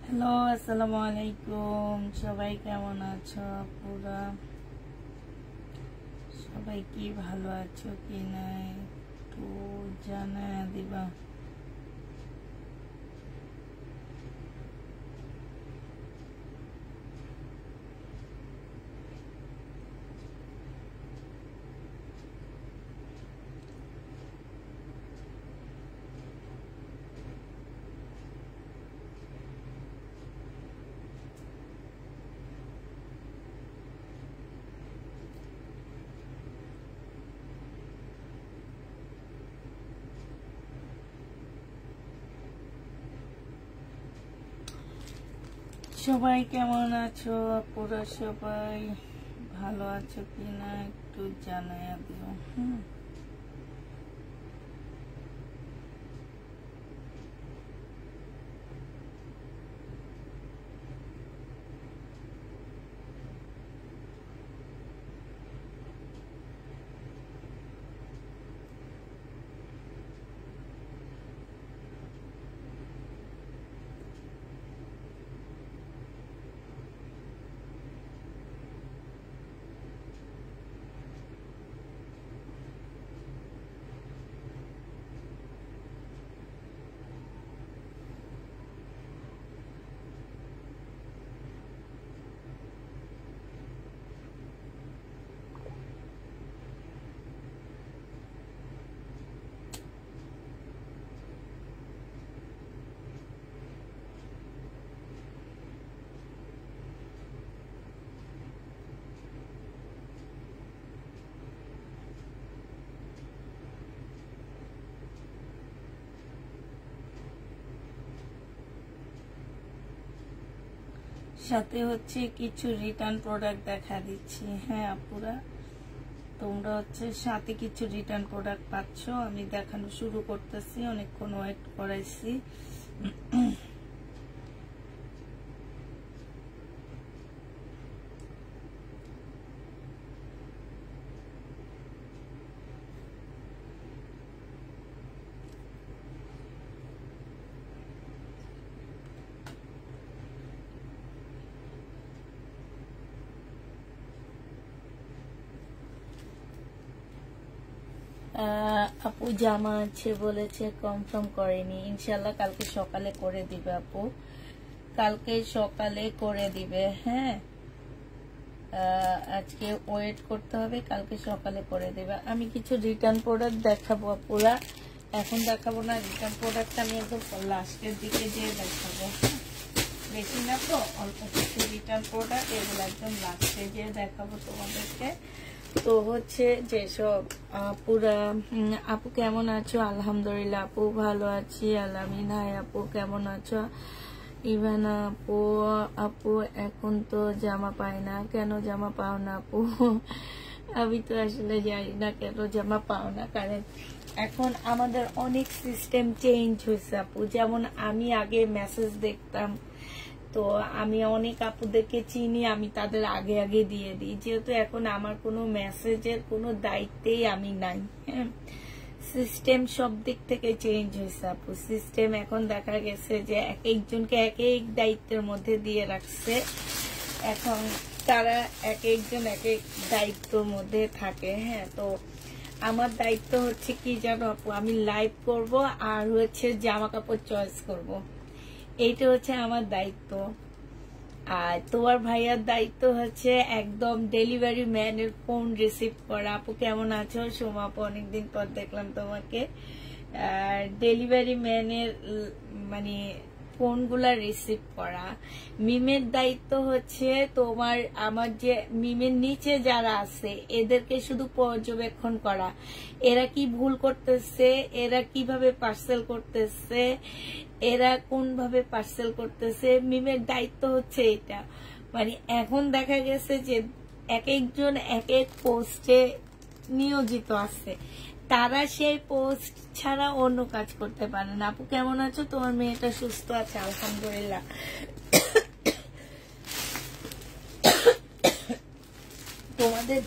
Hello, আসসালামু আলাইকুম। সবাই কেমন আছো? পুরা সবাই কি ভালো আছো কি না একটু জানায় দিবা। সবাই কেমন আছো? পুরা সবাই ভালো আছো কি না একটু জানায় দিও। সাথে হচ্ছে কিছু রিটার্ন প্রোডাক্ট দেখা দিচ্ছি। হ্যাঁ আপুরা, তোমরা হচ্ছে সাথে কিছু রিটার্ন প্রোডাক্ট পাচ্ছ। আমি দেখানো শুরু করতেছি, অনেকক্ষণ ওয়েট করাইছি। আপু জামা আছে বলেছে, কনফার্ম করেনি। ইনশাল্লাহ কালকে সকালে করে দিবে আপু, কালকে সকালে করে দিবে। হ্যাঁ, আজকে ওয়েট করতে হবে, কালকে সকালে করে দেবে। আমি কিছু রিটার্ন প্রোডাক্ট দেখাবো আপুরা, এখন দেখাবো না। রিটার্ন প্রোডাক্ট আমি একদম লাস্টের দিকে যেয়ে দেখাবো, বেশি না তো, অল্প কিছু রিটার্ন প্রোডাক্ট, এগুলো একদম লাস্টে যেয়ে দেখাবো তোমাদেরকে। তো হচ্ছে যেসব আপুরা, আপু কেমন আছো? আলহামদুলিল্লাহ আপু ভালো আছি। আলামিন হাই আপু কেমন আছো? ইভানা আপু, আপু এখন তো জামা পাই না, কেন জামা পাও না আপু? আমি তো আসলে জানি না কেন জামা পাও না, কারণ এখন আমাদের অনেক সিস্টেম চেঞ্জ হয়েছে আপু। যেমন আমি আগে মেসেজ দেখতাম, তো আমি অনেক আপুদেরকে চিনি, আমি তাদের আগে আগে দিয়ে দিই, যেহেতু এখন আমার কোনো মেসেজের কোনো দায়িত্বেই আমি নাই। হ্যাঁ, সিস্টেম সব দিক থেকে চেঞ্জ হয়েছে আপু। সিস্টেম এখন দেখা গেছে যে এক একজনকে এক এক দায়িত্বের মধ্যে দিয়ে রাখছে। এখন তারা এক একজন এক এক দায়িত্বের মধ্যে থাকে। হ্যাঁ, তো আমার দায়িত্ব হচ্ছে কি জানো আপু, আমি লাইভ করব আর হচ্ছে জামা কাপড় চয়েস করব, এইটা হচ্ছে আমার দায়িত্ব। আর তোমার ভাইয়ার দায়িত্ব হচ্ছে একদম ডেলিভারি ম্যানের ফোন রিসিভ করা। আপু কেমন আছো? সোমা আপু, অনেকদিন পর দেখলাম তোমাকে। ডেলিভারি ম্যানের মানে ফোনগুলা রিসিভ করা। মিমের দায়িত্ব হচ্ছে তোমার, আমার যে মিমের নিচে যারা আছে এদেরকে শুধু পর্যবেক্ষণ করা, এরা কি ভুল করতেছে, এরা কিভাবে পার্সেল করতেছে, এরা কোন ভাবে পার্সেল করতেছে। মিমের দায়িত্ব হচ্ছে এটা। মানে এখন দেখা গেছে যে এক একজন এক এক পোস্টে নিয়োজিত আছে, তারা সেই পোস্ট ছাড়া অন্য কাজ করতে পারে না। আপু কেমন আছো? তোমার মেয়েটা সুস্থ আছে? আলহামদুলিল্লাহ। তোমাদের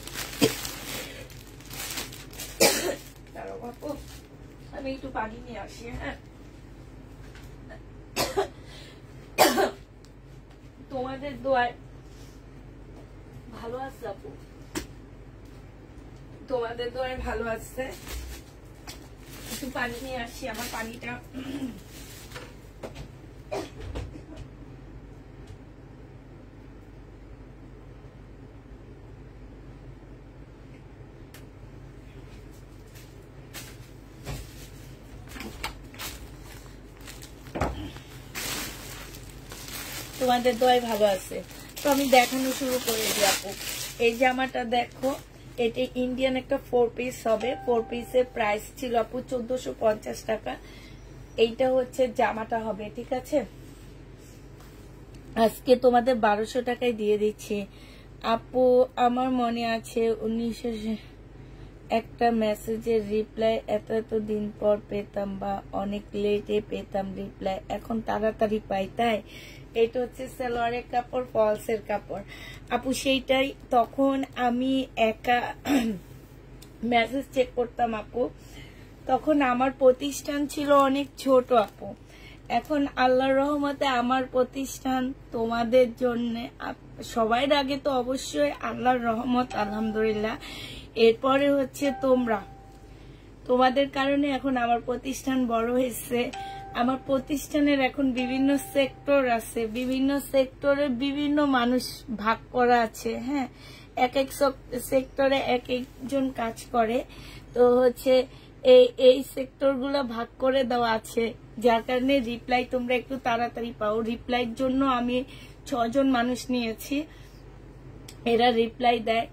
আমি একটু পানি নিয়ে আসি। হ্যাঁ, তোমাদের দোয়ায় ভালো আছে আপু, তোমাদের দোয়ায় ভালো আছে। একটু পানি নিয়ে আসি, আমার পানিটা তোমাদের দোয়ায় ভালো আছে। তো আমি দেখানো শুরু করে দিই আপু। এই জামাটা দেখো, এটা ইন্ডিয়ান একটা 4 পিস হবে। 4 পিসের প্রাইস ছিল আপু 1450 টাকা। এইটা হচ্ছে জামাটা হবে, ঠিক আছে। আজকে তোমাদের 1200 টাকায় দিয়ে দিচ্ছি আপু। আমার মনে আছে 1900 একটা মেসেজের রিপ্লাই এত দিন পর পেতাম, বা অনেক লেটে পেতাম রিপ্লাই, এখন তাড়াতাড়ি পাই, তাই। এটা হচ্ছে সালোয়ারের কাপড়, ফলসের কাপড় আপু। সেইটাই তখন আমি একা মেসেজ চেক করতাম আপু। তখন আমার প্রতিষ্ঠান ছিল অনেক ছোট আপু। এখন আল্লাহর রহমতে আমার প্রতিষ্ঠান তোমাদের জন্য, সবার আগে তো অবশ্যই আল্লাহর রহমত, আলহামদুলিল্লাহ। এরপরে হচ্ছে তোমরা, তোমাদের কারণে এখন আমার প্রতিষ্ঠান বড় হয়েছে। আমার প্রতিষ্ঠানের এখন বিভিন্ন সেক্টর আছে, বিভিন্ন সেক্টরে বিভিন্ন মানুষ ভাগ করা আছে, হ্যাঁ। এক এক সেক্টরে এক একজন কাজ করে। তো হচ্ছে এই সেক্টর গুলো ভাগ করে দেওয়া আছে, যার কারণে রিপ্লাই তোমরা একটু তাড়াতাড়ি পাও। রিপ্লাইয়ের জন্য আমি 6 জন মানুষ নিয়েছি, এরা রিপ্লাই দেয়।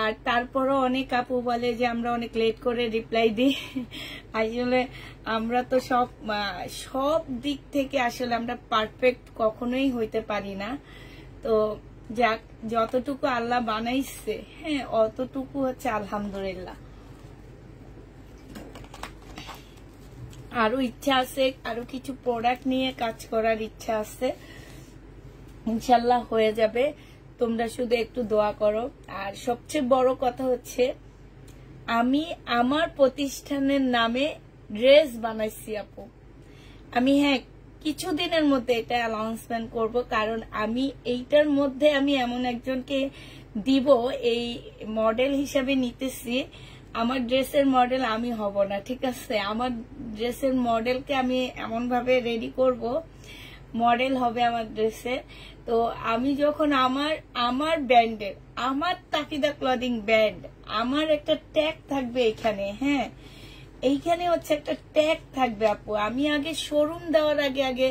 আর তারপরও অনেক আপু বলে যে আমরা অনেক লেট করে রিপ্লাই দিই। আসলে আমরা তো সব দিক থেকে আসলে আমরা পারফেক্ট কখনোই হইতে পারি না। তো যাক, যতটুকু আল্লাহ বানাইছে, হ্যাঁ, অতটুকু হচ্ছে আলহামদুলিল্লাহ। আরো ইচ্ছা আছে, আরো কিছু প্রোডাক্ট নিয়ে কাজ করার ইচ্ছা আছে, ইনশাল্লাহ হয়ে যাবে। তোমরা শুধু একটু দোয়া করো। আর সবচেয়ে বড় কথা হচ্ছে আমি আমার প্রতিষ্ঠানের নামে ড্রেস বানাইছি আপু। আমি, হ্যাঁ, কিছুদিনের মধ্যে এটা অ্যানাউন্সমেন্ট করব, কারণ আমি এইটার মধ্যে আমি এমন একজনকে দিব, এই মডেল হিসাবে নিতেছি। আমার ড্রেসের মডেল আমি হব না, ঠিক আছে। আমার ড্রেসের মডেলকে আমি এমন ভাবে রেডি করব, মডেল হবে আমার ড্রেসে। তো আমি যখন আমার ব্র্যান্ডের, আমার তাকিদা ক্লদিং ব্র্যান্ড, আমার একটা ট্যাগ থাকবে এখানে, হ্যাঁ, এইখানে হচ্ছে একটা ট্যাগ থাকবে আপু। আমি আগে শোরুম দেওয়ার আগে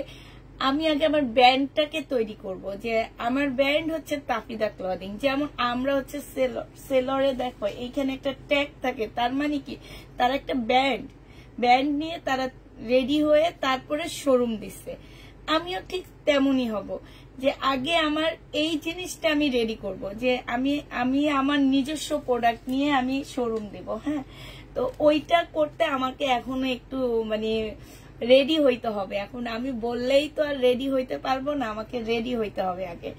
আমি আমার ব্র্যান্ডটাকে তৈরি করব, যে আমার ব্র্যান্ড হচ্ছে তাকিদা ক্লদিং। যেমন আমরা হচ্ছে সেলরে দেখো এইখানে একটা ট্যাগ থাকে, তার মানে কি, তার একটা ব্র্যান্ড নিয়ে তারা রেডি হয়ে তারপরে শোরুম দিচ্ছে। আমিও ঠিক তেমনই হব, যে আগে আমার এই জিনিসটা আমি রেডি করব, যে আমি আমার নিজস্ব প্রোডাক্ট নিয়ে আমি শোরুম দেব, হ্যাঁ। তো ওইটা করতে আমাকে এখনো একটু মানে রেডি হইতে হবে। এখন আমি বললেই তো আর রেডি হইতে পারবো না, আমাকে রেডি হইতে হবে আগে।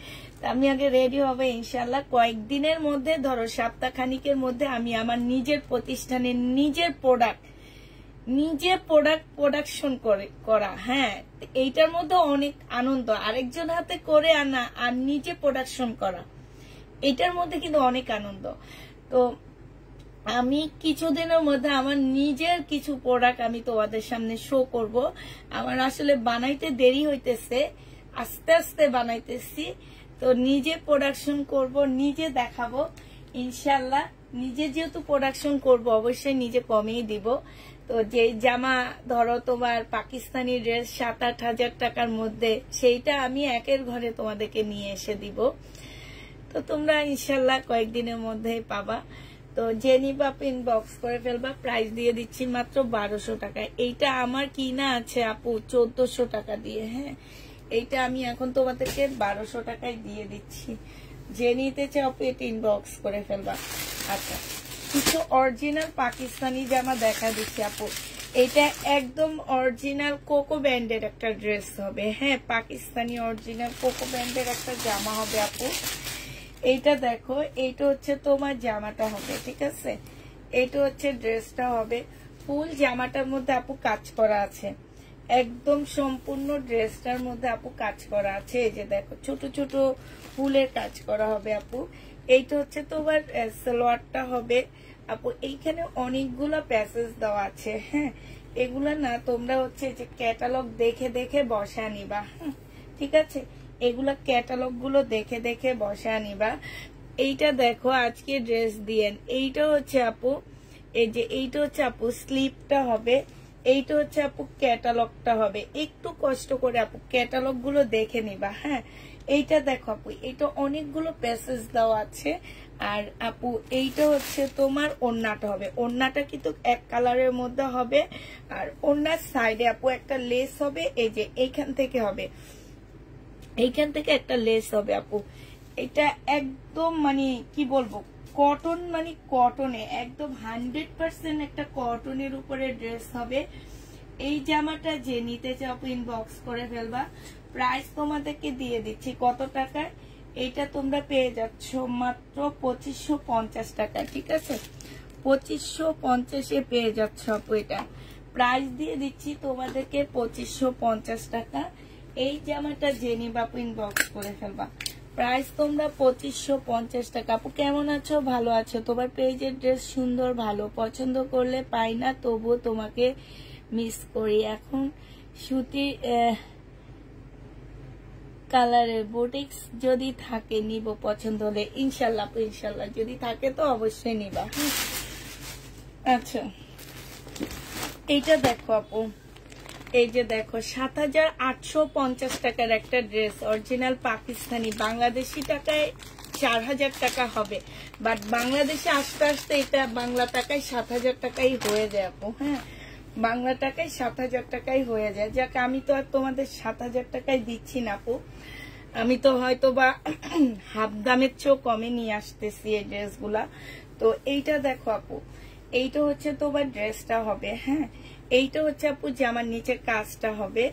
আমি আগে রেডি হবে ইনশাল্লাহ। কয়েকদিনের মধ্যে, ধরো সপ্তাহ খানিকের মধ্যে আমি আমার নিজের প্রতিষ্ঠানের নিজের প্রোডাকশন করা, হ্যাঁ, এইটার মধ্যে অনেক আনন্দ। আরেকজন হাতে করে আনা আর নিজে প্রোডাকশন করা, এটার মধ্যে কিন্তু অনেক আনন্দ। তো আমি কিছুদিনের মধ্যে আমার নিজের কিছু প্রোডাক্ট আমি তোমাদের সামনে শো করব। আমার আসলে বানাইতে দেরি হইতেছে, আস্তে আস্তে বানাইতেছি। তো নিজে প্রোডাকশন করব, নিজে দেখাবো ইনশাল্লাহ। নিজে যেহেতু প্রোডাকশন করব, অবশ্যই নিজে কমেই দিব। তো যে জামা ধরো তোমার পাকিস্তানি ড্রেস 7-8 হাজার টাকার মধ্যে, সেইটা আমি একের ঘরে তোমাদেরকে নিয়ে এসে দিব। তো তোমরা ইনশাল্লাহ কয়েকদিনের মধ্যেই পাবা। তো যে নিবা ইনবক্স করে ফেলবা। প্রাইস দিয়ে দিচ্ছি মাত্র 1200 টাকায়। এইটা আমার কিনা আছে আপু 1400 টাকা দিয়ে, হ্যাঁ। এইটা আমি এখন তোমাদেরকে 1200 টাকায় দিয়ে দিচ্ছি। যে নিতে চাও এটা ইনবক্স করে ফেলবা। আচ্ছা, কিছু অরিজিনাল পাকিস্তানি জামা দেখা দিচ্ছি আপু। এটা একদম অরিজিনাল কোকো ব্র্যান্ডের একটা ড্রেস হবে, হ্যাঁ, পাকিস্তানি অরিজিনাল কোকো ব্র্যান্ডের একটা জামা হবে আপু। এইটা দেখো, এইটা হচ্ছে তোমার জামাটা হবে, ঠিক আছে। এইটা হচ্ছে ড্রেসটা হবে। ফুল জামাটার মধ্যে আপু কাজ করা আছে। একদম সম্পূর্ণ ড্রেসটার মধ্যে আপু কাজ করা আছে। এই যে দেখো ছোট ছোট ফুলের কাজ করা হবে আপু। এইটা হচ্ছে তোমার সালোয়ারটা হবে আপু। এইখানে অনেকগুলা প্যাসেজ দেওয়া আছে, হ্যাঁ এগুলা না তোমরা হচ্ছে যে ক্যাটালগ দেখে দেখে বসা নিবা, ঠিক আছে, এগুলা ক্যাটালগ গুলো দেখে দেখে বসা নিবা। এইটা দেখো আজকে ড্রেস দিয়েন, এইটা হচ্ছে আপু, এই যে এইটা হচ্ছে আপু স্লিপটা হবে, এইটা হচ্ছে আপু ক্যাটালগটা হবে। একটু কষ্ট করে আপু ক্যাটালগ গুলো দেখে নিবা, হ্যাঁ। এইটা দেখো আপু, এইটা অনেকগুলো প্যাসেজ দেওয়া আছে। আর আপু এইটা হচ্ছে তোমার ওড়নাটা হবে, ওড়নাটা কিন্তু এক কালারের মধ্যে হবে। আর ওড়নার সাইডে আপু একটা লেস হবে, এই যে এইখান থেকে হবে, এইখান থেকে একটা লেস হবে আপু। এটা একদম মানে কি বলবো, কটন, মানে কটনে একদম 100% একটা কটনের উপরে ড্রেস হবে। এই জামাটা যে নিতে চাও ইনবক্স করে ফেলবা। প্রাইস তোমাদেরকে দিয়ে দিচ্ছি কত টাকায়, এইটা তোমরা পেয়ে যাচ্ছ মাত্র 2550 টাকা, ঠিক আছে, 2550-এ পেয়ে যাচ্ছ আপু। এটা প্রাইস দিয়ে দিচ্ছি তোমাদেরকে 2550 টাকা। এই জামাটা যে নিবা ইনবক্স করে ফেলবা। প্রাইস তোমরা 2550 টাকা। আপু কেমন আছো? ভালো আছো? তোমার পেজের ড্রেস সুন্দর, ভালো, পছন্দ করলে পাই না, তবুও তোমাকে মিস করি। এখন সুতি কালারের বুটিক্স যদি থাকে নিব, পছন্দ হলে। ইনশাল্লাহ আপু, ইনশাল্লাহ যদি থাকে তো অবশ্যই নিবা। আচ্ছা এইটা দেখো আপু, এই যে দেখো 7850 টাকার একটা ড্রেস, অরিজিনাল পাকিস্তানি, বাংলাদেশি টাকায় 4000 টাকা হবে, বাট বাংলাদেশে আসতে আসতে এটা বাংলা টাকায় 7000 টাকাই হয়ে যায় আপু, হ্যাঁ বাংলা টাকায় 7000 টাকাই হয়ে যায়। যাক আমি তো আর তোমাদের 7000 টাকায় দিচ্ছি না আপু, আমি তো হয়তো বা হাফ দামের চেয়েও কমে নিয়ে আসতেছি এই ড্রেসগুলা। তো এইটা দেখো আপু, এইটা হচ্ছে তোমার ড্রেসটা হবে, হ্যাঁ এইটা হচ্ছে আপু জামার নিচের কাজটা হবে।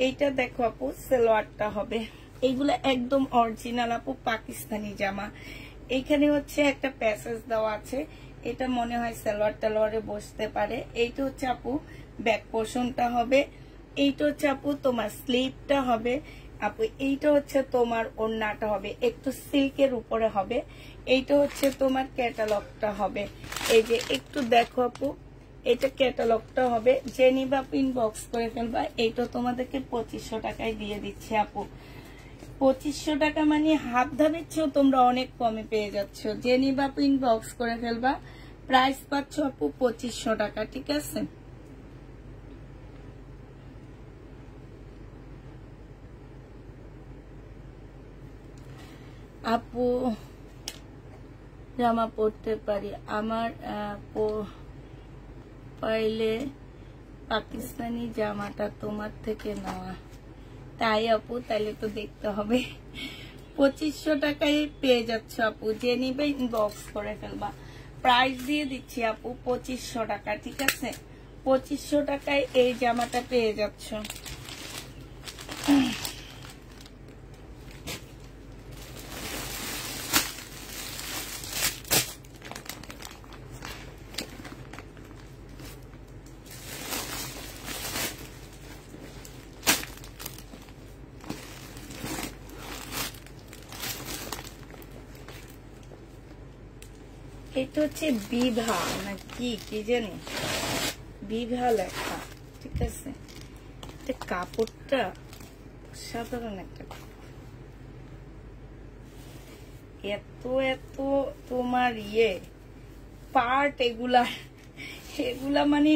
এইটা দেখো আপু সালোয়ারটা হবে। এইগুলা একদম অরিজিনাল আপু পাকিস্তানি জামা। এইখানে হচ্ছে একটা প্যাসেজ দেওয়া আছে, এটা মনে হয় সালোয়ার টালোয়ারে বসতে পারে। এইটা হচ্ছে আপু ব্যাক পোর্শনটা হবে। এইটা হচ্ছে আপু তোমার স্লিভটা হবে আপু। এইটা হচ্ছে তোমার ওড়নাটা হবে, একটু সিল্কের উপরে হবে। এইটা হচ্ছে তোমার ক্যাটালগটা হবে। এই যে একটু দেখো আপু, এটা ক্যাটালগটা হবে। যে নিবা ইনবক্স করে ফেলবা। এইটা তোমাদেরকে 2500 টাকায় দিয়ে দিচ্ছি আপু। 2500 টাকা মানে হাফ দামের চেয়েও তোমরা অনেক কমে পেয়ে যাচ্ছ। যে নিবা ইনবক্স করে ফেলবা। প্রাইস পাচ্ছ আপু 2500 টাকা, ঠিক আছে। আপু জামা পরতে পারি, আমার পাইলে পাকিস্তানি জামাটা তোমার থেকে নেওয়া। তাই আপু, তাইলে তো দেখতে হবে। 2500 টাকায় পেয়ে যাচ্ছ আপু, যে নিবে ইনবক্স করে ফেলবা। প্রাইস দিয়ে দিচ্ছি আপু 2500 টাকা, ঠিক আছে। 2500 টাকায় এই জামাটা পেয়ে যাচ্ছ। এটা হচ্ছে বিভা না কি জানি, বিভা লেখা, ঠিক আছে। কাপড়টা সাধারণ একটা, এত এত তোমার পার্ট, এগুলা মানে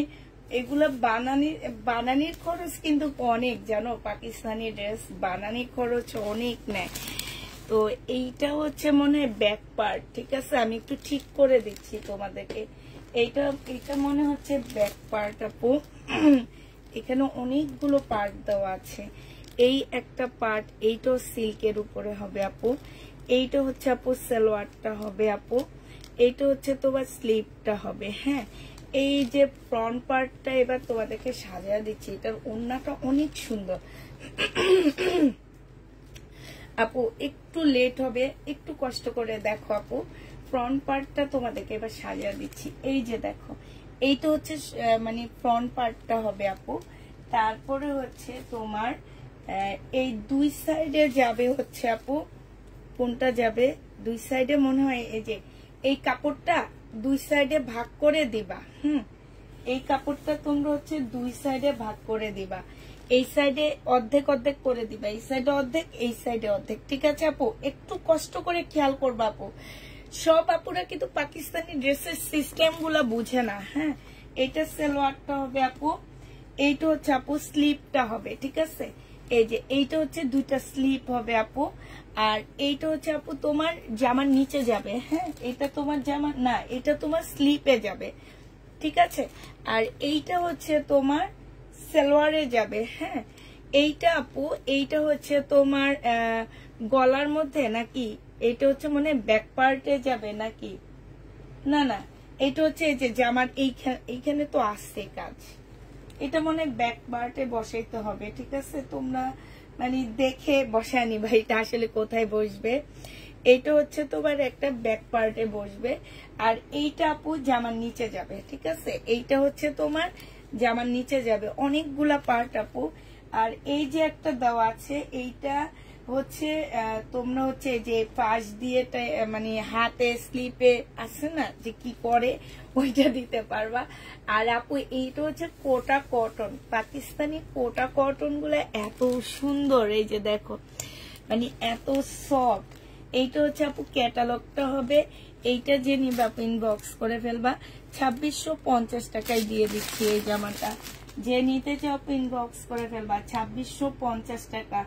এগুলা বানানির খরচ কিন্তু অনেক, জানো পাকিস্তানি ড্রেস বানানির খরচ অনেক নেয়। তো এইটা হচ্ছে মনে হয় ব্যাক পার্ট, ঠিক আছে, আমি একটু ঠিক করে দিচ্ছি তোমাদেরকে। এইটা মনে হচ্ছে ব্যাক পার্ট আপু। এখানে অনেকগুলো পার্ট দেওয়া আছে। এই একটা পার্ট, এইটাও সিল্কের উপরে হবে আপু। এইটা হচ্ছে আপু সালোয়ারটা হবে আপু। এইটা হচ্ছে তোমার স্লিভটা হবে, হ্যাঁ। এই যে ফ্রন্ট পার্টটা এবার তোমাদেরকে সাজিয়ে দিচ্ছি। এটার ওড়নাটা অনেক সুন্দর আপু, একটু লেট হবে, একটু কষ্ট করে দেখো আপু। ফ্রন্ট পার্টটা তোমাদেরকে এবার সাজিয়ে দিচ্ছি। এই যে দেখো, এইটা হচ্ছে মানে ফ্রন্ট পার্টটা হবে আপু। তারপরে হচ্ছে তোমার এই দুই সাইডে যাবে হচ্ছে আপু, কোনটা যাবে দুই সাইডে মনে হয় এই যে এই কাপড়টা দুই সাইডে ভাগ করে দিবা। এই কাপড়টা তোমরা হচ্ছে দুই সাইডে ভাগ করে দিবা, এই সাইডে অর্ধেক অর্ধেক করে দিবা, এই সাইডে অর্ধেক, এই সাইডে অর্ধেক, ঠিক আছে আপু? একটু কষ্ট করে খেয়াল করবা আপু, সব আপুরা কিন্তু পাকিস্তানি ড্রেসের সিস্টেম গুলা বুঝে না। হ্যাঁ, এইটা সালোয়ারটা হবে আপু, এইটা হচ্ছে আপু স্লিপটা হবে, ঠিক আছে? এই যে এইটা হচ্ছে দুইটা স্লিপ হবে আপু, আর এইটা হচ্ছে আপু তোমার জামার নিচে যাবে। হ্যাঁ, এটা তোমার জামা না, এটা তোমার স্লিপে যাবে, ঠিক আছে? আর এইটা হচ্ছে তোমার সালোয়ারে যাবে। হ্যাঁ, এইটা আপু এইটা হচ্ছে তোমার গলার মধ্যে নাকি এইটা হচ্ছে মানে ব্যাক পার্টে যাবে নাকি? না না, এটা হচ্ছে এই যে জামার এইখানে তো আসছে কাজ, এটা মনে ব্যাক পার্টে বসাইতে হবে, ঠিক আছে? তোমরা মানে দেখে বসায় নিবা এটা আসলে কোথায় বসবে। এইটা হচ্ছে তোমার একটা ব্যাক পার্টে বসবে, আর এইটা আপু জামার নিচে যাবে, ঠিক আছে? এইটা হচ্ছে তোমার জামার নিচে যাবে, অনেকগুলা পার্ট আপু। আর এই যে একটা দেওয়া আছে, এইটা হচ্ছে তোমরা হচ্ছে যে পাশ দিয়ে মানে হাতে স্লিপে আছে না যে কি করে ওইটা দিতে পারবা। আর আপু এইটা হচ্ছে কোটা কটন, পাকিস্তানি কোটা কটন গুলা এত সুন্দর, এই যে দেখো মানে এত সফট। এইটা হচ্ছে আপু ক্যাটালগটা হবে, এইটা যে নিবা আপু ইনবক্স করে ফেলবা, 2650 টাকায় দিয়ে দিচ্ছি এই জামাটা, যে নিতে চাও আপু ইনবক্স করে ফেলবা 2650 টাকা।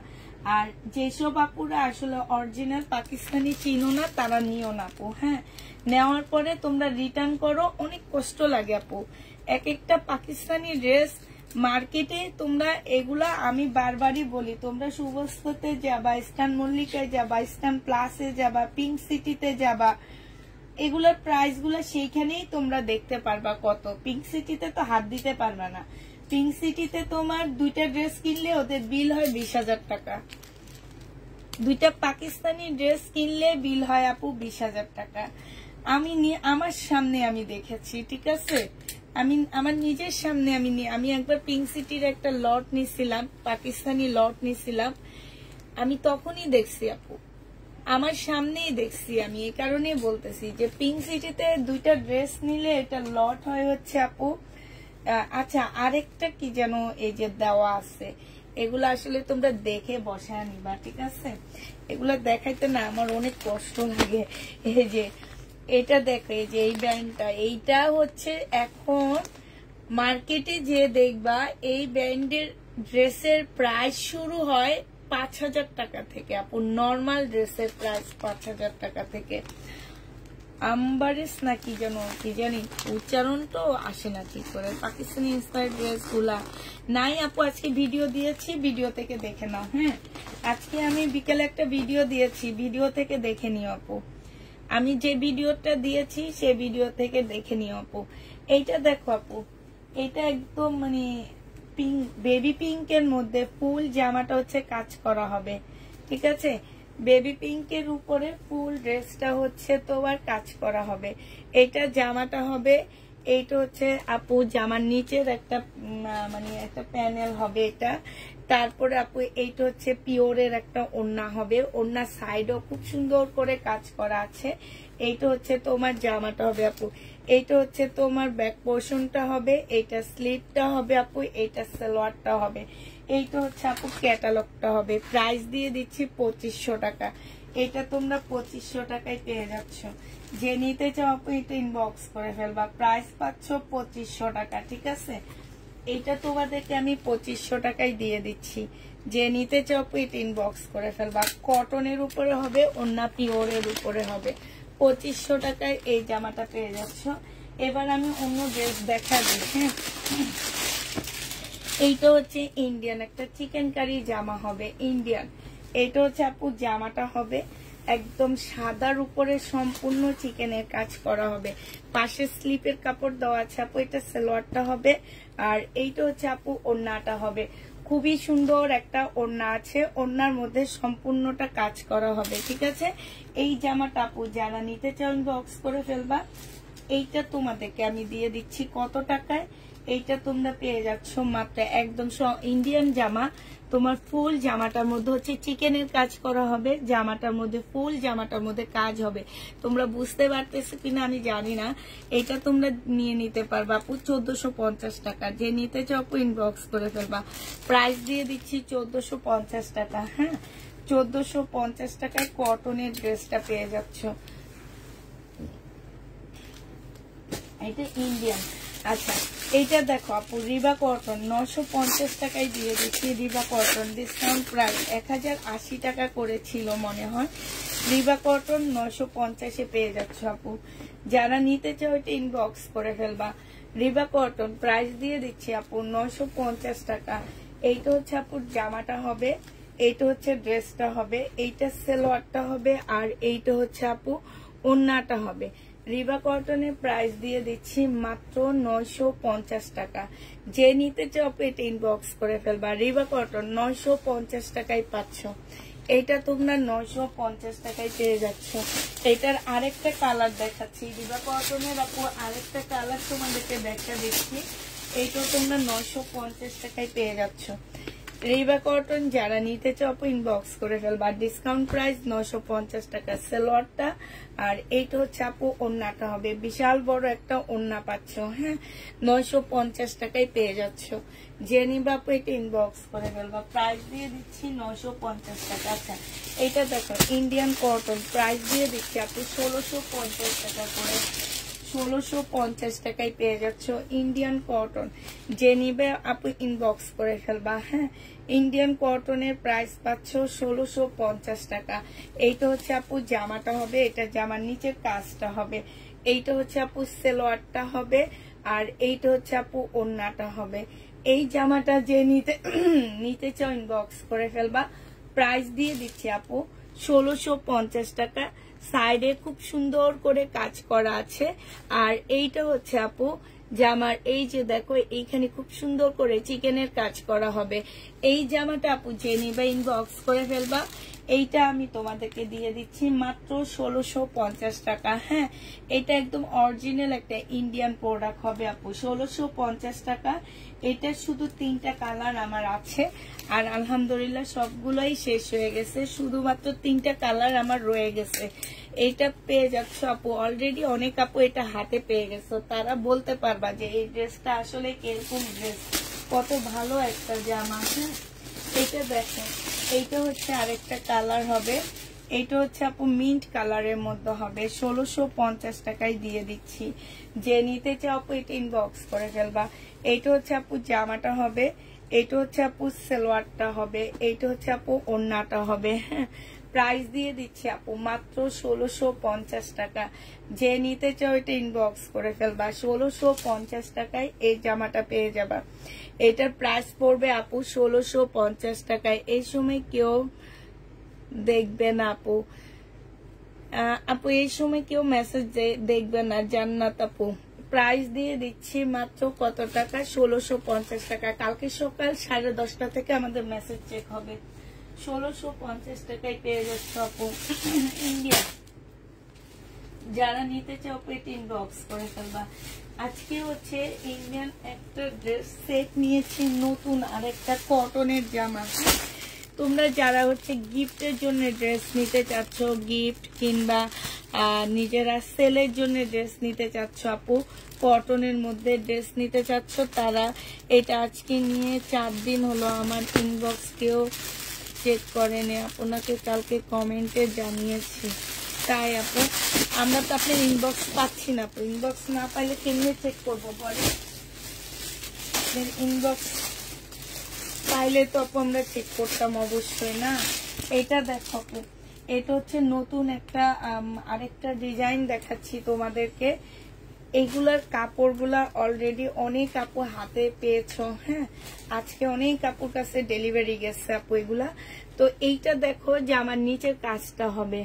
আর যেসব আপুরা আসলে অরিজিনাল পাকিস্তানি চিনো না তারা নিও না আপু। হ্যাঁ, নেওয়ার পরে তোমরা রিটার্ন করো, অনেক কষ্ট লাগে আপু। এক একটা পাকিস্তানি ড্রেস মার্কেটে তোমরা এগুলা আমি বারবারই বলি, তোমরা সুবস্ত্রতে যাবা, ইস্টার্ন মল্লিকায় যাবা, ইস্টার্ন প্লাসে যাবা, পিঙ্ক সিটিতে যাবা, এগুলার প্রাইস গুলা সেইখানেই তোমরা দেখতে পারবা কত। পিঙ্ক সিটিতে তো হাত দিতে পারবা না, পিঙ্ক সিটিতে তোমার দুইটা ড্রেস কিনলে ওদের বিল হয় 20,000 টাকা, দুইটা পাকিস্তানি ড্রেস কিনলে বিল হয় আপু 20,000 টাকা। আমার সামনে আমি দেখেছি, ঠিক আছে? আমি আমার নিজের সামনে আমি একবার পিঙ্ক সিটির একটা লট নিছিলাম, পাকিস্তানি লট নিছিলাম, আমি তখনই দেখছি আপু, আমার সামনেই দেখছি। আমি এই কারণে বলতেছি যে পিঙ্ক সিটিতে দুইটা ড্রেস নিলে এটা লট হয় হচ্ছে আপু। আচ্ছা, আরেকটা কি যেন এই যে দেওয়া আছে, এগুলো আসলে তোমরা দেখে বসায় নিবা, ঠিক আছে? এগুলো দেখাইতে না আমার অনেক কষ্ট লাগে। এই যে এটা দেখো, এই যে এই ব্র্যান্ডটা, এইটা হচ্ছে এখন মার্কেটে যে দেখবা এই ব্র্যান্ডের ড্রেসের প্রাইস শুরু হয় 5,000 টাকা থেকে আপু, নর্মাল ড্রেসের প্রাইস 5,000 টাকা থেকে। আম্বারেস না কি যেন, কি জানি উচ্চারণ তো আসে না ঠিক করে, পাকিস্তানি ইন্সপায়ার্ড ড্রেস গুলা নাই আপু। আজকে ভিডিও দিয়েছি, ভিডিও থেকে দেখে নাও। হ্যাঁ, আজকে আমি বিকেলে একটা ভিডিও দিয়েছি, ভিডিও থেকে দেখে নিও আপু। আমি যে ভিডিওটা দিয়েছি সে ভিডিও থেকে দেখে নিও আপু। এইটা দেখো আপু, এটা একদম মানে পিঙ্ক, বেবি পিঙ্কের মধ্যে ফুল জামাটা হচ্ছে কাজ করা হবে, ঠিক আছে? বেবি পিঙ্কের উপরে ফুল ড্রেসটা হচ্ছে তোমার কাজ করা হবে, এইটা জামাটা হবে। এইটা হচ্ছে আপু জামার নিচের একটা মানে একটা প্যানেল হবে এটা। তারপরে আপু এইটা হচ্ছে পিওরের একটা ওড়না হবে, ওড়নার সাইডও খুব সুন্দর করে কাজ করা আছে। এইটা হচ্ছে তোমার জামাটা হবে আপু, এইটা হচ্ছে তোমার ব্যাক পোর্শনটা হবে, এইটা স্লিভটা হবে আপু, এইটা সালোয়ারটা হবে, এইটা হচ্ছে আপু ক্যাটালগটা হবে। প্রাইস দিয়ে দিচ্ছি 2500 টাকা, এটা তোমরা 2500 টাকায় পেয়ে যাচ্ছ। যে নিতে চাও আপু এটা ইনবক্স করে ফেলবা, প্রাইস পাচ্ছ 2500 টাকা, ঠিক আছে? এইটা তোমাদেরকে আমি 2500 টাকায় দিয়ে দিচ্ছি, যে নিতে চাও আপু এটা ইনবক্স করে ফেলবা। কটনের উপরে হবে, ওন্না পিওরের উপরে হবে, 2500 টাকায় এই জামাটা পেয়ে যাচ্ছ। এবার আমি অন্য ড্রেস দেখা দিই। হ্যাঁ, এইটা হচ্ছে ইন্ডিয়ান একটা চিকেন কারি জামা হবে, ইন্ডিয়ান। এইটা হচ্ছে আপু জামাটা হবে একদম সাদার উপরে সম্পূর্ণ চিকেনের কাজ করা হবে, পাশে স্লিপের কাপড় দেওয়া আছে আপু, এটা সালোয়ারটা হবে। আর এইটা হচ্ছে আপু ওড়নাটা হবে, খুবই সুন্দর একটা ওড়না আছে, ওড়নার মধ্যে সম্পূর্ণটা কাজ করা হবে, ঠিক আছে? এই জামাটা আপু যারা নিতে চাও ইনবক্স করে ফেলবা, এইটা তোমাদেরকে আমি দিয়ে দিচ্ছি কত টাকায়? এইটা তোমরা পেয়ে যাচ্ছ মাত্র একদম ইন্ডিয়ান জামা। তোমার ফুল জামাটার মধ্যে হচ্ছে চিকেনের কাজ করা হবে, জামাটার মধ্যে ফুল জামাটার মধ্যে কাজ হবে। তোমরা বুঝতে পারতেছো কিনা আমি জানি না। এটা তোমরা নিয়ে নিতে পারবা আপু 1450 টাকা। যে নিতে চাও আপু ইনবক্স করে ফেলবা। প্রাইস দিয়ে দিচ্ছি 1450 টাকা। হ্যাঁ, 1450 টাকায় কটনের ড্রেসটা পেয়ে যাচ্ছ। এটা ইন্ডিয়ান। আচ্ছা, এইটা দেখো আপু রিবা কটন 950 টাকায় দিয়ে দিচ্ছি। রিবা কটন ডিসকাউন্ট প্রাইস 1080 টাকা করেছিল মনে হয়। রিবা কটন 950-এ পেয়ে যাচ্ছ আপু। যারা নিতে চাও এটা ইনবক্স করে ফেলবা। রিবা কটন প্রাইস দিয়ে দিচ্ছি আপু 950 টাকা। এইটা হচ্ছে আপুর জামাটা হবে, এইটা হচ্ছে ড্রেসটা হবে, এইটা সালোয়ারটা হবে, আর এইটা হচ্ছে আপু ওড়নাটা হবে। রিবা কটনের প্রাইস দিয়ে দিচ্ছি মাত্র 950 টাকা। যে নিতে চাও এটা ইনবক্স করে ফেলবা। রিবা কটন 950 টাকায় পাচ্ছ। এইটা তোমরা 950 টাকায় পেয়ে যাচ্ছ। এটার আরেকটা কালার দেখাচ্ছি। রিবা কটনের আপু আরেকটা কালার তোমাদেরকে দেখা দিচ্ছি। এইটাও তোমরা 950 টাকায় পেয়ে যাচ্ছ। রিবা কটন যারা নিতে চাও আপু ইনবক্স করে ফেলবা। ডিসকাউন্ট প্রাইস 950 টাকা সালোয়ারটা, আর এইটা হচ্ছে আপু ওড়নাটা হবে। বিশাল বড় একটা ওড়না পাচ্ছ। হ্যাঁ, 950 টাকায় পেয়ে যাচ্ছ। যে নিবা আপু এটা ইনবক্স করে ফেলবা। প্রাইস দিয়ে দিচ্ছি 950 টাকা। আচ্ছা, এইটা দেখো ইন্ডিয়ান কটন প্রাইস দিয়ে দিচ্ছি আপু 1650 টাকা করে। 1650 টাকায় পেয়ে যাচ্ছ ইন্ডিয়ান কটন। যে নিবে আপু ইনবক্স করে ফেলবা। হ্যাঁ, ইন্ডিয়ান কটনের প্রাইস পাচ্ছ 1650 টাকা। এইটা হচ্ছে আপু জামাটা হবে, এটা জামার নিচের কাজটা হবে। এইটা হচ্ছে আপু সালোয়ারটা হবে, আর এইটা হচ্ছে আপু ওড়নাটা হবে। এই জামাটা যে নিতে চাও ইনবক্স করে ফেলবা। প্রাইস দিয়ে দিচ্ছি আপু 1650 টাকা। সাইডে খুব সুন্দর করে কাজ করা আছে। আর এইটা হচ্ছে আপু জামার, এই যে দেখো এইখানে খুব সুন্দর করে চিকেনের কাজ করা হবে। এই জামাটা আপু যে নিবা ইনবক্স করে ফেলবা। এইটা আমি তোমাদেরকে দিয়ে দিচ্ছি মাত্র 1650 টাকা। হ্যাঁ, এটা একদম অরিজিনাল একটা ইন্ডিয়ান প্রোডাক্ট হবে আপু। 1650 টাকা। এটা শুধু 3টা কালার আমার আছে, আর আলহামদুলিল্লাহ সবগুলোই শেষ হয়ে গেছে। শুধুমাত্র 3টা কালার আমার রয়ে গেছে। এইটা পেয়ে যাচ্ছ আপু। অলরেডি অনেক আপু এটা হাতে পেয়ে গেছো, তারা বলতে পারবা যে এই ড্রেসটা আসলে কিরকম ড্রেস, কত ভালো একটা জামা। হ্যাঁ, এইটা দেখো, এইটা হচ্ছে আরেকটা কালার হবে। এইটা হচ্ছে আপু মিন্ট কালারের মধ্যে হবে। 1650 টাকায় দিয়ে দিচ্ছি। যে নিতে চাও আপু এটা ইনবক্স করে ফেলবা। এইটা হচ্ছে আপু জামাটা হবে, এইটা হচ্ছে আপু সালোয়ারটা হবে, এইটা হচ্ছে আপু ওড়নাটা হবে। হ্যাঁ, প্রাইস দিয়ে দিচ্ছি আপু মাত্র 1650 টাকা। যে নিতে চাও এটা ইনবক্স করে ফেলবা। 1650 টাকায় এই জামাটা পেয়ে যাবা। এটার প্রাইস পড়বে আপু 1650 টাকায়। এই সময় কেউ দেখবে না আপু। আপু এই সময় কেউ মেসেজ দেখবে না। জান্নাত আপু প্রাইস দিয়ে দিচ্ছি মাত্র কত টাকা? 1650 টাকা। কালকে সকাল 10:30 থেকে আমাদের মেসেজ চেক হবে। 1650 টাকায় পেয়ে যাচ্ছে আপু ইন্ডিয়া। যারা নিতে চাও পেট ইনবক্স করে ফেলবা। আজকে হচ্ছে ইন্ডিয়ান একটা ড্রেস সেট নিয়েছি, নতুন আরেকটা কটনের জামা। তোমরা যারা হচ্ছে গিফটের জন্য ড্রেস নিতে চাচ্ছ, গিফট কিংবা নিজেরা সেলের জন্য ড্রেস নিতে চাচ্ছ আপু, কটনের মধ্যে ড্রেস নিতে চাচ্ছ, তারা এটা আজকে নিয়ে 4 দিন হলো আমার ইনবক্স কেউ চেক করেনি। আপনাকে কালকে কমেন্টে জানিয়েছি। তাই আপু আমরা তো আপনার ইনবক্স পাচ্ছি না। আপু ইনবক্স না পাইলে কেমনে চেক করবো বলে? ইনবক্স পাইলে তো আপু আমরা চেক করতাম অবশ্যই না। এটা দেখো আপু, এটা হচ্ছে নতুন একটা আরেকটা ডিজাইন দেখাচ্ছি তোমাদেরকে। এগুলার কাপড়গুলা অলরেডি অনেক আপু হাতে পেয়েছো। হ্যাঁ, আজকে অনেক আপুর কাছে ডেলিভারি গেছে আপু এগুলা। তো এইটা দেখো জামার নিচের কাজটা হবে।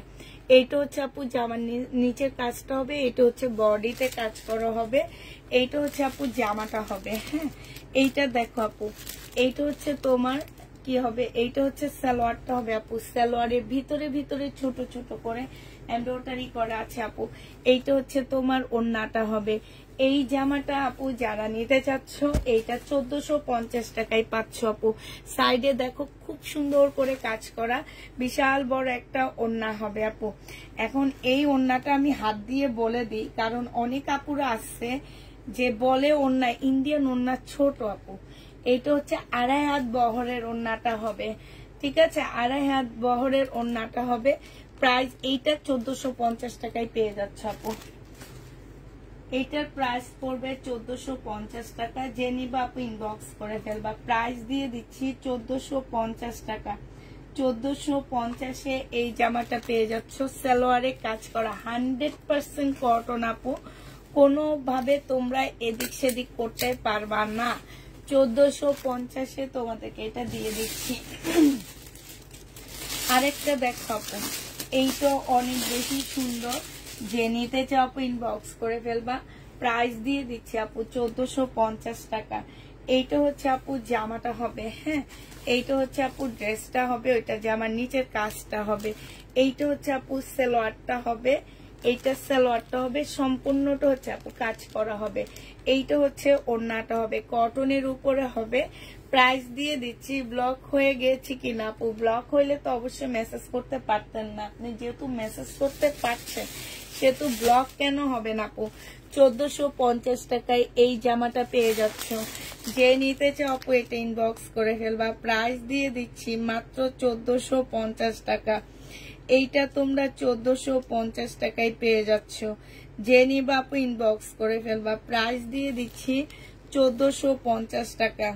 এইটা হচ্ছে আপু জামার নিচের কাজটা হবে, এটা হচ্ছে বডিতে কাজ করা হবে, এইটা হচ্ছে আপু জামাটা হবে। হ্যাঁ, এইটা দেখো আপু, এইটা হচ্ছে তোমার কি হবে, এইটা হচ্ছে সালোয়ারটা হবে আপু। সালোয়ারের ভিতরে ভিতরে ছোট ছোট করে এমব্রয়ডারি করা আছে আপু। এইটা হচ্ছে তোমার ওড়নাটা হবে। এই জামাটা আপু যারা নিতে চাচ্ছ এইটা 1450 টাকায় পাচ্ছ আপু। সাইডে দেখো খুব সুন্দর করে কাজ করা বিশাল বড় একটা ওড়না হবে আপু। এখন এই ওড়নাটা আমি হাত দিয়ে বলে দিই, কারণ অনেক আপুরা আসছে যে বলে ওড়না ইন্ডিয়ান ওড়না ছোট আপু। এইটা হচ্ছে 2.5 হাত বহরের ওড়নাটা হবে, ঠিক আছে? 2.5 হাত বহরের ওড়নাটা হবে। প্রাইস এইটা 1450 টাকায় পেয়ে যাচ্ছে আপু। এইটার প্রাইস পড়বে 1450 টাকা। যে নিবা আপু ইনবক্স করে ফেলবা। প্রাইস দিয়ে দিচ্ছি 1450 টাকা। 1450-এ এই জামাটা পেয়ে যাচ্ছ। সালোয়ারে কাজ করা 100% কটন আপু। কোনোভাবে তোমরা এদিক সেদিক করতে পারবা না। 1450-এ তোমাদেরকে এটা দিয়ে দিচ্ছি। আরেকটা দেখো আপু, এইটা অনেক বেশি সুন্দর। যে নিতে চাও আপু ইনবক্স করে ফেলবা। প্রাইস দিয়ে দিচ্ছি আপু 1450 টাকা। এইটা হচ্ছে আপু জামাটা হবে, হ্যাঁ। এইটা হচ্ছে আপু ড্রেসটা হবে, ওইটা জামার নিচের কাজটা হবে। এইটা হচ্ছে আপু সালোয়ারটা হবে, এইটা সালোয়ারটা হবে, সম্পূর্ণটা হচ্ছে আপু কাজ করা হবে। এইটা হচ্ছে ওড়নাটা হবে, কটনের উপরে হবে। প্রাইস দিয়ে দিচ্ছি। ব্লক হয়ে গেছে কিনা আপু? ব্লক হইলে তো অবশ্যই মেসেজ করতে পারতেন না। আপনি যেহেতু মেসেজ করতে পারছেন সেহেতু ব্লক কেন হবে না আপু? 1450 টাকায় এই জামাটা পেয়ে যাচ্ছ। যে নিতে চাও আপু এটা ইনবক্স করে ফেলবা। প্রাইস দিয়ে দিচ্ছি মাত্র 1450 টাকা। এইটা তোমরা 1450 টাকায় পেয়ে যাচ্ছ। যে নিবা আপু ইনবক্স করে ফেলবা। প্রাইস দিয়ে দিচ্ছি 1450 টাকা।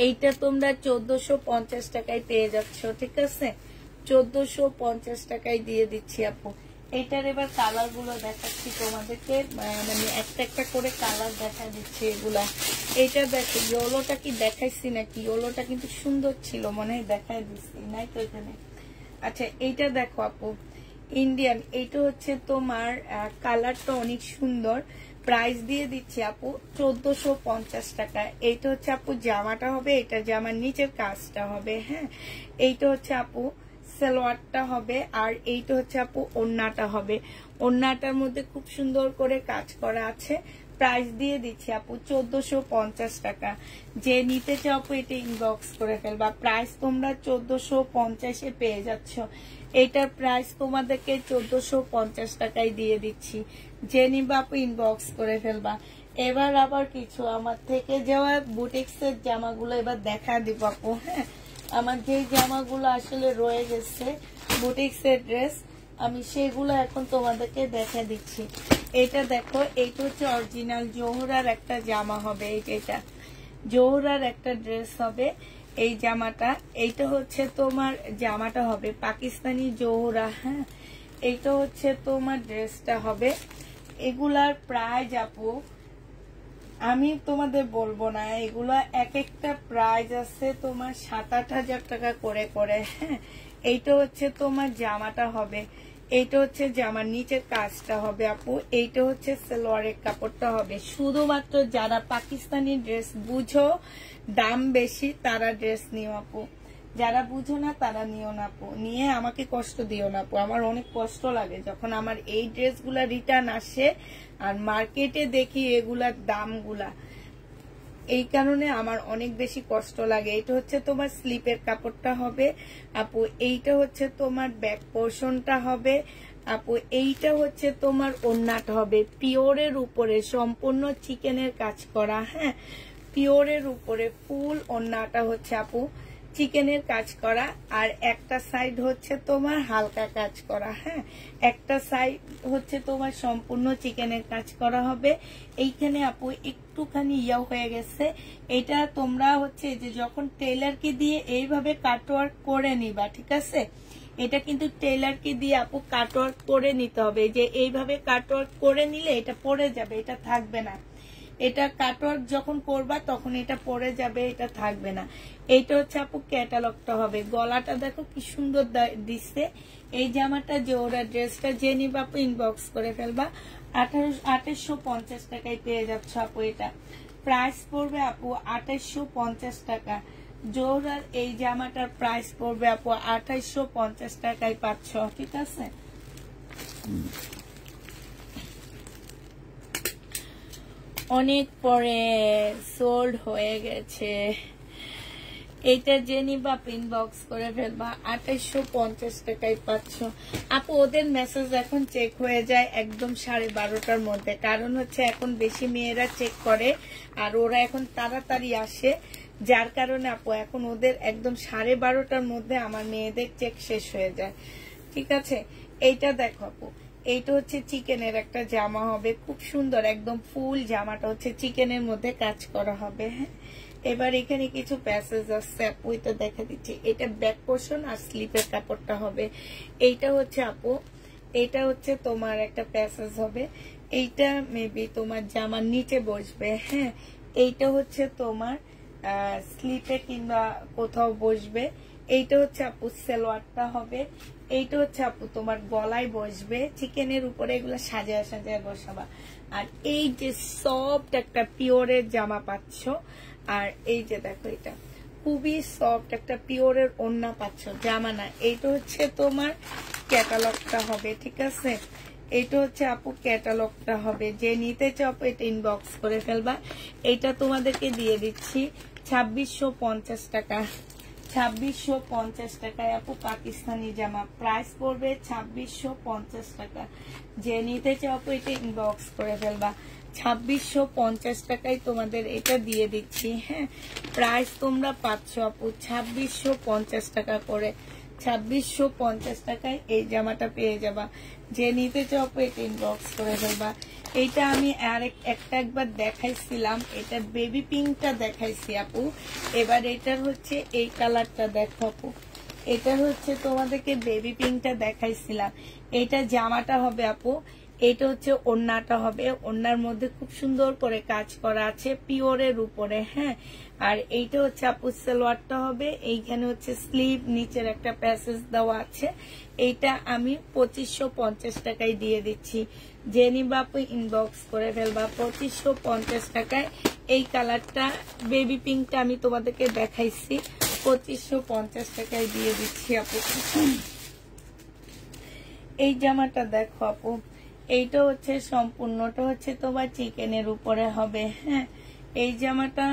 এইটা তোমরা 1450 টাকায় পেয়ে যাচ্ছ, ঠিক আছে? 1450 টাকায় দিয়ে দিচ্ছি আপু। এইটার এবার কালার গুলো দেখাচ্ছি তোমাদেরকে, মানে একটা একটা করে কালার দেখা দিচ্ছি এগুলা। এইটা দেখো, ইয়েলোটা কি দেখাইছি নাকি? ইয়েলোটা কিন্তু সুন্দর ছিল, মনে হয় দেখাই দিচ্ছি, নাই তো এখানে। আচ্ছা, এইটা দেখো আপু ইন্ডিয়ান। এইটা হচ্ছে তোমার কালারটা অনেক সুন্দর। প্রাইস দিয়ে দিচ্ছি আপু 1450 টাকা। এইটা হচ্ছে আপু জামাটা হবে, এটা জামার নিচের কাজটা হবে, হ্যাঁ। এইটা হচ্ছে আপু সালোয়ারটা হবে, আর এইটা হচ্ছে আপু ওড়নাটা হবে। ওড়নাটার মধ্যে খুব সুন্দর করে কাজ করা আছে। প্রাইস দিয়ে দিচ্ছি আপু 1450 টাকা। যে নিতে চাও আপু এটা ইনবক্স করে ফেলবা। প্রাইস তোমরা 1450-এ পেয়ে যাচ্ছ। এটার প্রাইস তোমাদেরকে 1450 টাকায় দিয়ে দিচ্ছি। যে নিবা আপু ইনবক্স করে ফেলবা। এবার আবার কিছু আমার থেকে যাওয়া বুটিক্সের জামাগুলো এবার দেখা দিব আপু, হ্যাঁ। আমার যে জামাগুলো আসলে রয়ে গেছে বুটিক্সের ড্রেস, আমি সেগুলো এখন তোমাদেরকে দেখা দিচ্ছি। এটা দেখো, এইটা হচ্ছে অরিজিনাল জোহরার একটা জামা হবে। এটা জোহরার একটা ড্রেস হবে এই জামাটা। এইটা হচ্ছে তোমার জামাটা হবে পাকিস্তানি জোহরা, হ্যাঁ। এইটা হচ্ছে তোমার ড্রেসটা হবে। এগুলার প্রাইস আপু আমি তোমাদের বলবো না, এগুলা এক একটা প্রাইস আছে তোমার 7-8 হাজার টাকা করে করে, হ্যাঁ। এইটা হচ্ছে তোমার জামাটা হবে, এইটা হচ্ছে জামার নিচের কাজটা হবে আপু। এইটা হচ্ছে সালোয়ারের কাপড়টা হবে। শুধুমাত্র যারা পাকিস্তানি ড্রেস বুঝো, দাম বেশি, তারা ড্রেস নিও আপু। যারা বুঝো না তারা নিও না আপু। নিয়ে আমাকে কষ্ট দিও না আপু। আমার অনেক কষ্ট লাগে যখন আমার এই ড্রেসগুলা রিটার্ন আসে আর মার্কেটে দেখি এগুলার দামগুলা। এই কারণে আমার অনেক বেশি কষ্ট লাগে। এটা হচ্ছে তোমার স্লিপের কাপড়টা হবে আপু। এইটা হচ্ছে তোমার ব্যাক পোর্শনটা হবে আপু। এইটা হচ্ছে তোমার ওড়নাটা হবে পিওরের উপরে, সম্পূর্ণ চিকেনের কাজ করা, হ্যাঁ। পিওরের উপরে ফুল ওড়নাটা হচ্ছে আপু চিকেনের কাজ করা, আর একটা সাইড হচ্ছে তোমার হালকা কাজ করা, হ্যাঁ। একটা সাইড হচ্ছে তোমার সম্পূর্ণ চিকেনের কাজ করা হবে। এইখানে আপু একটুখানি ইয়া হয়ে গেছে। এটা তোমরা হচ্ছে যে যখন টেইলারকে দিয়ে এইভাবে কাটওয়ার্ক করে নিবা, ঠিক আছে? এটা কিন্তু টেইলারকে দিয়ে আপু কাটওয়ার্ক করে নিতে হবে। যে এইভাবে কাটওয়ার্ক করে নিলে এটা পড়ে যাবে, এটা থাকবে না। এটা কাটওয়ার্ক যখন করবা তখন এটা পরে যাবে, এটা থাকবে না। এইটা হচ্ছে আপু ক্যাটালগটা হবে। গলাটা দেখো কি সুন্দর দিচ্ছে। এই জামাটা জোড়া ড্রেসটা যে নিবা আপু ইনবক্স করে ফেলবা। 2850 টাকায় পেয়ে যাচ্ছ আপু। এটা প্রাইস পড়বে আপু 2850 টাকা। জোড়ার এই জামাটার প্রাইস পড়বে আপু 2850 টাকায় পাচ্ছ, ঠিক আছে। অনেক পরে সোল্ড হয়ে গেছে। এইটা যে নিবা ইনবক্স করে ফেলবা, 2850 টাকায় পাচ্ছ আপু। ওদের মেসেজ এখন চেক হয়ে যায় একদম 12:30টার মধ্যে, কারণ হচ্ছে এখন বেশি মেয়েরা চেক করে আর ওরা এখন তাড়াতাড়ি আসে, যার কারণে আপু এখন ওদের একদম 12:30টার মধ্যে আমার মেয়েদের চেক শেষ হয়ে যায়, ঠিক আছে। এইটা দেখো আপু, এইটা হচ্ছে চিকেনের একটা জামা হবে, খুব সুন্দর একদম ফুল জামাটা হচ্ছে চিকেনের মধ্যে কাজ করা হবে। হ্যাঁ, এবার এখানে কিছু প্যাসেজ আছে আপু, এটা দেখা দিচ্ছি। এটা ব্যাক পোর্শন আর স্লিপের কাপড়টা হবে। এইটা হচ্ছে আপু, এইটা হচ্ছে তোমার একটা প্যাসেজ হবে। এইটা মেবি তোমার জামার নিচে বসবে। হ্যাঁ, এইটা হচ্ছে তোমার স্লিপে কিংবা কোথাও বসবে। এইটা হচ্ছে আপু সালোয়ারটা হবে। এইটা হচ্ছে আপু তোমার গলায় বসবে, চিকেনের উপরে এগুলো সাজায় সাজায় বসাবা। আর এই যে সফট একটা পিওরের জামা পাচ্ছ। আর এই যে দেখো, এটা খুবই সফট একটা পিওরের ওড়না পাচ্ছ, জামা না। এইটা হচ্ছে তোমার ক্যাটালগটা হবে, ঠিক আছে। এটা হচ্ছে আপু ক্যাটালগটা হবে। যে নিতে চাও আপু এটা ইনবক্স করে ফেলবা। এটা তোমাদেরকে দিয়ে দিচ্ছি 2650 টাকা। 2650 টাকায় আপু পাকিস্তানি জামা, প্রাইস পড়বে 2650 টাকা। যে নিতে চাও আপু এটা ইনবক্স করে ফেলবা। 2650 টাকায় তোমাদের এটা দিয়ে দিচ্ছি। হ্যাঁ, প্রাইস তোমরা পাচ্ছ আপু 2650 টাকা করে। 2650 টাকায় এই জামাটা পেয়ে যাবা। যে নিতে চাও আপু এটা ইনবক্স করে ফেলবা। এইটা আমি একবার দেখাইছিলাম, এটা বেবি পিঙ্কটা দেখাইছি আপু। এবার এটার হচ্ছে এই কালারটা দেখো আপু, এটার হচ্ছে তোমাদেরকে বেবি পিঙ্কটা দেখাইছিলাম। এটা জামাটা হবে আপু। এটা হচ্ছে ওড়নাটা হবে, ওড়নার মধ্যে খুব সুন্দর করে কাজ করা আছে পিওরের উপরে। হ্যাঁ, আর এইটা হচ্ছে আপু সালোয়ারটা হবে। এইখানে হচ্ছে স্লিভ, নিচের একটা প্যাসেজ দেওয়া আছে। এইটা আমি 2550 টাকায় দিয়ে দিচ্ছি। যে নিবা আপু ইনবক্স করে ফেলবা। 2550 টাকায় এই কালারটা বেবি পিঙ্কটা আমি তোমাদেরকে দেখাইছি, 2550 টাকায় দিয়ে দিচ্ছি আপু। এই জামাটা দেখো আপু, এইটা হচ্ছে সম্পূর্ণটা হচ্ছে তোমার চিকেনের উপরে হবে। হ্যাঁ, এই জামাটা,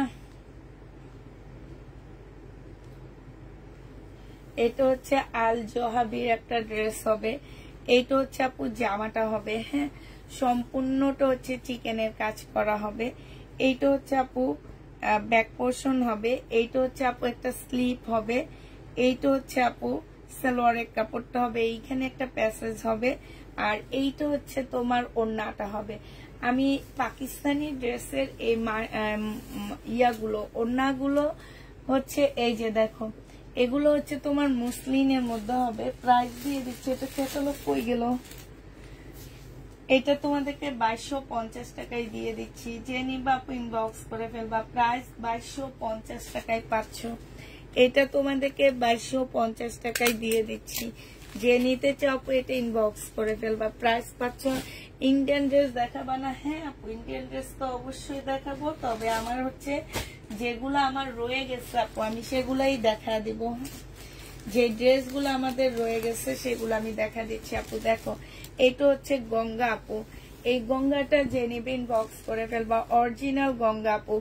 এটা হচ্ছে আল জোহাবির একটা ড্রেস হবে। এইটা হচ্ছে আপু জামাটা হবে। হ্যাঁ, সম্পূর্ণটা হচ্ছে চিকেনের কাজ করা হবে। এইটা হচ্ছে আপু ব্যাক পোর্শন হবে। এইটা হচ্ছে আপু একটা স্লিপ হবে। এইটা হচ্ছে আপু সালোয়ারের কাপড়টা হবে। এইখানে একটা প্যাসেজ হবে। আর এইটা হচ্ছে তোমার ওড়নাটা হবে। আমি পাকিস্তানি ড্রেসের এই ইয়াগুলো, ওড়নাগুলো হচ্ছে এই যে দেখো, এগুলো হচ্ছে তোমার মুসলিনের মধ্যে হবে। প্রাইস দিয়ে দিচ্ছে, এটা ক্যাটালগ কই গেল। এটা তোমাদেরকে 2250 টাকায় দিয়ে দিচ্ছি। যে নিবা আপু ইনবক্স করে ফেলবা। প্রাইস 2250 টাকায় পাচ্ছ। এটা তোমাদেরকে 2250 টাকায় দিয়ে দিচ্ছি। যে নিতে চাও আপু এটা ইনবক্স করে ফেলবা। প্রাইস পাচ্ছ। ইন্ডিয়ান ড্রেস দেখাবা না? হ্যাঁ আপু, ইন্ডিয়ান ড্রেস তো অবশ্যই দেখাবো, তবে আমার হচ্ছে যেগুলো আমার রয়ে গেছে আপু আমি সেগুলাই দেখা দিব। যে ড্রেসগুলো আমাদের রয়ে গেছে সেগুলো আমি দেখা দিচ্ছি আপু। দেখো, এটা হচ্ছে গঙ্গা আপু। এই গঙ্গাটা যে নেবে ইনবক্স করে ফেলবা। অরিজিনাল গঙ্গা আপু।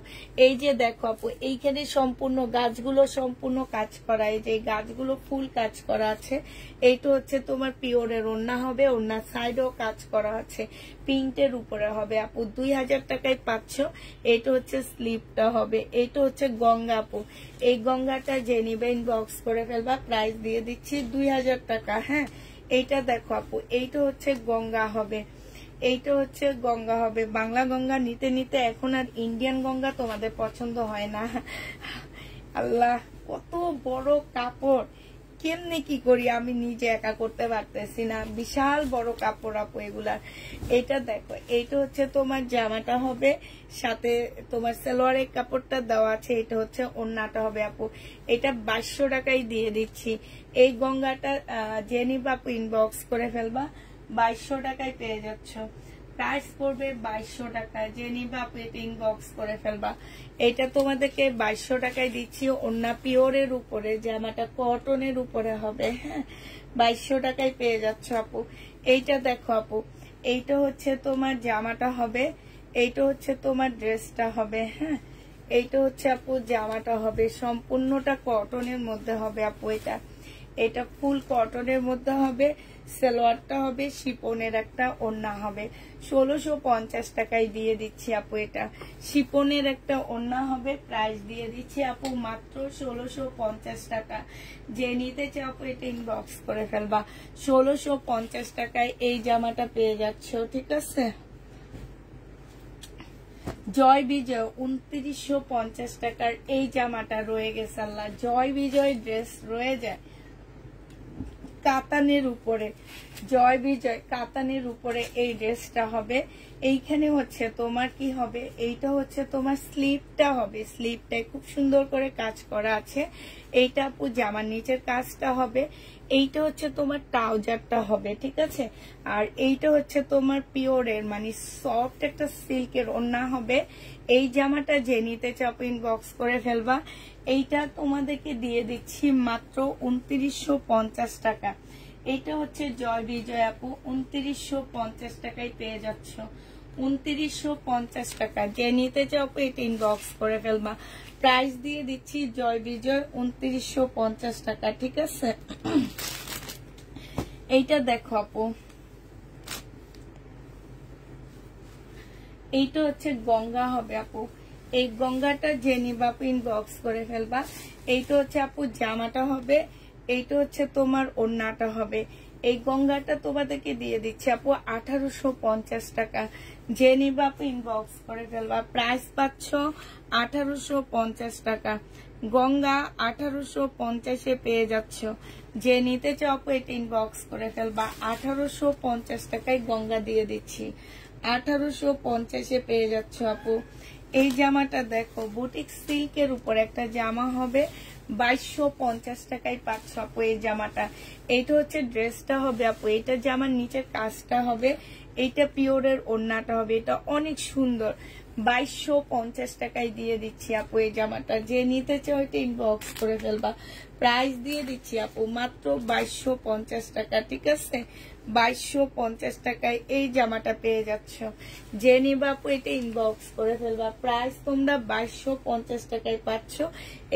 এই যে দেখো আপু, এইখানে সম্পূর্ণ গাছগুলো সম্পূর্ণ কাজ করা, এই যে গাছগুলো ফুল কাজ করা আছে। এইটা হচ্ছে তোমার পিওরের ওড়না হবে। ওড়নার সাইডেও কাজ করা আছে, পিঙ্কের উপরে হবে আপু। 2000 টাকায় পাচ্ছ। এটা হচ্ছে স্লিপটা হবে। এইটা হচ্ছে গঙ্গা আপু। এই গঙ্গাটা যে নিবে ইনবক্স করে ফেলবা। প্রাইস দিয়ে দিচ্ছি 2000 টাকা। হ্যাঁ, এইটা দেখো আপু, এইটা হচ্ছে গঙ্গা হবে। এইটা হচ্ছে গঙ্গা হবে। বাংলা গঙ্গা নিতে নিতে এখন আর ইন্ডিয়ান গঙ্গা তোমাদের পছন্দ হয় না। আল্লাহ, কত বড় কাপড়, কেমনে কি করি আমি নিজে একা করতে পারতেছি না, বিশাল বড় কাপড় আপু এগুলার। এটা দেখো, এইটা হচ্ছে তোমার জামাটা হবে, সাথে তোমার সালোয়ারের কাপড়টা দেওয়া আছে, এটা হচ্ছে ওড়নাটা হবে আপু। এটা 2200 টাকায় দিয়ে দিচ্ছি। এই গঙ্গাটা যে নিবা আপু ইনবক্স করে ফেলবা, 2200 টাকায় পেয়ে যাচ্ছ। প্রাইস পড়বে 2200 টাকা, যে নিবা আপু এটা ইনবক্স করে ফেলবা। এটা তোমাদেরকে 2200 টাকায় দিচ্ছি, ওড়না পিওরের উপরে, জামাটা কটনের উপরে হবে। হ্যাঁ, 2200 টাকায় পেয়ে যাচ্ছ আপু। এইটা দেখো আপু, এইটা হচ্ছে তোমার জামাটা হবে, এইটা হচ্ছে তোমার ড্রেসটা হবে। হ্যাঁ, এইটা হচ্ছে আপু জামাটা হবে, সম্পূর্ণটা কটনের মধ্যে হবে আপু। এটা ফুল কটনের মধ্যে হবে, সালোয়ারটা হবে শিপনের একটা ওড়না হবে। 1650 টাকায় দিয়ে দিচ্ছি আপু। এটা শিপনের একটা ওড়না হবে, প্রাইস দিয়ে দিচ্ছি আপু মাত্র 1650 টাকা। যে নিতে চাও আপু এটা ইনবক্স করে ফেলবা। 1650 টাকায় এই জামাটা পেয়ে যাচ্ছ, ঠিক আছে। জয় বিজয় 2950 টাকার এই জামাটা রয়ে গেছে। আল্লাহ, জয় বিজয় ড্রেস রয়ে যায় কাতানের উপরে, জয় বিজয় কাতানের উপরে এই ড্রেসটা হবে। এইখানে হচ্ছে তোমার কি হবে, এইটা হচ্ছে তোমার স্লিপটা হবে, স্লিপটায় খুব সুন্দর করে কাজ করা আছে। এইটা আপু জামার নিচের কাজটা হবে। এইটা হচ্ছে তোমার ট্রাউজারটা হবে, ঠিক আছে। আর এইটা হচ্ছে তোমার পিওরের মানে সফট একটা সিল্কের ওড়না হবে। এই জামাটা যে নিতে চাও ইনবক্স করে ফেলবা। এইটা তোমাদেরকে দিয়ে দিচ্ছি মাত্র 2950 টাকা। এইটা হচ্ছে জয় বিজয় আপু, 2950 টাকায় পেয়ে যাচ্ছ। 2950 টাকা, যে নিতে চাও আপু এটা ইনবক্স করে ফেলবা। প্রাইস দিয়ে দিচ্ছি জয় বিজয় 2950 টাকা, ঠিক আছে। এইটা দেখো আপু, এইটা হচ্ছে গঙ্গা হবে আপু। এই গঙ্গাটা যে নিবা আপু ইনবক্স করে ফেলবা। এইটা হচ্ছে আপু জামাটা হবে, এইটা হচ্ছে তোমার ওড়নাটা হবে। এই গঙ্গাটা তোমাদেরকে দিয়ে দিচ্ছি আপু 1850 টাকা। যে নিবা আপু ইনবক্স করে ফেলবা। প্রাইস পাচ্ছ 1850 টাকা। গঙ্গা 1850-এ পেয়ে যাচ্ছ। যে নিতে চাও আপু এটা ইনবক্স করে ফেলবা। 1850 টাকায় গঙ্গা দিয়ে দিচ্ছি, 1850-এ পেয়ে যাচ্ছ আপু। এই জামাটা দেখো, বুটিক সিল্কের উপর একটা জামা হবে, 2250 টাকায় পাচ্ছ আপু এই জামাটা। এইটা হচ্ছে ড্রেসটা হবে আপু, এটা জামার নিচের কাজটা হবে, এইটা পিওরের ওড়নাটা হবে। এটা অনেক সুন্দর, 2250 টাকায় দিয়ে দিচ্ছি আপু এই জামাটা। যে নিতে চাও এটা ইনবক্স করে ফেলবা। প্রাইস দিয়ে দিচ্ছি আপু মাত্র 2250 টাকা, ঠিক আছে। 2250 টাকায় এই জামাটা পেয়ে যাচ্ছ। যে নিবা আপু এটা ইনবক্স করে ফেলবা। প্রাইস তোমরা 2250 টাকায় পাচ্ছ।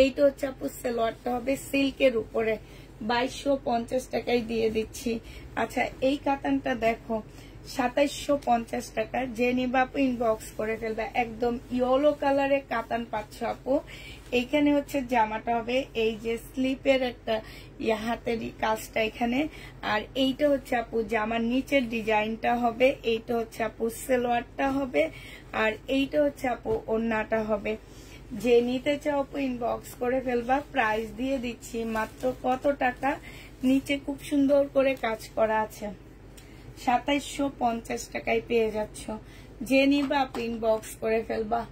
এইটা হচ্ছে আপু সালোয়ারটা হবে সিল্কের উপরে, 2250 টাকায় দিয়ে দিচ্ছি। আচ্ছা, এই কাতানটা দেখো, 2750 টাকা। যে নিবা আপু ইনবক্স করে ফেলবা। একদম ইয়েলো কালারের কাতান পাচ্ছ আপু। এইখানে হচ্ছে জামাটা হবে, এই যে স্লিপের একটা হাতের কাজটা এখানে। আর এইটা হচ্ছে আপু জামার নিচের ডিজাইনটা হবে, এইটা হচ্ছে আপু সালোয়ারটা হবে, আর এইটা হচ্ছে আপু ওড়নাটা হবে। যে নিতে চাও আপু ইনবক্স করে ফেলবা। প্রাইস দিয়ে দিচ্ছি মাত্র কত টাকা, নিচে খুব সুন্দর করে কাজ করা আছে, 2750 টাকায় পেয়ে যাচ্ছ। যে নিবা আপু ইনবক্স করে ফেলবা।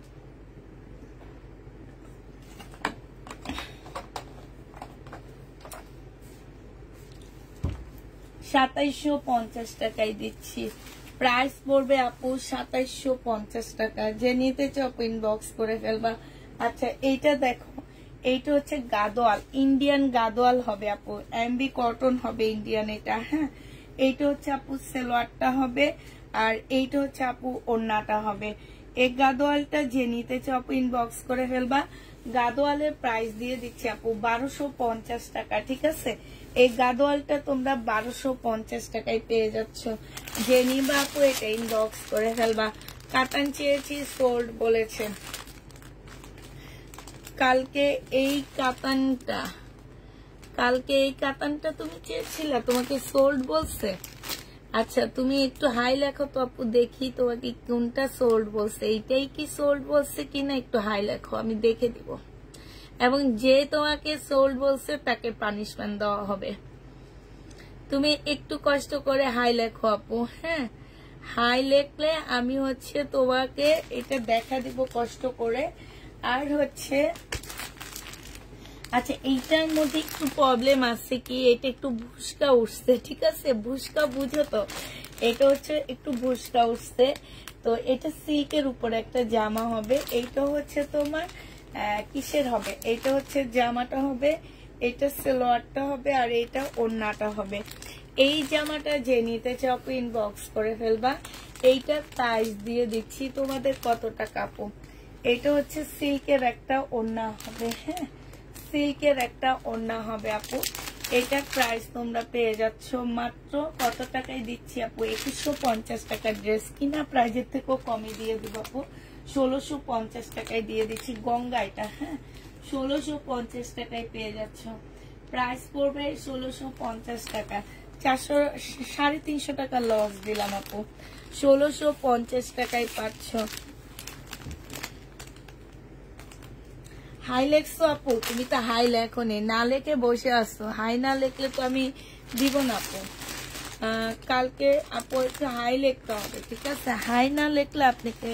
$2750 টাকায় দিচ্ছি। প্রাইস পড়বে আপু 2750 টাকা। যে নিতে চাও ইনবক্স করে ফেলবা। আচ্ছা, এইটা দেখো, এইটা হচ্ছে গাদোয়াল, ইন্ডিয়ান গাদোয়াল হবে আপু, এমবি কটন হবে ইন্ডিয়ান এটা। হ্যাঁ, এইটা হচ্ছে আপু সালোয়ারটা হবে, আর এইটা হচ্ছে আপু ওড়নাটা হবে। এই গাদোয়ালটা যে নিতে চাও আপু ইনবক্স করে ফেলবা। গাদোয়ালের প্রাইস দিয়ে দিচ্ছি আপু 1250 টাকা, ঠিক আছে। এই গাদোয়ালটা তোমরা 1250 টাকায় পেয়ে যাচ্ছ। যে নিবা আপু এটা ইনবক্স করে ফেলবা। কাতান চেয়েছি, সোল্ড বলেছে। কালকে এই কাতানটা তুমি চেয়েছিলে, তোমাকে সোল্ড বলছে। আচ্ছা, তুমি একটু হাই লেখো তো আপু, দেখি তোমাকে কোনটা সোল্ড বলছে। এইটাই কি সোল্ড বলছে কিনা, একটু হাই লেখো, আমি দেখে দিব। এবং যে তোমাকে সোল্ড বলছে তাকে পানিশমেন্ট দেওয়া হবে। তুমি একটু কষ্ট করে হাই লেখো আপু, হ্যাঁ হাই লেখলে আমি হচ্ছে তোমাকে এটা দেখা দিব কষ্ট করে। আর হচ্ছে আচ্ছা এইটার মধ্যে একটু প্রবলেম আছে কি, এটা একটু ভুসকা উঠছে, ঠিক আছে ভুসকা বুঝো তো, এটা হচ্ছে একটু ভুসকা উঠছে। তো এটা সিল্কের উপরে একটা জামা হবে, এইটা হচ্ছে তোমার কিসের হবে, এটা হচ্ছে জামাটা হবে, এটা সালোয়ারটা হবে, আর এটা ওড়নাটা হবে। এই জামাটা যে নিতে চাও ইনবক্স করে ফেলবা। এইটা প্রাইস দিয়ে দিচ্ছি তোমাদের কত টাকা আপু। এটা হচ্ছে সিল্কের একটা ওড়না হবে, হ্যাঁ সিল্কের একটা ওড়না হবে আপু। এটার প্রাইস তোমরা পেয়ে যাচ্ছ মাত্র কত টাকায় দিচ্ছি আপু, 2150 টাকা। ড্রেস কিনা প্রাইজের থেকেও কমে দিয়ে দিব আপু, 1650 টাকায় দিয়ে দিচ্ছি। গঙ্গা এটা, হ্যাঁ 1650 টাকায় পেয়ে যাচ্ছ। প্রাইস পড়বে 1650 টাকা, 350 টাকা লস দিলাম আপু, 1650 টাকায় পাচ্ছ। হাই লেখছো আপু, তুমি তো হাই লেখো নি, না লেখে বসে আসছো, হাই না লেখলে তো আমি দিব না আপু। কালকে আপু একটু হাই লিখতে হবে, ঠিক আছে হাই না লিখলে আপনাকে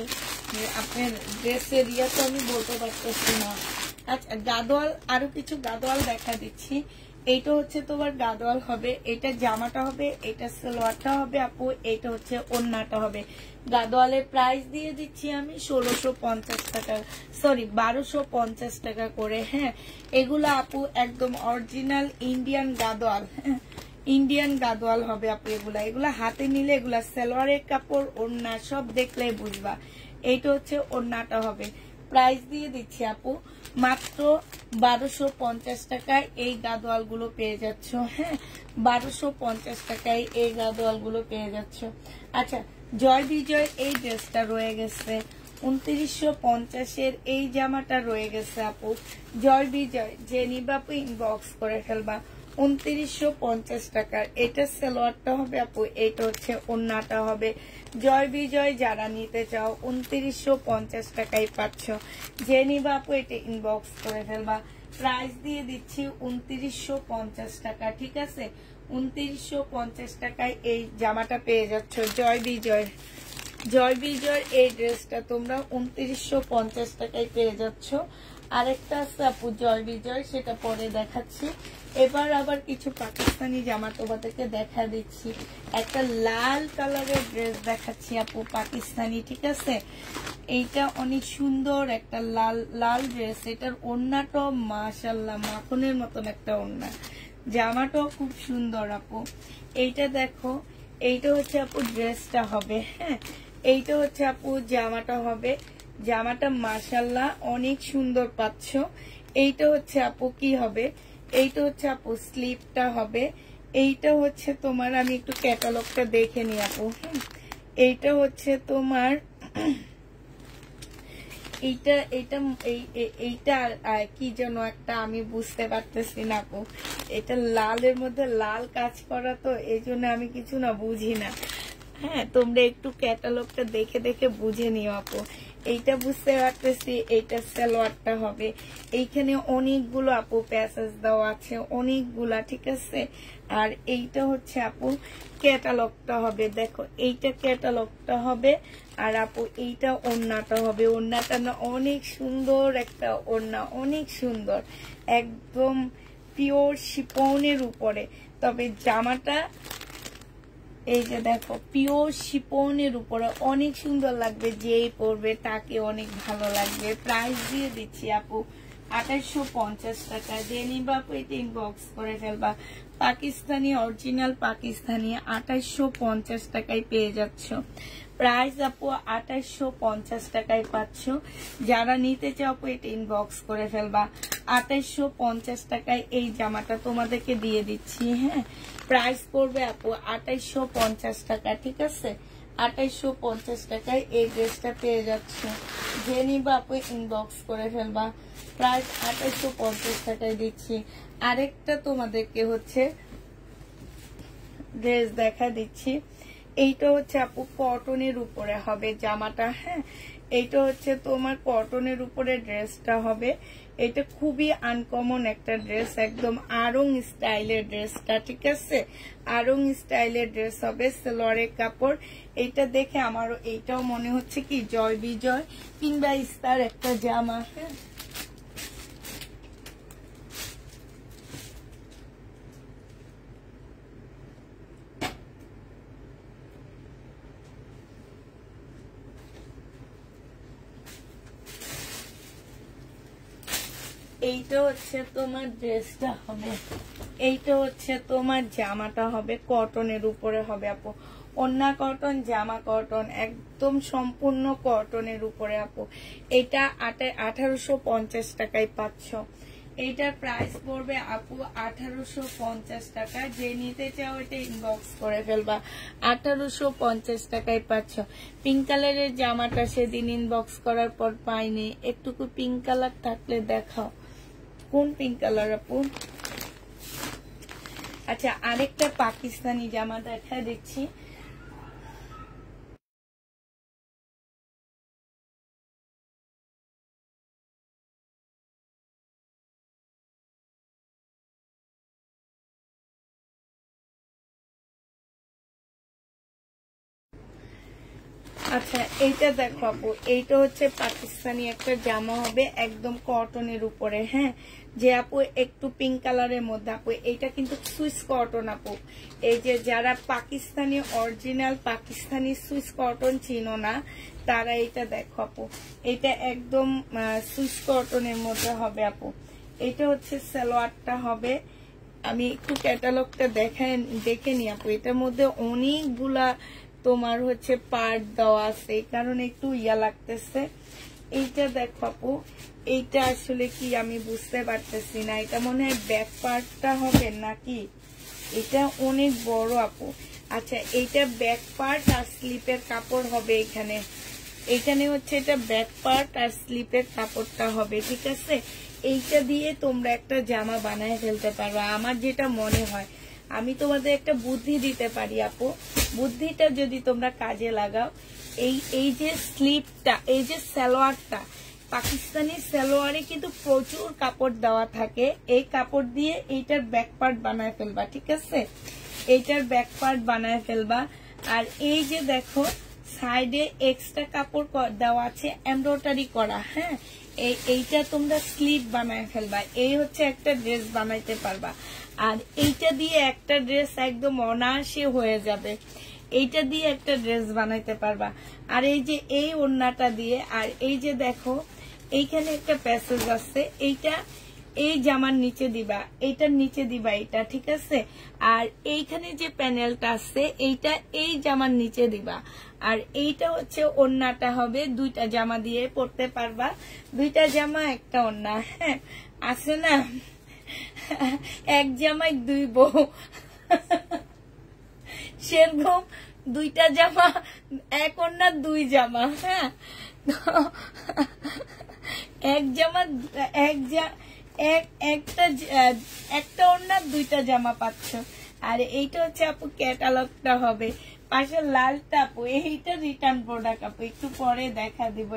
আপনার ড্রেসের ইয়া তো আমি বলতে পারতেছি না। আচ্ছা গাদোয়াল, আরো কিছু গাদোয়াল দেখা দিচ্ছি। এইটা হচ্ছে তোমার গাদোয়াল হবে, এটা জামাটা হবে, এটা সালোয়ারটা হবে আপু, এটা হচ্ছে ওড়নাটা হবে। গাদোয়ালের প্রাইস দিয়ে দিচ্ছি আমি 1650 টাকা, সরি 1250 টাকা করে, হ্যাঁ এগুলা আপু একদম অরিজিনাল ইন্ডিয়ান গাদোয়াল, হ্যাঁ ইন্ডিয়ান গাদোয়াল হবে আপু। এগুলা হাতে নিলে এগুলা সালোয়ারের কাপড়, ওড়না সব দেখলে বুঝবা। এইটা হচ্ছে ওড়নাটা হবে। প্রাইস দিয়ে দিচ্ছি আপু মাত্র 1250 টাকায় এই গাদোয়াল গুলো পেয়ে যাচ্ছ, হ্যাঁ 1250 টাকায় এই গাদোয়াল গুলো পেয়ে যাচ্ছ। আচ্ছা জয় বিজয় এই ড্রেসটা রয়ে গেছে, 2950 এই জামাটা রয়ে গেছে আপু। জয় বিজয় যে নিবা আপু ইনবক্স করে ফেলবা, 2950 টাকার। এটা সালোয়ারটা হবে আপু, এটা হচ্ছে ওড়নাটা হবে। জয় বিজয় যারা নিতে চাও 2950 টাকায় পাচ্ছ, যে নিবা আপু এটা ইনবক্স করে ফেলবা। প্রাইস দিয়ে দিচ্ছি 2950 টাকা, ঠিক আছে 2950 টাকায় এই জামাটা পেয়ে যাচ্ছ। জয় বিজয়, জয় বিজয় এই ড্রেসটা তোমরা 2950 টাকায় পেয়ে যাচ্ছ। আরেকটা আছে আপু জয় বিজয়, সেটা পরে দেখাচ্ছি। এবার আবার কিছু পাকিস্তানি জামা তোমাদেরকে দেখা দিচ্ছি। একটা লাল কালারের ড্রেস দেখাচ্ছি আপু পাকিস্তানি, ঠিক আছে এইটা অনেক সুন্দর একটা লাল লাল ড্রেস। এটার ওড়নাটাও মাশাআল্লাহ মাখনের মতন একটা ওড়না, জামাটাও খুব সুন্দর আপু। এইটা দেখো, এইটা হচ্ছে আপু ড্রেসটা হবে, হ্যাঁ এইটা হচ্ছে আপু জামাটা হবে। জামাটা মাশাআল্লাহ অনেক সুন্দর পাচ্ছ। এইটা হচ্ছে আপু কি হবে, এইটা হচ্ছে আপু স্লিপটা হবে। এইটা হচ্ছে তোমার, আমি একটু ক্যাটালগটা দেখে নি আপু, হ্যাঁ এইটা হচ্ছে তোমার এইটা এইটা এইটা কি যেন একটা আমি বুঝতে পারতেছি না আপু, এটা লালের মধ্যে লাল কাজ করা, তো এই জন্য আমি কিছু না বুঝি না, হ্যাঁ তোমরা একটু ক্যাটালগটা দেখে দেখে বুঝে নিও আপু। এইটা বুঝতে পারতেছি, এইটা সালোয়ারটা হবে। এইখানে অনেকগুলো আপু প্যাসেজ দেওয়া আছে, অনেকগুলা, ঠিক আছে। আর এইটা হচ্ছে আপু ক্যাটালগটা হবে, দেখো এইটা ক্যাটালগটা হবে। আর আপু এইটা ওড়নাটা হবে, ওড়নাটা না অনেক সুন্দর একটা ওড়না, অনেক সুন্দর একদম পিওর শিফনের উপরে। তবে জামাটা এই যে দেখো পিওর শিফনের উপরে অনেক সুন্দর লাগবে, যেই পরবে তাকে অনেক ভালো লাগবে। প্রাইস দিয়ে দিচ্ছি আপু 2850 টাকা, যে নিবা আপু এটা ইনবক্স করে ফেলবা। পাকিস্তানি অরিজিনাল পাকিস্তানি 2850 টাকায় পেয়ে যাচ্ছ। প্রাইস আপু 2850 টাকায় পাচ্ছ। যারা নিতে চাও আপু এটা ইনবক্স করে ফেলবা। 2850 টাকায় এই জামাটা তোমাদেরকে দিয়ে দিচ্ছি, হ্যাঁ প্রাইস পড়বে আপু 2850 টাকা, ঠিক আছে 2850 টাকায় এই ড্রেসটা পেয়ে যাচ্ছ। যে নিবা আপু ইনবক্স করে ফেলবা। প্রাইস 2850 টাকায় দিচ্ছি। আরেকটা তোমাদেরকে হচ্ছে ড্রেস দেখা দিচ্ছি। এইটা হচ্ছে আপু কটনের উপরে হবে জামাটা, হ্যাঁ এইটা হচ্ছে তোমার কটনের উপরে ড্রেসটা হবে। এটা খুবই আনকমন একটা ড্রেস, একদম আরং স্টাইলের ড্রেসটা, ঠিক আছে? আরং স্টাইলের ড্রেস হবে, সালোয়ারের কাপড়। এটা দেখে আমারও এইটাও মনে হচ্ছে কি জয় বিজয় কিংবা ইস্তার একটা জামা। হ্যাঁ, এইটা হচ্ছে তোমার ড্রেসটা হবে, এইটা হচ্ছে তোমার জামাটা হবে, কটনের উপরে হবে আপু। ওন্না কটন, জামা কটন, একদম সম্পূর্ণ কটনের উপরে আপু। এটা 1850 টাকায় পাচ্ছ। এইটার প্রাইস পড়বে আপু 1850 টাকা। যে নিতে চাও এটা ইনবক্স করে ফেলবা। 1850 টাকায় পাচ্ছ। পিঙ্ক কালারের জামাটা সেদিন ইনবক্স করার পর পাইনি, একটুকু পিঙ্ক কালার থাকলে দেখাও। কোন পিঙ্ক কালার আপু? আচ্ছা, আরেকটা পাকিস্তানি জামা দেখা দিচ্ছি। আচ্ছা, এইটা দেখো আপু, এইটা হচ্ছে পাকিস্তানি একটা জামা হবে, একদম কটনের উপরে। হ্যাঁ, যে আপু একটু পিঙ্ক কালারের মধ্যে আপু, এইটা কিন্তু সুইস কটন আপু। এই যে যারা Pakistani original Pakistani Swiss cotton চিনো না, তারা এটা দেখো আপু, এটা একদম সুইস কটনের মধ্যে হবে আপু। এটা হচ্ছে সালোয়ারটা হবে। আমি একটু ক্যাটালগটা দেখে নি আপু, এটার মধ্যে অনেকগুলা তোমার হচ্ছে পার্ট দেওয়া আছে, এই কারণে একটু ইয়া লাগতেছে। এইটা দেখো আপু, এইটা আসলে কি আমি বুঝতে পারতেছি না, এটা মনে হয় ব্যাক পার্টটা হবে নাকি? এটা অনেক বড় আপু। আচ্ছা, এইটা ব্যাক পার্ট আর স্লিপের কাপড় হবে এখানে। এখানে হচ্ছে এটা ব্যাক পার্ট আর স্লিপের কাপড়টা হবে, ঠিক আছে? এইটা দিয়ে তোমরা একটা জামা বানায় ফেলতে পারবা আমার যেটা মনে হয়। আমি তোমাদের একটা বুদ্ধি দিতে পারি আপু, বুদ্ধিটা যদি তোমরা কাজে লাগাও, এই যে স্লিপটা, এই যে সালোয়ারটা, পাকিস্তানি সালোয়ারে কিন্তু প্রচুর কাপড় দেওয়া থাকে, এই কাপড় দিয়ে এইটার ব্যাক পার্ট বানায় ফেলবা, ঠিক আছে? এইটার ব্যাক পার্ট বানায় ফেলবা। আর এই যে দেখো সাইডে এক্সট্রা কাপড় দেওয়া আছে এমব্রয়ডারি করা। হ্যাঁ, এইটা তোমরা স্লিপ বানায় ফেলবা, এই হচ্ছে একটা ড্রেস বানাইতে পারবা। আর এইটা দিয়ে একটা ড্রেস একদম অনায়াসে হয়ে যাবে, এইটা দিয়ে একটা ড্রেস বানাইতে পারবা। আর এই যে এই ওড়নাটা দিয়ে, আর এই যে দেখো এইখানে একটা প্যাসেজ আছে, এইটা এই জামার নিচে দিবা, এইটার নিচে দিবা এটা, ঠিক আছে? আর এইখানে যে প্যানেলটা আছে এইটা এই জামার নিচে দিবা। আর এইটা হচ্ছে ওড়নাটা হবে, দুইটা জামা দিয়ে পরতে পারবা, দুইটা জামা একটা ওড়না। হ্যাঁ, আছে না এক জামায় দুই বউ, সেরকম দুইটা জামা এক ওড়না দুই জামা। হ্যাঁ, এক জামা একটা ওড়না দুইটা জামা পাচ্ছ। আর এইটা হচ্ছে আপু ক্যাটালগটা হবে, পাশে লালটা আপু এইটা রিটার্ন প্রোডাক্ট আপু, একটু পরে দেখা দিব।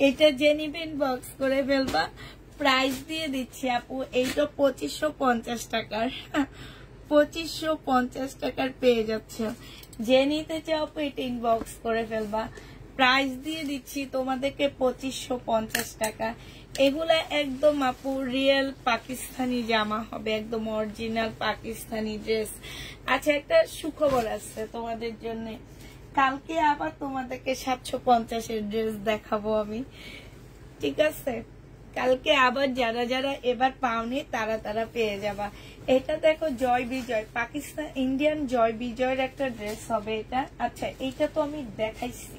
এটা যে নিবেন বক্স করে ফেলবা। প্রাইস দিয়ে দিচ্ছি আপু, এইটা 2550 টাকার, 2550 টাকার পেয়ে যাচ্ছ। যে নিতে চাও আপু এটা ইনবক্স করে ফেলবা। প্রাইস দিয়ে দিচ্ছি তোমাদেরকে 2550 টাকা। এগুলা একদম আপু রিয়েল পাকিস্তানি জামা হবে, একদম অরিজিনাল পাকিস্তানি ড্রেস। আচ্ছা, একটা সুখবর আছে তোমাদের জন্য, কালকে আবার তোমাদেরকে 750-এর ড্রেস দেখাবো আমি, ঠিক আছে? কালকে আবার যারা যারা এবার পাওনি তারা পেয়ে যাবা। এটা দেখো জয় বিজয়, পাকিস্তান ইন্ডিয়ান জয় বিজয়ের একটা ড্রেস হবে এটা। আচ্ছা, এইটা তো আমি দেখাইছি,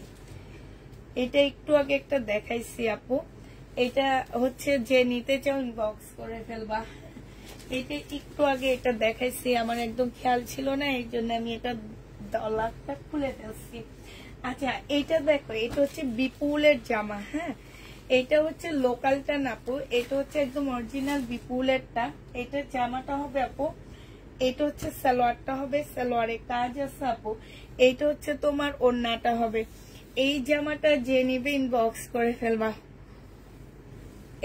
এটা একটু আগে একটা দেখাইছি আপু। এটা হচ্ছে যে নিতে চাও ইনবক্স করে ফেলবা। এটা একটু আগে এটা দেখাইছি, আমার একদম খেয়াল ছিল না, এই জন্য আমি এটা ডলারটা খুলে ফেলছি। আচ্ছা, এটা দেখো, এটা হচ্ছে বিপুলের জামা। হ্যাঁ, এটা হচ্ছে লোকালটা না আপু, এটা হচ্ছে একদম অরিজিনাল বিপুলেরটা। এটা জামাটা হবে আপু, এটা হচ্ছে সালোয়ারটা হবে, সালোয়ারে কাজ আছে আপু। এইটা হচ্ছে তোমার ওড়নাটা হবে। এই জামাটা যে নিবে ইনবক্স করে ফেলবা।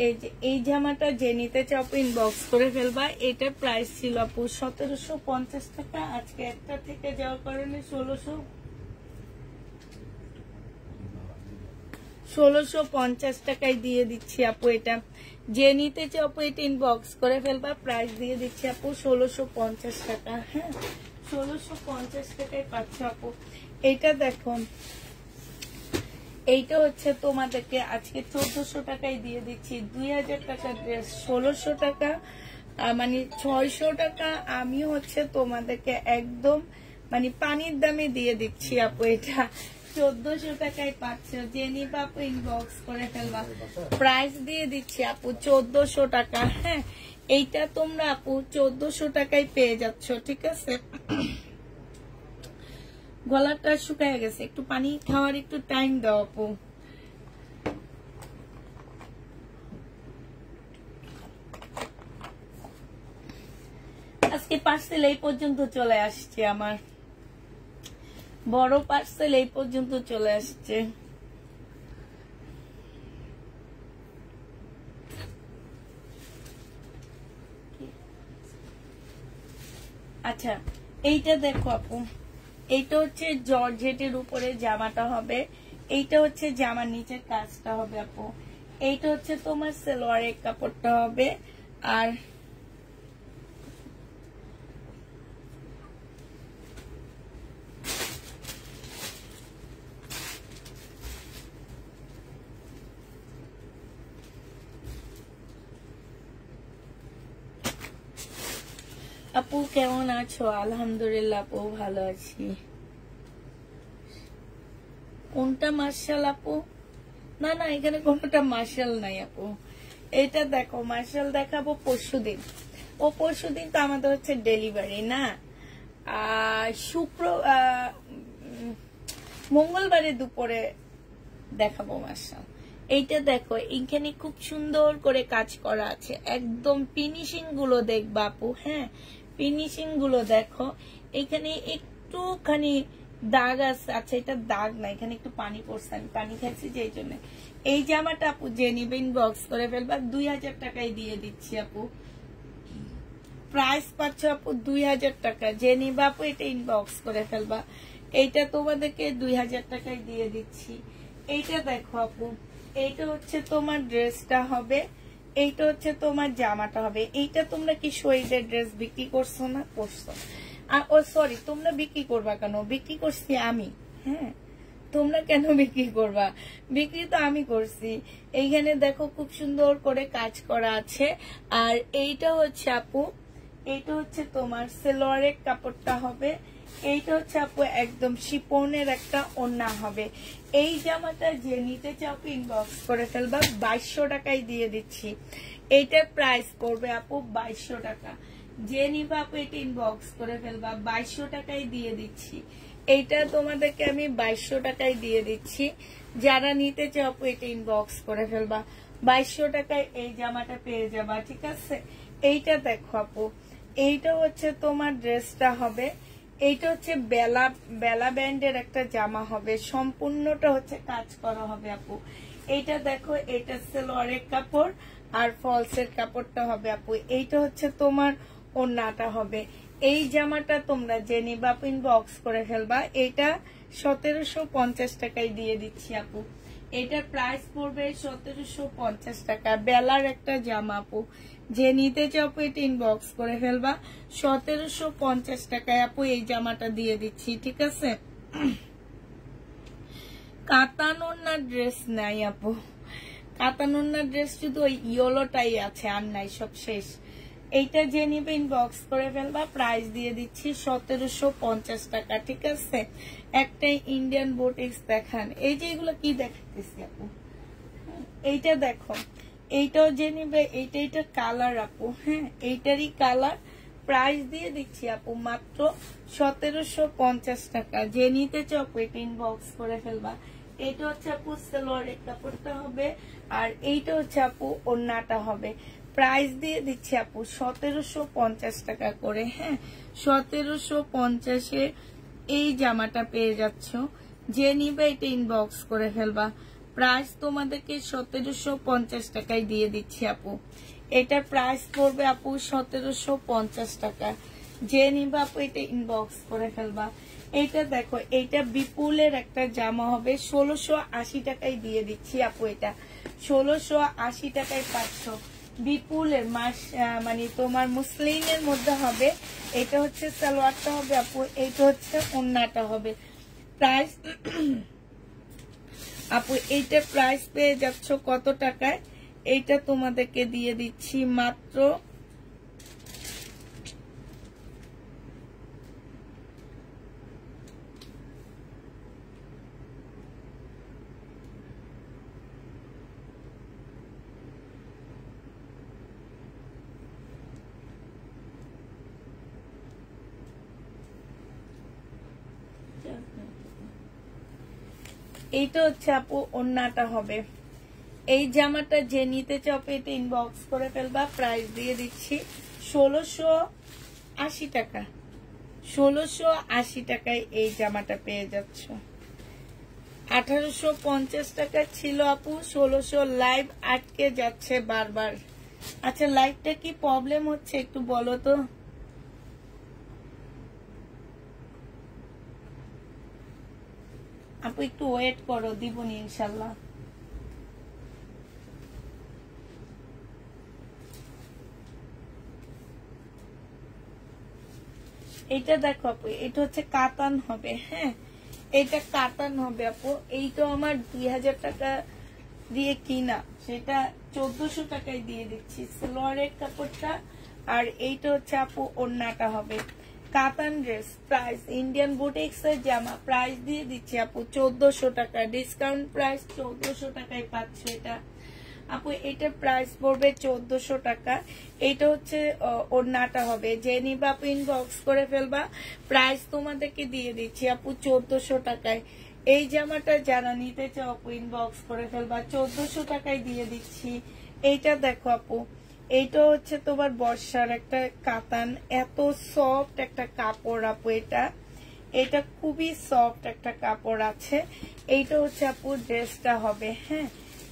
এই যে এই জামাটা যে নিতে চাও ইনবক্স করে ফেলবা। এটার প্রাইস ছিল আপু 1750 টাকা, আজকে একটা থেকে যাওয়ার কারণে 1650 টাকায় দিয়ে দিচ্ছি আপু। এটা যে নিতে চাও আপু এটা ইনবক্স করে ফেলবা, প্রাইস দিয়ে দিচ্ছি আপু 1650 টাকা। হ্যাঁ 1650 টাকায় পাচ্ছ আপু। এটা দেখো, এইটা হচ্ছে তোমাদেরকে আজকে 1400 টাকায় দিয়ে দিচ্ছি। 2000 টাকার ড্রেস 1600 টাকা, মানে 600 টাকা আমি হচ্ছে তোমাদেরকে একদম মানে পানির দামে দিয়ে দিচ্ছি আপু। এটা 1400 টাকায় পাচ্ছ, যে নিবা আপু ইনবক্স করে ফেলবা, প্রাইস দিয়ে দিচ্ছি আপু 1400 টাকা। হ্যাঁ এইটা তোমরা আপু 1400 টাকায় পেয়ে যাচ্ছ, ঠিক আছে। গলাটা শুকায় গেছে, একটু পানি খাওয়ার একটু টাইম দাও আপু। আজকে পার্সেল এই পর্যন্ত চলে আসছে, আমার বড় পার্সেল এই পর্যন্ত চলে আসছে। আচ্ছা এইটা দেখো আপু, এইটা হচ্ছে জর্জেটের উপরে জামাটা হবে, এইটা হচ্ছে জামার নিচের কাজটা হবে আপু। এইটা হচ্ছে তোমার সালোয়ারের কাপড়টা হবে। আর আপু কেমন আছো? আলহামদুলিল্লাহ আপু ভালো আছি। কোনটা মার্শাল আপু? না না এখানে কোনটা মার্শাল নাই আপু। এটা দেখো মার্শাল দেখাবো পরশুদিন। ও পরশুদিন তো আমাদের হচ্ছে ডেলিভারি না, মঙ্গলবারে দুপুরে দেখাবো মার্শাল। এইটা দেখো এখানে খুব সুন্দর করে কাজ করা আছে, একদম ফিনিশিং গুলো দেখবা আপু। হ্যাঁ ফিনিশিং গুলো দেখো, এখানে একটুখানি দাগ আছে। আচ্ছা এটা দাগ না, এখানে একটু পানি পড়ছে, আমি পানি খাইছি যে এই জন্য। এই জামাটা আপু যে নিবে ইনবক্স করে ফেলবা, 2000 টাকায় দিয়ে দিচ্ছি আপু। প্রাইস পাচ্ছ আপু 2000 টাকা, যে নিবা আপু এটা ইনবক্স করে ফেলবা। এইটা তোমাদেরকে 2000 টাকায় দিয়ে দিচ্ছি। এইটা দেখো আপু, এইটা হচ্ছে তোমার ড্রেসটা হবে, এইটা হচ্ছে তোমার জামাটা হবে। এইটা তোমরা কি শহীদের ড্রেস বিক্রি করছো না? করছো। ও সরি, তোমরা বিক্রি করবা কেন? বিক্রি করছি আমি। হ্যাঁ তোমরা কেন বিক্রি করবা? বিক্রি তো আমি করছি। এইখানে দেখো খুব সুন্দর করে কাজ করা আছে। আর এইটা হচ্ছে আপু, এইটা হচ্ছে তোমার সালোয়ারের কাপড়টা হবে। এইটা হচ্ছে আপু একদম শিপনের একটা ওড়না হবে। এই জামাটা যে নিতে চাও ইনবক্স করে ফেলবা, 2200 টাকায় দিয়ে দিচ্ছি। এইটার প্রাইস পড়বে আপু 2200 টাকা। যে নিবা আপু এটা ইনবক্স করে ফেলবা, 2200 টাকায় দিয়ে দিচ্ছি। এইটা তোমাদেরকে আমি 2200 টাকায় দিয়ে দিচ্ছি। যারা নিতে চাও আপু এটা ইনবক্স করে ফেলবা, 2200 টাকায় এই জামাটা পেয়ে যাবা, ঠিক আছে। এইটা দেখো আপু, এইটা হচ্ছে তোমার ড্রেসটা হবে। এইটা হচ্ছে বেলা ব্যান্ডের একটা জামা হবে, সম্পূর্ণটা হচ্ছে কাজ করা হবে আপু। এইটা দেখো, এটা সালোয়ারের কাপড় আর ফলসের কাপড়টা হবে আপু। এইটা হচ্ছে তোমার ওড়নাটা হবে। এই জামাটা তোমরা যে নিবা আপু ইনবক্স করে ফেলবা। এটা 1750 টাকায় দিয়ে দিচ্ছি আপু। এটার প্রাইস পড়বে 1750 টাকা। বেলার একটা জামা আপু, যে নিতে চাও আপু এটা ইনবক্স করে ফেলবা, 1750 টাকায় আপু এই জামাটা দিয়ে দিচ্ছি, ঠিক আছে। কাতানোর ড্রেস নাই আপু, কাতানোর ড্রেস শুধু ওই ইয়েলোটাই আছে, আর নাই, সব শেষ। এইটা যে নিবে ইনবক্স করে ফেলবা, প্রাইস দিয়ে দিচ্ছি 1750 টাকা, ঠিক আছে। একটাই ইন্ডিয়ান বোটিক্স দেখান। এই যে এগুলো কি দেখাতেছি আপু, এইটা দেখো, এইটাও যে নিবে, এইটা কালার আপু। হ্যাঁ এইটারই কালার। প্রাইস দিয়ে দিচ্ছি আপু মাত্র 1750 টাকা। যে নিতে চাও এটা ইনবক্স করে ফেলবা। এটা হচ্ছে আপু সালোয়ারের কাপড়টা হবে, আর এইটা হচ্ছে আপু ওড়নাটা হবে। প্রাইস দিয়ে দিচ্ছি আপু 1750 টাকা করে। হ্যাঁ 1750-এ এই জামাটা পেয়ে যাচ্ছ। যে নিবে এটা ইনবক্স করে ফেলবা, প্রাইস তোমাদেরকে 1750 টাকায় দিয়ে দিচ্ছি আপু। এটার প্রাইস পড়বে আপু 1750 টাকা। যে নিবা আপু এটা ইনবক্স করে ফেলবা। এটা দেখো, এটা বিপুলের একটা জামা হবে, 1680 টাকায় দিয়ে দিচ্ছি আপু। এটা 1680 টাকায় পাচ্ছ। বিপুলের মানে তোমার মুসলিমের মধ্যে হবে। এটা হচ্ছে সালোয়ারটা হবে আপু, এইটা হচ্ছে ওন্নাটা হবে। প্রাইস আপু এইটা প্রাইস পেয়ে যাচ্ছ কত টাকায়? এইটা তোমাদেরকে দিয়ে দিচ্ছি মাত্র এইটা হচ্ছে আপু ওন্নাটা হবে। এই জামাটা যে নিতে চাও এটা ইনবক্স করে ফেলবা। প্রাইস দিয়ে দিচ্ছি 1680 টাকা। 1680 টাকায় এই জামাটা পেয়ে যাচ্ছ। 1850 টাকা ছিল আপু, 1600। লাইভ আটকে যাচ্ছে বারবার। আচ্ছা, লাইভটা কি প্রবলেম হচ্ছে একটু বলো তো। আপু একটু ওয়েট করো, দিবনি ইনশাল্লাহ। এটা দেখো আপু, এটা হচ্ছে কাতান হবে। হ্যাঁ, এটা কাতান হবে আপু। এইটা আমার 2000 টাকা দিয়ে কিনা, সেটা 1400 টাকায় দিয়ে দিচ্ছি সালোয়ারের কাপড়টা। আর এইটা হচ্ছে আপু ওন্নাটা হবে। কাতান ড্রেস, প্রাইস ইন্ডিয়ান বুটিক্স এর জামা, প্রাইস দিয়ে দিচ্ছি আপু 1400 টাকা। ডিসকাউন্ট প্রাইস 1400 টাকায় পাচ্ছ এটা আপু। এটা প্রাইস পড়বে 1400 টাকা। এটা হচ্ছে ওড়নাটা হবে। যে নিবা আপু ইনবক্স করে ফেলবা। প্রাইস তোমাদেরকে দিয়ে দিচ্ছি আপু 1400 টাকায়। এই জামাটা যারা নিতে চাও আপু ইনবক্স করে ফেলবা, 1400 টাকায় দিয়ে দিচ্ছি। এইটা দেখো আপু, এইটা হচ্ছে তোমার বর্ষার একটা কাতান, এত সফট একটা কাপড় আপু। এটা খুবই সফট একটা কাপড় আছে। এইটা হচ্ছে আপু ড্রেসটা হবে। হ্যাঁ,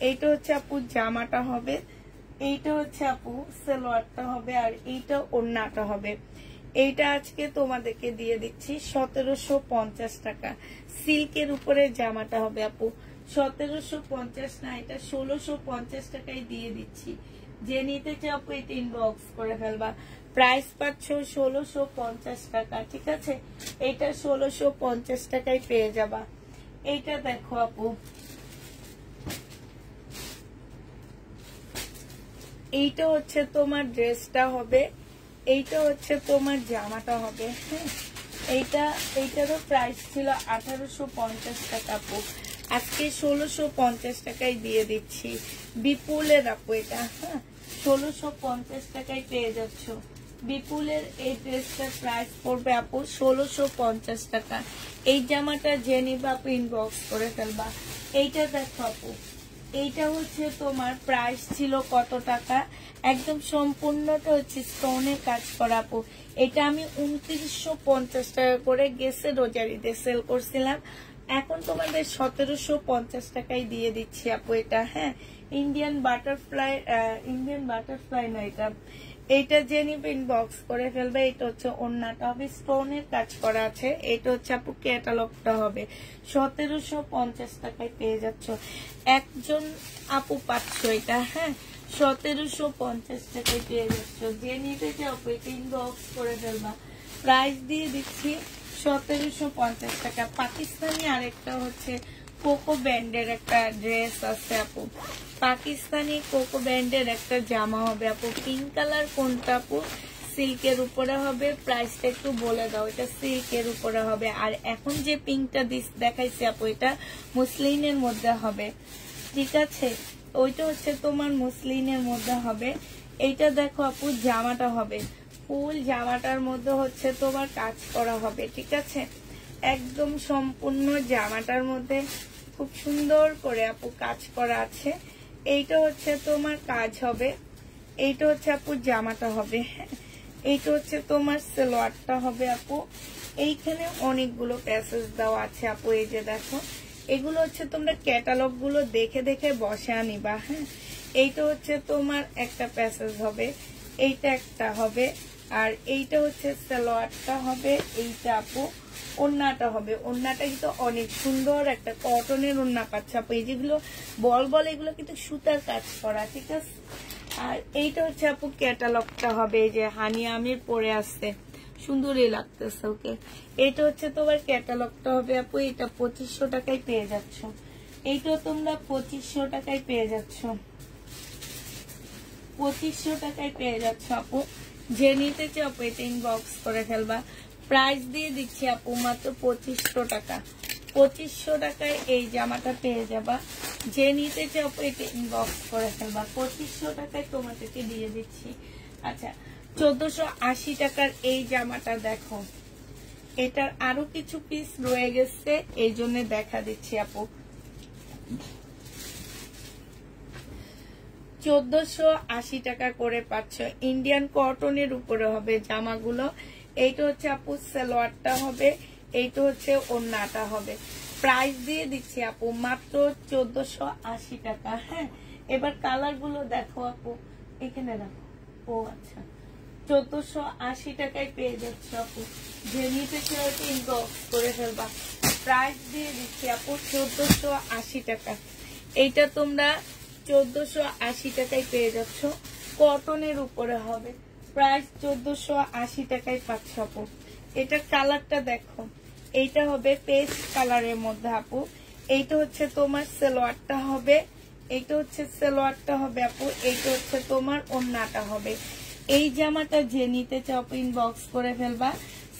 এইটা হচ্ছে আপু জামাটা হবে। এইটা হচ্ছে আপু সালোয়ারটা হবে। আর এইটা ওড়নাটা হবে। এইটা আজকে তোমাদেরকে দিয়ে দিচ্ছি 1750 টাকা। সিল্কের উপরে জামাটা হবে আপু। 1750 না, এটা 1650 টাকায় দিয়ে দিচ্ছি। যে নিতে চাও আপু এটা ইনবক্স করে ফেলবা। প্রাইস পাচ্ছ 1650 টাকা। ঠিক আছে, এটা 1650 টাকায় পেয়ে যাবা। এইটা দেখো আপু, এইটা হচ্ছে তোমার ড্রেসটা হবে। এইটা হচ্ছে তোমার জামাটা হবে। হ্যাঁ, এইটারও প্রাইস ছিল 1850 টাকা আপু। আজকে 1650 টাকায় দিয়ে দিচ্ছি। বিপুলের আপু এটা। হ্যাঁ, 1650 টাকায় পেয়ে যাচ্ছ। বিপুলের এই ড্রেসটার প্রাইস পড়বে আপু 1650 টাকা। এই জামাটা যে নিবা আপু ইনবক্স করে ফেলবা। এইটা দেখো আপু, এইটা হচ্ছে তোমার প্রাইস ছিল কত টাকা? একদম সম্পূর্ণটা হচ্ছে স্টোনের কাজ করা আপু। এটা আমি 2950 টাকা করে গেছে রোজারিতে সেল করছিলাম। এখন তোমাদের 1750 টাকায় দিয়ে দিচ্ছি আপু এটা। হ্যাঁ, ইন্ডিয়ান বাটারফ্লাই না, এইটা যে নিবে ইনবক্স করে ফেলবে। এটা হচ্ছে ওড়নাটা হবে, স্টোনের কাজ করা আছে। এটা হচ্ছে আপু ক্যাটালগটা হবে। 1750 টাকায় পেয়ে যাচ্ছ। একজন আপু পাচ্ছ এটা। হ্যাঁ, 1750 টাকায় পেয়ে যাচ্ছ। যে নিতে চাও এটা ইনবক্স করে ফেলবা। প্রাইস দিয়ে দিচ্ছি 1750 টাকা। পাকিস্তানি আরেকটা হচ্ছে কোকো ব্যান্ডের একটা ড্রেস আছে আপু। পাকিস্তানি কোকো ব্যান্ডের একটা জামা হবে আপু। পিঙ্ক কালার কোনটা আপু? সিল্কের উপরে হবে। প্রাইসটা একটু বলে দাও। এটা সিল্কের উপরে হবে। আর এখন যে পিঙ্কটা দেখাইছি আপু, এটা মুসলিনের মধ্যে হবে। ঠিক আছে, ওইটা হচ্ছে তোমার মুসলিনের মধ্যে হবে। এইটা দেখো আপু জামাটা হবে। ফুল জামাটার মধ্যে হচ্ছে তোমার কাজ করা হবে। ঠিক আছে, একদম সম্পূর্ণ জামাটার মধ্যে খুব সুন্দর করে আপু কাজ করা আছে। এইটা হচ্ছে তোমার কাজ হবে। এইটা হচ্ছে আপু জামাটা হবে। এইটা হচ্ছে তোমার সালোয়ারটা হবে আপু। এইখানে অনেকগুলো প্যাসেজ দেওয়া আছে আপু। এই যে দেখো, এগুলো হচ্ছে তোমরা ক্যাটালগ গুলো দেখে দেখে বসে আনিবা। হ্যাঁ, এইটা হচ্ছে তোমার একটা প্যাসেজ হবে, এইটা একটা হবে, আর এইটা হচ্ছে সালোয়ারটা হবে, এইটা আপু ওন্নাটা হবে। ওন্নাটা কিন্তু অনেক সুন্দর একটা কটনের ওন্না পাচ্ছে আপু। এই যেগুলো বল বল এগুলো কিন্তু সুতার কাজ করা, ঠিক আছে। আর এইটা হচ্ছে আপু ক্যাটালগটা হবে, এই যে হানিয়া আমির পরে আসছে, সুন্দরই লাগতেছে। ওকে, এটা হচ্ছে তোমার ক্যাটালগটা হবে আপু। এটা 2500 টাকায় পেয়ে যাচ্ছ। এইটাও তোমরা 2500 টাকায় পেয়ে যাচ্ছ, 2500 টাকায় পেয়ে যাচ্ছ আপু। যে নিতে চাও আপু এটা ইনবক্স করে ফেলবা। প্রাইস দিয়ে দিচ্ছি আপু মাত্র 2500 টাকা। 2500 টাকায় এই জামাটা পেয়ে যাবা। যে নিতে চাও আপু এটা ইনবক্স করে ফেলবা। 2500 টাকায় তোমাদেরকে দিয়ে দিচ্ছি। আচ্ছা, 1480 টাকার এই জামাটা দেখো, এটার আরো কিছু পিস রয়ে গেছে, এই জন্য দেখা দিচ্ছি আপু। 1480 টাকা করে পাচ্ছ। ইন্ডিয়ান কটনের উপরে হবে জামাগুলো। এইটা হচ্ছে আপু সালোয়ারটা হবে, এইটা হচ্ছে ওন্নাটা হবে। প্রাইস দিয়ে দিচ্ছি আপু মাত্র 1480 টাকা। হ্যাঁ, এবার কালার গুলো দেখো আপু, এখানে রাখো। ও আচ্ছা, 1480 টাকায় পেয়ে যাচ্ছে আপু। যে নিতে চাও ইনবক্স করে ফেলবা। প্রাইস দিয়ে দিচ্ছি আপু 1480 টাকা। এইটা তোমরা 1480 টাকায় পেয়ে যাচ্ছ, কটনের উপরে হবে। প্রাইস 1480 টাকায় পাচ্ছ আপু। এটা কালারটা দেখো, এইটা হবে পেস্ট কালারের মধ্যে আপু। এইটা হচ্ছে তোমার সালোয়ারটা হবে, এইটা হচ্ছে সালোয়ারটা হবে আপু। এইটা হচ্ছে তোমার ওন্নাটা হবে। এই জামাটা যে নিতে চাও ইনবক্স করে ফেলবা।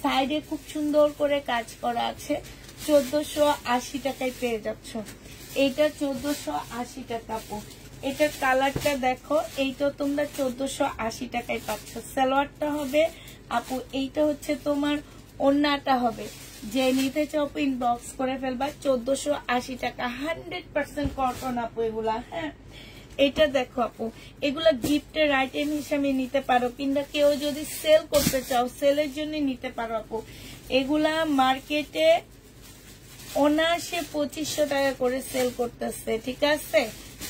সাইডে খুব সুন্দর করে কাজ করা আছে। 1480 টাকায় পেয়ে যাচ্ছ। এইটা 1480 টাকা আপু। এটার কালারটা দেখো, এইটা তোমরা 1480 টাকায় পাচ্ছ। সালোয়ারটা হবে আপু, এইটা হচ্ছে তোমার ওন্নাটা হবে। যে নিতে চাও ইনবক্স করে ফেলবা। 1480 টাকা, 100% কটন আপু এগুলা। হ্যাঁ, এটা দেখো আপু, এগুলা গিফটের আইটেম হিসাবে নিতে পারো, কিংবা কেউ যদি সেল করতে চাও সেলের জন্য নিতে পারো আপু। এগুলা মার্কেটে অনায়াসে 2500 টাকা করে সেল করতেছে, ঠিক আছে।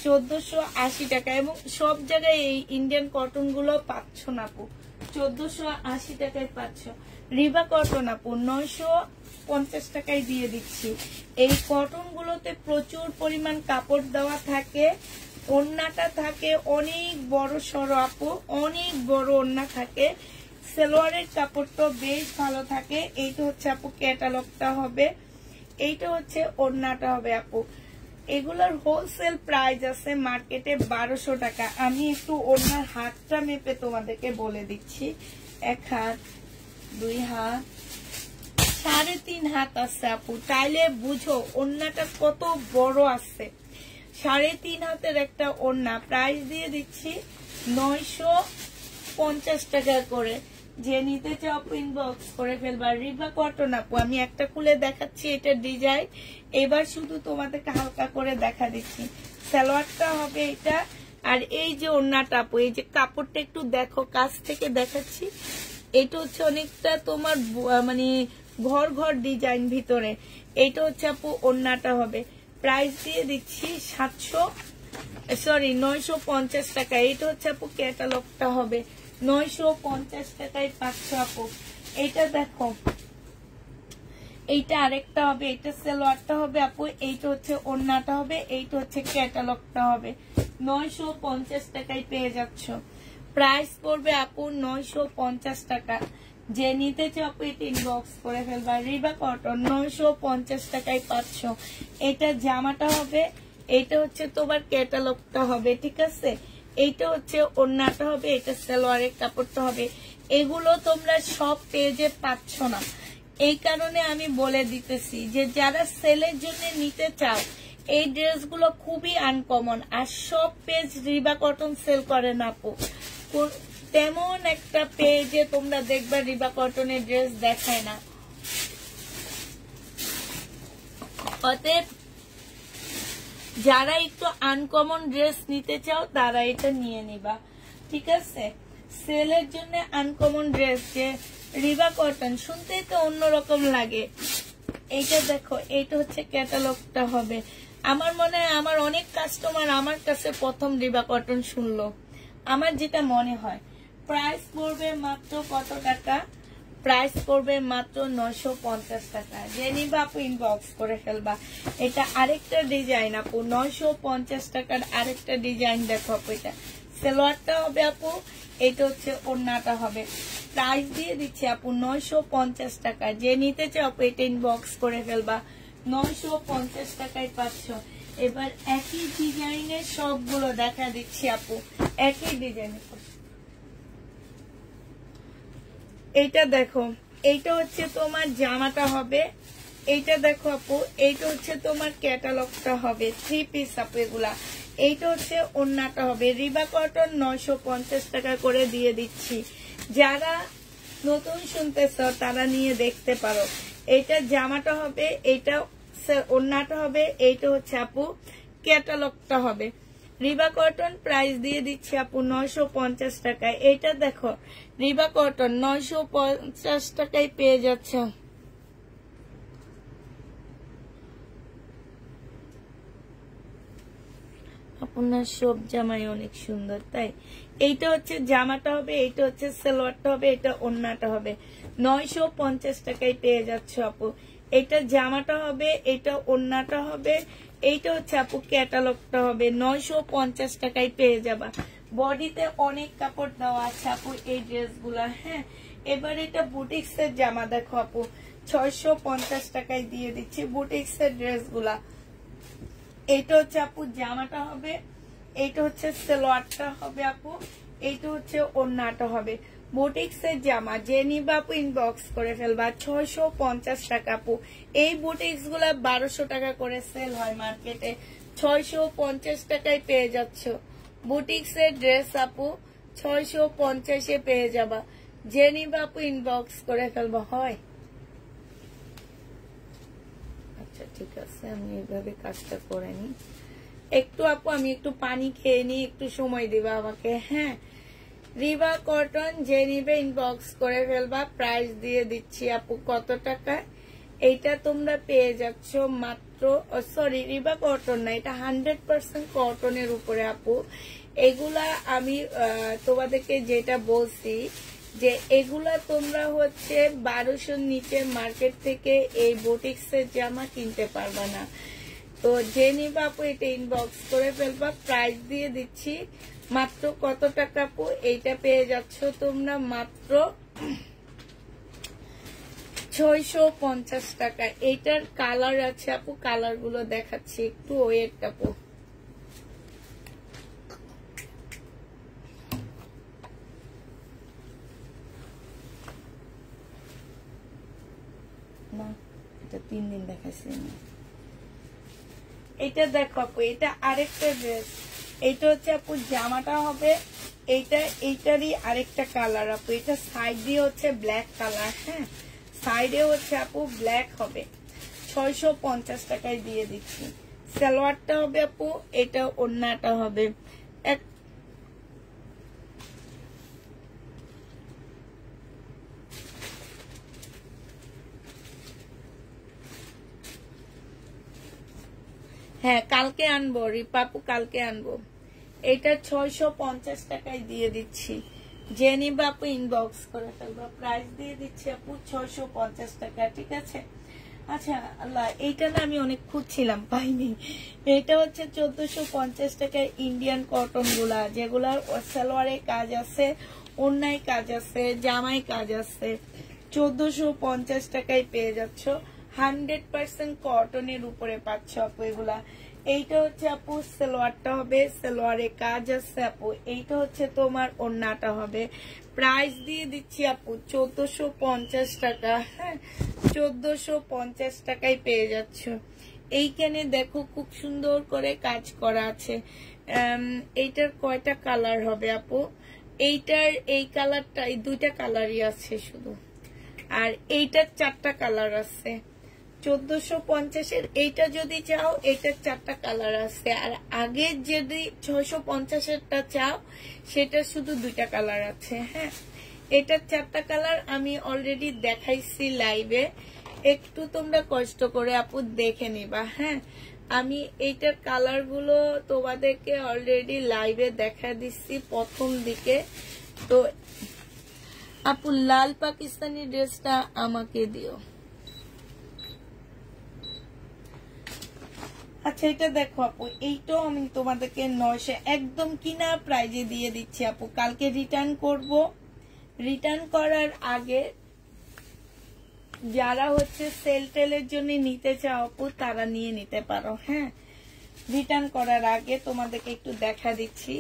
1480 টাকা, এবং সব জায়গায় এই ইন্ডিয়ান কটন গুলো পাচ্ছ না আপু। 1480 টাকায় পাচ্ছ। রিবা কটন আপু 950 টাকায় দিয়ে দিচ্ছি। এই কটন গুলোতে প্রচুর পরিমাণ কাপড় দেওয়া থাকে, ওন্নাটা থাকে অনেক বড় সড়ো আপু, অনেক বড় ওন্না থাকে। সালোয়ারের কাপড়টা বেশ ভালো থাকে। এইটা হচ্ছে আপু ক্যাটালগটা হবে, এইটা হচ্ছে ওন্নাটা হবে আপু। এগুলোর হোলসেল প্রাইস আছে মার্কেটে 1200 টাকা। আমি একটু ওন্নার হাতটা মেপে তোমাদেরকে বলে দিচ্ছি। 1 হাত, 2 হাত, 3.5 হাত আছে আপু। তাইলে বুঝো ওন্নাটা কত বড় আছে। 3.5 হাতের একটা ওন্না। প্রাইস দিয়ে দিচ্ছি 950 টাকা করে। যে নিতে চাও ইনবক্স করে ফেলবা। রিবা কটন আপু, আমি একটা খুলে দেখাচ্ছি, এটা ডিজাইন। এবার শুধু তোমাদেরকে হালকা করে দেখা দিচ্ছি। সালোয়ারটা হবে এটা, আর এই যে ওন্নাটা আপু, এই যে কাপড়টা একটু দেখো, কাছ থেকে দেখাচ্ছি। এটা হচ্ছে অনেকটা তোমার মানে ঘর ঘর ডিজাইন ভিতরে। এইটা হচ্ছে আপু ওন্নাটা হবে। প্রাইস দিয়ে দিচ্ছি 950 টাকা। এটা হচ্ছে আপু ক্যাটালগটা হবে, 950 টাকায় পাচ্ছ আপু। এইটা দেখো, এইটা আরেকটা হবে, এইটা সালোয়ারটা হবে আপু। এইটা হচ্ছে ওন্নাটা হবে, এইটা হচ্ছে ক্যাটালগটা হবে। 950 টাকায় পেয়ে যাচ্ছ। প্রাইস পড়বে আপু 950 টাকা। যে নিতে চাও আপু এটা ইনবক্স করে ফেলবা। রিবা কটন 950 টাকায় পাচ্ছ। এটা জামাটা হবে, এইটা হচ্ছে তোমার ক্যাটালগটা হবে, ঠিক আছে। এইটা হচ্ছে ওন্নাটা হবে, এটা সালোয়ারের কাপড়টা হবে। এগুলো তোমরা সব পেজে পাচ্ছ না, এই কারণে আমি বলে দিতেছি যে যারা সেলের জন্য নিতে চাও এই ড্রেসগুলো খুবই আনকমন। আর সব পেজ রিবা কটন সেল করে না আপু। তেমন একটা পেজে তোমরা দেখবা রিবা কটনের ড্রেস দেখায় না। অতএব যারা একটু আনকমন ড্রেস নিতে চাও তারা এটা নিয়ে নিবা, ঠিক আছে। সেলের জন্য আনকমন ড্রেস, যে রিবা কটন শুনতেই তো অন্যরকম লাগে। এইটা দেখো, এইটা হচ্ছে ক্যাটালগটা হবে। আমার মনে হয় আমার অনেক কাস্টমার আমার কাছে প্রথম রিবা কটন শুনলো, আমার যেটা মনে হয়। প্রাইস পড়বে মাত্র কত টাকা? প্রাইস পড়বে মাত্র 950 টাকা। যে নিবা আপু ইনবক্স করে ফেলবা। এটা আরেকটা ডিজাইন আপু, 950 টাকার আরেকটা ডিজাইন দেখো আপু। এটা সালোয়ারটা হবে আপু, এটা হচ্ছে ওড়নাটা হবে। প্রাইস দিয়ে দিচ্ছি আপু 950 টাকা। যে নিতে চাও আপু এটা ইনবক্স করে ফেলবা, 950 টাকায় পাচ্ছ। এবার একই ডিজাইনের সবগুলো দেখা দিচ্ছি আপু, একই ডিজাইনের। এইটা দেখো, এইটা হচ্ছে তোমার জামাটা হবে। এইটা দেখো আপু, এইটা হচ্ছে তোমার ক্যাটালগটা হবে, 3 পিস আপু এগুলা। এইটা হচ্ছে ওড়নাটা হবে। রিবা কটন 950 টাকা করে দিয়ে দিচ্ছি। যারা নতুন শুনতেছ তারা নিয়ে দেখতে পারো। এইটা জামাটা হবে, এইটা ওড়নাটা হবে, এইটা হচ্ছে আপু ক্যাটালগটা হবে। রিবা কটন প্রাইস দিয়ে দিচ্ছি আপু 950 টাকায়। এইটা দেখো রিবা কটন 950 টাকায় পেয়ে যাচ্ছ। আপনার সব জামাই অনেক সুন্দর, তাই। এইটা হচ্ছে জামাটা হবে, এইটা হচ্ছে সালোয়ারটা হবে, এটা ওড়নাটা হবে। 950 টাকায় পেয়ে যাচ্ছ আপু। এটা জামাটা হবে, এটা ওড়নাটা হবে, এইটা হচ্ছে আপু ক্যাটালগটা হবে। 950 টাকায় পেয়ে যাবা। বডিতে অনেক কাপড় দেওয়া আছে আপু এই ড্রেসগুলা। হ্যাঁ, এবার এটা বুটিক্সের জামা দেখো আপু, 650 টাকায় দিয়ে দিচ্ছি বুটিক্সের ড্রেসগুলা। এইটা হচ্ছে আপু জামাটা হবে, এইটা হচ্ছে সালোয়ারটা হবে আপু, এইটা হচ্ছে ওড়নাটা হবে। বুটিক্সের জামা যে নিবা আপু ইনবক্স করে ফেলবা। 650 টাকা আপু। এই বুটিক্স গুলা 1200 টাকা করে সেল হয় মার্কেটে, 650 টাকায় পেয়ে যাচ্ছ। বুটিক্সের ড্রেস আপু 650-এ পেয়ে যাবা। যে নিবা আপু ইনবক্স করে ফেলবা। হয় আচ্ছা ঠিক আছে, আমি এইভাবে কাজটা করে নি। একটু আপু আমি একটু পানি খেয়ে নি, একটু সময় দিবা আমাকে। হ্যাঁ, রিবা কটন যে নিবে ইনবক্স করে ফেলবা। প্রাইস দিয়ে দিচ্ছি আপু কত টাকা? এইটা তোমরা পেয়ে যাচ্ছ মাত্র, সরি রিবা কটন না, এটা 100% কটনের উপরে আপু। এগুলা আমি তোমাদেরকে যেটা বলছি যে এগুলা তোমরা হচ্ছে 1200 নিচে মার্কেট থেকে এই বুটিক্সের জামা কিনতে পারবা না। তো যে নিবা আপু এটা ইনবক্স করে ফেলবা। প্রাইস দিয়ে দিচ্ছি মাত্র কত টাকা আপু? এইটা পেয়ে যাচ্ছ তোমরা মাত্র 650 টাকা। এইটার কালার আছে আপু, কালার গুলো দেখাচ্ছি একটু, ওয়েট আপু। না, এটা 3 দিন দেখাচ্ছি না। এটা দেখো আপু, এটা আরেকটা ড্রেস। এইটা হচ্ছে আপু জামাটা হবে, এইটারই আরেকটা কালার আপু। এটা সাইড দিয়ে হচ্ছে ব্ল্যাক কালার। হ্যাঁ, সাইডে হচ্ছে আপু ব্ল্যাক হবে। 650 টাকায় দিয়ে দিচ্ছি। সালোয়ারটা হবে আপু, এটা ওড়নাটা হবে। হ্যাঁ, কালকে আনবো রিপাপু, কালকে আনবো। এটা 650 টাকায় দিয়ে দিচ্ছি। যে নিবা আপু ইনবক্স করে ফেলবো। প্রাইস দিয়ে দিচ্ছি আপু 650 টাকা। ঠিক আছে। আচ্ছা আল্লাহ, এইটা না আমি অনেক খুঁজছিলাম, পাইনি। এটা হচ্ছে 1450 টাকায় ইন্ডিয়ান কটন গুলা, যেগুলা সালোয়ারে কাজ আছে, ওড়নায় কাজ আছে, জামায় কাজ আছে। 1450 টাকায় পেয়ে যাচ্ছ। 100% কটনের উপরে পাচ্ছ আপু এগুলা। এইটা হচ্ছে আপু সালোয়ারটা হবে, সালোয়ারে কাজ আছে আপু। এইটা হচ্ছে তোমার ওড়নাটা হবে। প্রাইস দিয়ে দিচ্ছি আপু 1450 টাকা। হ্যাঁ, 1450 টাকায় পেয়ে যাচ্ছ। এইখানে দেখো খুব সুন্দর করে কাজ করা আছে। এইটার কয়টা কালার হবে আপু? এইটার এই কালারটা, এই দুইটা কালারই আছে শুধু, আর এইটার 4টা কালার আছে। 1450-এর এইটা যদি চাও, এটার 4টা কালার আছে। আর আগে যদি 650-এরটা চাও, সেটা শুধু 2টা কালার আছে। হ্যাঁ, এটার 4টা কালার আমি অলরেডি দেখাইছি লাইভে। একটু তোমরা কষ্ট করে আপু দেখে নিবা। হ্যাঁ, আমি এইটার কালার গুলো তোমাদেরকে অলরেডি লাইভে দেখা দিচ্ছি প্রথম দিকে। তো আপু লাল পাকিস্তানি ড্রেসটা আমাকে দিও। আচ্ছা, এটা দেখো আপু, এইটাও আমি তোমাদেরকে 900 একদম কিনা প্রাইজে দিয়ে দিচ্ছি আপু। কালকে রিটার্ন করব। রিটার্ন করার আগে যারা হচ্ছে সেল টেলের জন্য নিতে চাও আপু, তারা নিয়ে নিতে পারো। হ্যাঁ, রিটার্ন করার আগে তোমাদেরকে একটু দেখা দিচ্ছি।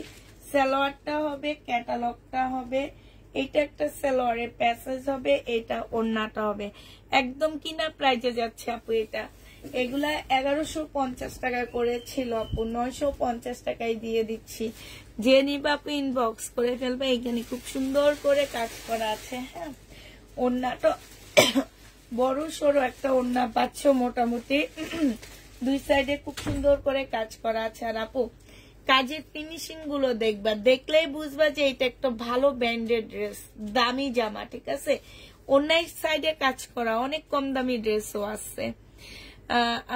সালোয়ারটা হবে, ক্যাটালগটা হবে, এটা একটা সালোয়ারের প্যাসেজ হবে, এটা ওড়নাটা হবে। একদম কিনা প্রাইজে যাচ্ছে আপু। এটা এগুলা 1150 টাকা করে ছিল আপু, 950 টাকায় দিয়ে দিচ্ছি। যে নিবা আপু ইনবক্স করে ফেলবে। এখানে খুব সুন্দর করে কাজ করা আছে। হ্যাঁ, ওড়নাটা বড় সড়ো একটা ওড়না পাচ্ছ মোটামুটি। দুই সাইডে খুব সুন্দর করে কাজ করা আছে। আর আপু কাজের ফিনিশিং গুলো দেখবা, দেখলেই বুঝবা যে এটা একটা ভালো ব্র্যান্ডেড ড্রেস, দামি জামা। ঠিক আছে, অন্য সাইডে কাজ করা, অনেক কম দামি ড্রেসও আছে।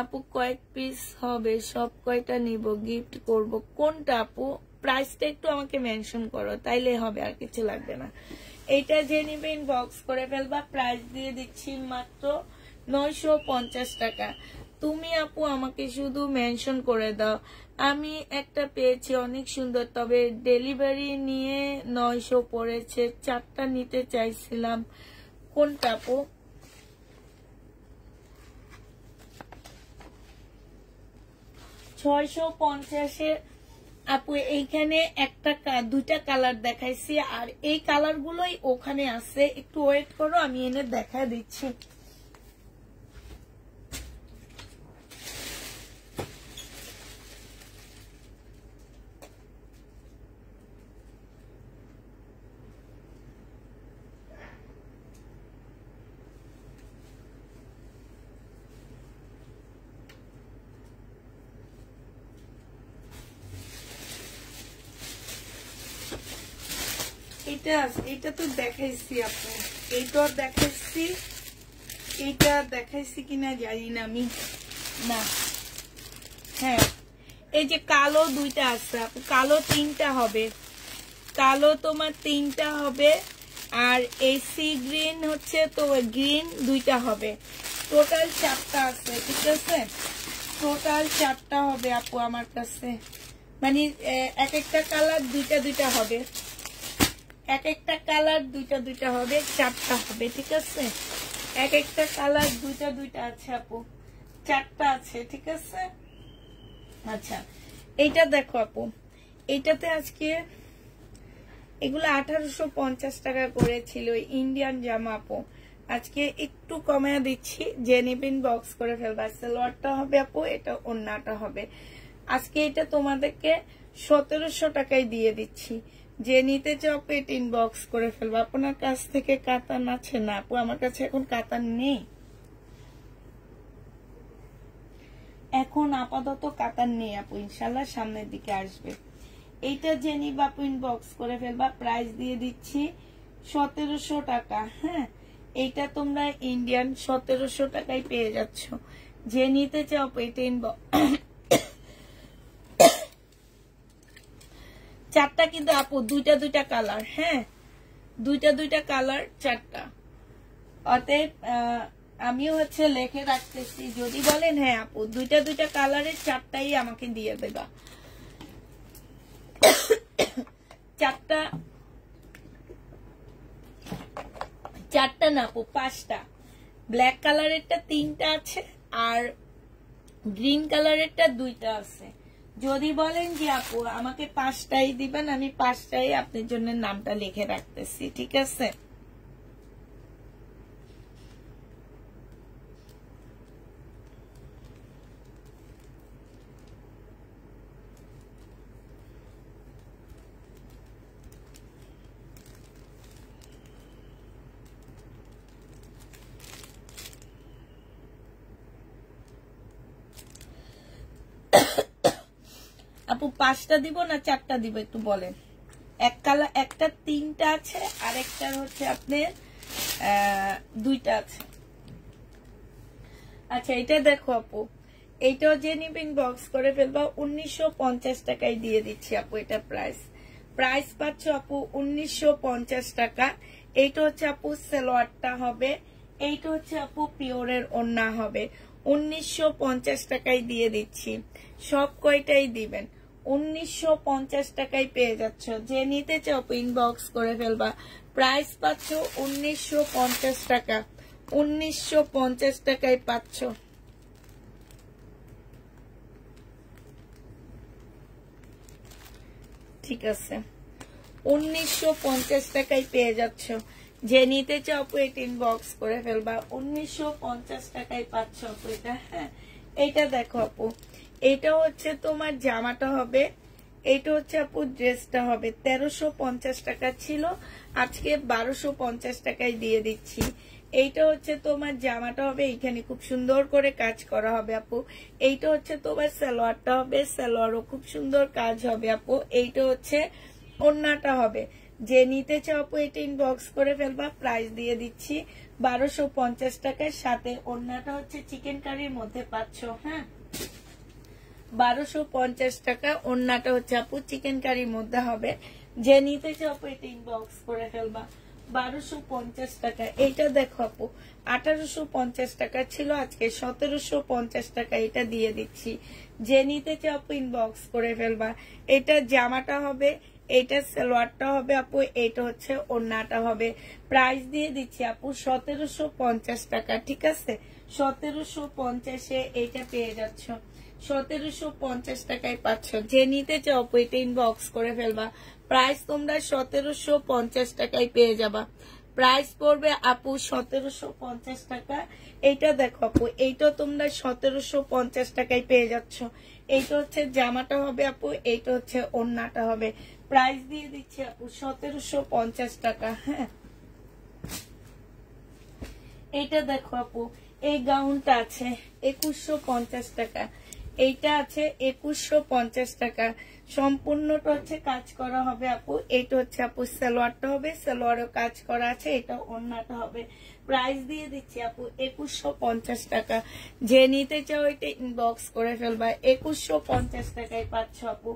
আপু কয়েক পিস হবে, সব কয়টা নিব, গিফট করব। কোনটা আপু? প্রাইসটা একটু আমাকে মেনশন করো, তাইলে হবে, আর কিছু লাগবে না। এইটা যে নিবে ইনবক্স করে ফেলবা। প্রাইস দিয়ে দিচ্ছি মাত্র 950 টাকা। তুমি আপু আমাকে শুধু মেনশন করে দাও। আমি একটা পেয়েছি অনেক সুন্দর, তবে ডেলিভারি নিয়ে 900 পড়েছে। 4টা নিতে চাইছিলাম। কোনটা আপু? $650 আপু। এইখানে দুইটা কালার দেখাইছি, আর এই কালার গুলোই ওখানে আছে। একটু ওয়েট করো, আমি এনে দেখা দিচ্ছি। এটা তো দেখাইছি আপু, এইটা দেখাইছি, এইটা দেখাইছি কিনা জানি না আমি। না, হ্যাঁ, এই যে কালো দুইটা আছে আপু, কালো 3টা হবে, কালো তোমার 3টা হবে। আর এই সি গ্রিন হচ্ছে তো গ্রিন 2টা হবে। টোটাল 4টা আছে। ঠিক আছে, টোটাল 4টা হবে আপু আমার কাছে। মানে এক একটা কালার দুইটা হবে, এক একটা কালার দুইটা হবে, 4টা হবে। ঠিক আছে, এক একটা কালার দুইটা আছে আপু, 4টা আছে। ঠিক আছে, আচ্ছা এইটা দেখো আপু, এইটাতে আজকে এগুলো 1850 টাকা করেছিল, ইন্ডিয়ান জামা আপু। আজকে একটু কমায় দিচ্ছি, যে নেবেন বক্স করে ফেলবা। সালোয়ারটা হবে আপু, এটা ওড়নাটা হবে। আজকে এটা তোমাদেরকে 1700 টাকায় দিয়ে দিচ্ছি। যে নিতে চাও পেট ইনবক্স করে ফেলবো। আপনার কাছ থেকে কাতান আছে? না আপু, আমার কাছে এখন কাতান নেই, এখন আপাতত কাতান নেই আপু, ইনশাল্লাহ সামনের দিকে আসবে। এইটা যে নিবা আপু ইনবক্স করে ফেলবা। প্রাইস দিয়ে দিচ্ছি 1700 টাকা। হ্যাঁ, এইটা তোমরা ইন্ডিয়ান 1700 টাকায় পেয়ে যাচ্ছ। যে নিতে চাও পেট ইনবক্স। 4টা কিন্তু আপু, দুইটা কালার। হ্যাঁ, দুইটা কালার, 4টা। অতএব আমিও হচ্ছে লেখে রাখতেছি। যদি বলেন হ্যাঁ আপু দুইটা কালারের 4টাই আমাকে দিয়ে দেবা। 4টা না আপু, 5টা। ব্ল্যাক কালারেরটা 3টা আছে, আর গ্রিন কালারেরটা 2টা আছে। যদি বলেন যে আপু আমাকে 5টাই দিবেন, আমি 5টাই আপনার জন্য নামটা লিখে রাখতেছি। ঠিক আছে, আপু 5টা দিব না 4টা দিব একটু বলেন। এক কালার একটা 3টা আছে, আর একটা হচ্ছে আপনার 2টা আছে। আচ্ছা এটা দেখো আপু, এইটাও যে নিবে ইনবক্স করে ফেলবা, 1950 টাকায় দিয়ে দিচ্ছি আপু। এটা প্রাইস পাচ্ছ আপু 1950 টাকা। এইটা হচ্ছে আপু সালোয়ারটা হবে, এইটা হচ্ছে আপু পিওরের ওড়না হবে। 1950 টাকায় দিয়ে দিচ্ছি, সব কয়টাই দিবেন 1950 টাকায় পেয়ে যাচ্ছ। যে নিতে চাও ইনবক্স করে ফেলবা। প্রাইস পাচ্ছ 1950 টাকা, 1950 টাকায় পাচ্ছ। ঠিক আছে, 1950 টাকায় পেয়ে যাচ্ছ। যে নিতে চাও আপু এটা ইনবক্স করে ফেলবা। 1950 টাকায় পাচ্ছ আপু এটা। হ্যাঁ, এটা দেখো আপু, এটা হচ্ছে তোমার জামাটা হবে, এটা হচ্ছে আপু ড্রেসটা হবে। 1350 টাকা ছিল, আজকে 1250 টাকায় দিয়ে দিচ্ছি। এইটা হচ্ছে তোমার জামাটা হবে, এইখানে খুব সুন্দর করে কাজ করা হবে আপু। এইটা হচ্ছে তোমার সালোয়ারটা হবে, সালোয়ারও খুব সুন্দর কাজ হবে আপু। এইটা হচ্ছে ওড়নাটা হবে। যে নিতে চাও আপু এটা ইনবক্স করে ফেলবা। প্রাইস দিয়ে দিচ্ছি 1250 টাকার সাথে ওড়নাটা হচ্ছে চিকেন কারির মধ্যে পাচ্ছ। হ্যাঁ, 1250 টাকা ওড়নাটা হচ্ছে আপু চিকেন কারির মধ্যে হবে। যে নিতে চাও আপু এটা ইনবক্স করে ফেলবা। 1250 টাকা। এইটা দেখো আপু 1850 টাকা ছিল, আজকে 1750 টাকা এটা দিয়ে দিচ্ছি। যে নিতে চাও আপু ইনবক্স করে ফেলবা। এটা জামাটা হবে, এইটা সালোয়ারটা হবে আপু, এইটা হচ্ছে ওড়নাটা হবে। প্রাইস দিয়ে দিচ্ছি আপু 1750 টাকা। ঠিক আছে, 1750-এ এইটা পেয়ে যাচ্ছ, 1750 টাকায় পাচ্ছ। যে নিতে চাও আপু এটা ইনবক্স করে ফেলবা। প্রাইস তোমরা 1750 টাকায় পেয়ে যাবা। প্রাইস পড়বে আপু 1750 টাকা। এইটা দেখো আপু, এইটা তোমরা 1750 টাকায় পেয়ে যাচ্ছ। এইটা হচ্ছে জামাটা হবে আপু, এইটা হচ্ছে ওড়নাটা হবে। প্রাইস দিয়ে দিচ্ছি আপু 1750 টাকা। হ্যাঁ, এইটা দেখো আপু, এই গাউনটা আছে 2150 টাকা, এইটা আছে 2150 টাকা। সম্পূর্ণটা হচ্ছে কাজ করা হবে আপু। এইটা হচ্ছে আপু সালোয়ারটা হবে, সালোয়ারও কাজ করা আছে, এটা ওড়নাটা হবে। প্রাইস দিয়ে দিচ্ছি আপু 2150 টাকা। যে নিতে চাও এটা ইনবক্স করে ফেলবা। 2150 টাকায় পাচ্ছ আপু।